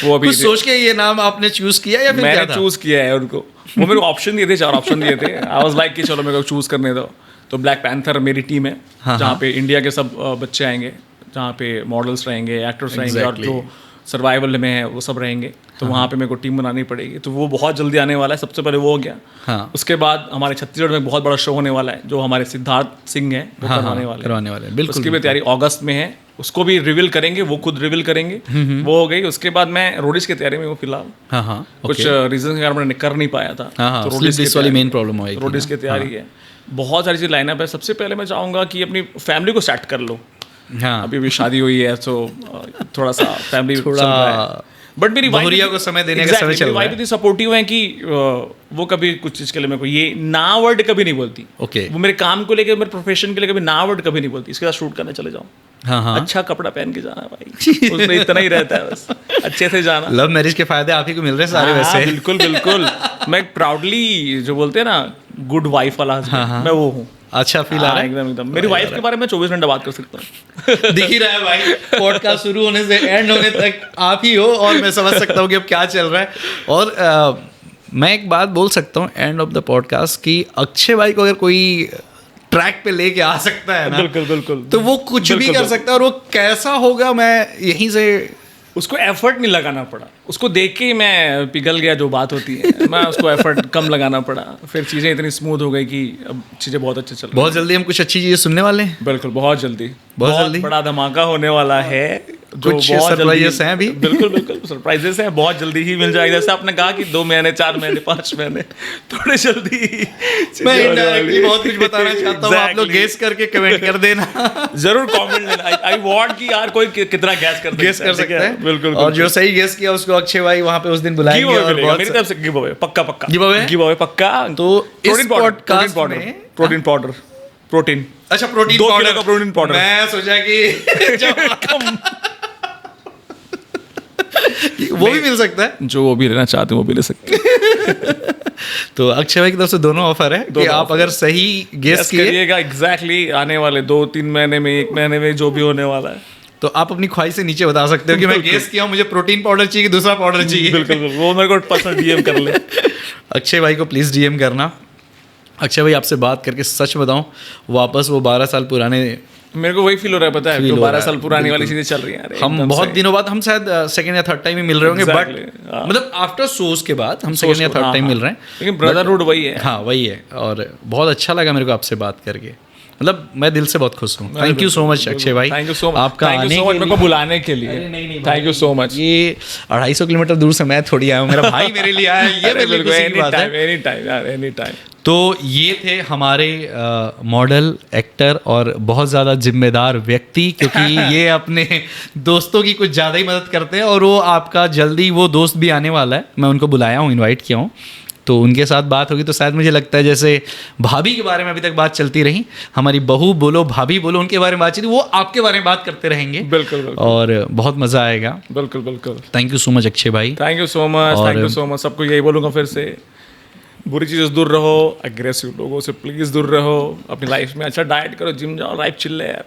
वो अभी कुछ सोच के ये नाम आपने चूज किया या फिर मैंने क्या था? चूज किया है उनको। वो मेरे को ऑप्शन दिए थे, 4 ऑप्शन दिए थे। आई वाज लाइक कि चलो मेरे को चूज करने दो। तो ब्लैक पैंथर मेरी टीम है, जहाँ पे इंडिया के सब बच्चे आएंगे, जहाँ पे मॉडल्स रहेंगे, एक्टर्स रहेंगे, और जो सर्वाइवल में है वो सब रहेंगे। तो वहाँ पे मेरे को टीम बनानी पड़ेगी। तो वो बहुत जल्दी आने वाला है। सबसे पहले वो हो गया। हाँ। उसके बाद हमारे छत्तीसगढ़ में बहुत बड़ा शो होने वाला है, जो हमारे सिद्धार्थ सिंह है वो करवाने वाले हैं। बिल्कुल, उसकी भी तैयारी अगस्त में है। उसको भी रिवील करेंगे, वो खुद रिवील करेंगे। वो हो गई। उसके बाद मैं रोडिस की तैयारी में हूँ फिलहाल। कुछ रीजन के कारण मैंने कर नहीं पाया था। तो रोडिस वाली मेन प्रॉब्लम हुई, रोडिस की तैयारी है। बहुत सारी चीज़ लाइनअप है। सबसे पहले मैं चाहूँगा कि अपनी फैमिली को सेट कर लो। हाँ, अभी शादी हुई है, तो थोड़ा सा फैमिली बट मेरी वाइफ को समय देने का समय चल रहा है। वाइफ इतनी सपोर्टिव है कि वो कभी कुछ चीज़ के लिए मेरे को ये ना वर्ड कभी नहीं बोलती। ओके, वो मेरे काम को लेकर, मेरे प्रोफेशन के लिए कभी ना वर्ड कभी नहीं बोलती। इसके साथ शूट करने चले जाओ, हाँ हाँ, अच्छा कपड़ा पहन के जाना भाई, उसमें इतना ही रहता है, बस अच्छे से जाना। लव मैरिज के फायदे आप ही को मिल रहे हैं सारे। वैसे बिल्कुल बिल्कुल। मैं प्राउडली जो बोलते हैं ना गुड वाइफ वाला हस्बैंड, मैं वो हूँ। अच्छा फील आ रहा है एकदम। मेरी वाइफ के बारे में 24 घंटे बात कर सकता हूँ। दिख ही रहा है भाई, पॉडकास्ट शुरू होने से एंड होने तक आप ही हो, और मैं समझ सकता हूँ कि अब क्या चल रहा है। और मैं एक बात बोल सकता हूँ एंड ऑफ द पॉडकास्ट की, अक्षय भाई को अगर कोई ट्रैक पे लेके आ सकता है ना, बिल्कुल बिल्कुल, तो वो कुछ भी कर सकता है। और वो कैसा होगा, मैं यहीं से उसको एफर्ट नहीं लगाना पड़ा। उसको देख के ही मैं पिघल गया, जो बात होती है। मैं उसको एफर्ट कम लगाना पड़ा, फिर चीज़ें इतनी स्मूथ हो गई कि अब चीज़ें बहुत अच्छे चल रही हैं। बहुत जल्दी हम कुछ अच्छी चीज़ें सुनने वाले हैं। बिल्कुल, बहुत जल्दी बहुत बड़ा धमाका होने वाला है। जो कुछ बहुत सरप्राइजेस हैं अभी। बिल्कुल बिल्कुल, सरप्राइजेस हैं, बहुत जल्दी ही मिल जाएगा। जैसे आपने कहा कि 2 महीने, 4 महीने, 5 महीने, थोड़े जल्दी। मैं इनडायरेक्टली बहुत कुछ बताना चाहता हूँ, आप लोग गेस करके कमेंट कर देना। जरूर कमेंट देना। आई वांट कि यार कोई कितना गेस कर सकता है। बिल्कुल, और जो सही गेस किया उसको अक्षय भाई वहाँ पे उस दिन बुलाएंगे, और बहुत मेरी तरफ से गिव अवे पक्का गिव अवे पक्का। तो इस पॉडकास्ट में प्रोटीन पाउडर, प्रोटीन, अच्छा प्रोटीन 2 किलो का प्रोटीन पाउडर। मैं सोचा कि वो भी मिल सकता है, जो वो भी लेना चाहते हैं वो भी ले सकते हैं। तो अक्षय भाई की तरफ से दोनों ऑफर है कि आप अगर सही गेस करिएगा एग्जैक्टली आने वाले 2-3 महीने में, 1 महीने में जो भी होने वाला है, तो आप अपनी ख्वाहिश से नीचे बता सकते हो कि मैं गेस किया हूं, मुझे प्रोटीन पाउडर चाहिए कि दूसरा पाउडर चाहिए। बिल्कुल, वो मेरे को पर्सनल डीएम कर ले। अक्षय भाई को प्लीज़ डीएम करना। अक्षय भाई आपसे बात करके सच बताऊं, वापस वो 12 साल पुराने, मेरे को वही फील हो रहा है, पता है, 12 साल पुरानी वाली चीजें चल रही हैं। हम बहुत दिनों बाद, हम शायद सेकंड या थर्ड टाइम ही मिल रहे होंगे, बट मतलब आफ्टर शोज के बाद हम सेकंड या थर्ड टाइम मिल रहे हैं, लेकिन ब्रदरहुड वही है। हाँ वही है, और बहुत अच्छा लगा मेरे को आपसे बात करके। मतलब मैं दिल से बहुत खुश हूँ। Thank you so much Akshay भाई, थैंक यू सो मच आपका आने के मेरे को बुलाने के लिए। Thank you so much. ये 250 किलोमीटर दूर से मैं थोड़ी आया हूँ, मेरा भाई मेरे लिए आया है, ये मेरे लिए खुशी की बात है। एनी टाइम यार, एनी टाइम। तो ये थे हमारे मॉडल, एक्टर और बहुत ज़्यादा जिम्मेदार व्यक्ति, क्योंकि ये अपने दोस्तों की कुछ ज़्यादा ही मदद करते हैं, और वो आपका जल्दी वो दोस्त भी आने वाला है। मैं उनको बुलाया हूँ, इनवाइट किया हूँ। तो उनके साथ बात होगी तो शायद मुझे लगता है जैसे भाभी के बारे में अभी तक बात चलती रही, हमारी बहू बोलो भाभी बोलो उनके बारे में बात चली, वो आपके बारे में बात करते रहेंगे। बिल्कुल बिल्कुल, और बहुत मज़ा आएगा। बिल्कुल बिल्कुल। Thank you so much Akshay भाई। Thank you so much, thank you so much. सबको यही बोलूँगा फिर से, बुरी चीज़ों से दूर रहो, एग्रेसिव लोगों से प्लीज़ दूर रहो, अपनी लाइफ में अच्छा डाइट करो, जिम जाओ, लाइफ चिल है यार।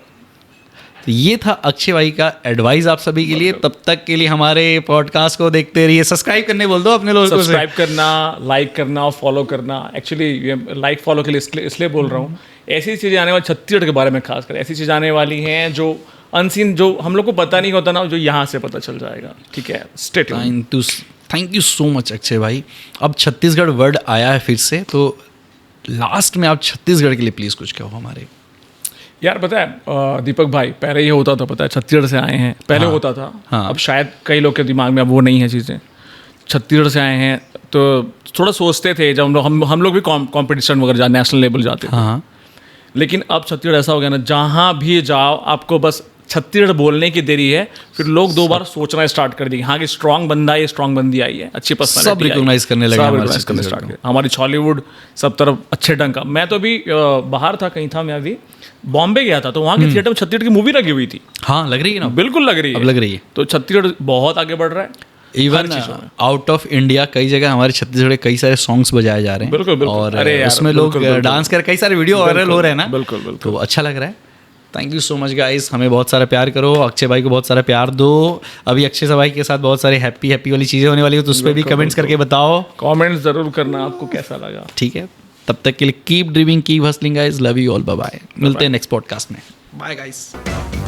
तो ये था अक्षय भाई का एडवाइस आप सभी के लिए। तब तक के लिए हमारे पॉडकास्ट को देखते रहिए। सब्सक्राइब करने बोल दो अपने लोगों को। सब्सक्राइब करना, लाइक करना और फॉलो करना। एक्चुअली ये लाइक फॉलो के लिए इसलिए बोल रहा हूँ, ऐसी चीज़ें आने वाली छत्तीसगढ़ के बारे में खासकर ऐसी चीज़ें आने वाली हैं जो अनसीन, जो हम लोग को पता नहीं होता ना, जो यहाँ से पता चल जाएगा। ठीक है, stay tuned. Thank you so much Akshay भाई। अब छत्तीसगढ़ वर्ड आया है फिर से, तो लास्ट में आप छत्तीसगढ़ के लिए प्लीज़ कुछ कहो हमारे। यार पता है दीपक भाई, पहले ये होता था, पता है छत्तीसगढ़ से आए हैं, पहले होता था। अब शायद कई लोग के दिमाग में अब वो नहीं है चीज़ें। छत्तीसगढ़ से आए हैं तो थोड़ा सोचते थे, जब हम लोग भी कॉम्पिटिशन वगैरह नेशनल लेवल जाते थे। हाँ, लेकिन अब छत्तीसगढ़ ऐसा हो गया ना, जहाँ भी जाओ आपको बस छत्तीसगढ़ बोलने की देरी है, फिर लोग दो बार सोचना स्टार्ट कर देंगे। हाँ कि स्ट्रांग बंदा है, स्ट्रांग बंदी आई है, अच्छी पर्सनालिटी, सब रिकॉग्नाइज करने लगे, सब रिकॉग्नाइज करने स्टार्ट किया। हमारी हॉलीवुड सब तरफ अच्छे ढंग का। मैं तो अभी बाहर था, कहीं था, मैं अभी बॉम्बे गया था, तो वहाँ के थिएटर में छत्तीसगढ़ की मूवी लगी हुई थी। हाँ, लग रही है ना, बिल्कुल लग रही है, अब लग रही है। तो छत्तीसगढ़ बहुत आगे बढ़ रहा है। इवन आउट ऑफ इंडिया कई जगह हमारे छत्तीसगढ़ कई सारे सॉन्ग्स बजाए जा रहे हैं। बिल्कुल बिल्कुल। और अरे यार, उसमें लोग डांस कर, कई सारे वीडियो वायरल हो रहे हैं ना। बिल्कुल बिल्कुल, तो अच्छा लग रहा है। Thank you so much guys, हमें बहुत सारा प्यार करो, अक्षय भाई को बहुत सारा प्यार दो। अभी अक्षय भाई के साथ बहुत सारे हैप्पी वाली चीज़ें होने वाली है, तो उस पर भी कमेंट्स करके बताओ। कमेंट्स जरूर करना आपको कैसा लगा। ठीक है, तब तक के लिए keep dreaming, keep hustling guys, love you all, bye bye. मिलते हैं नेक्स्ट पॉडकास्ट में। Bye guys.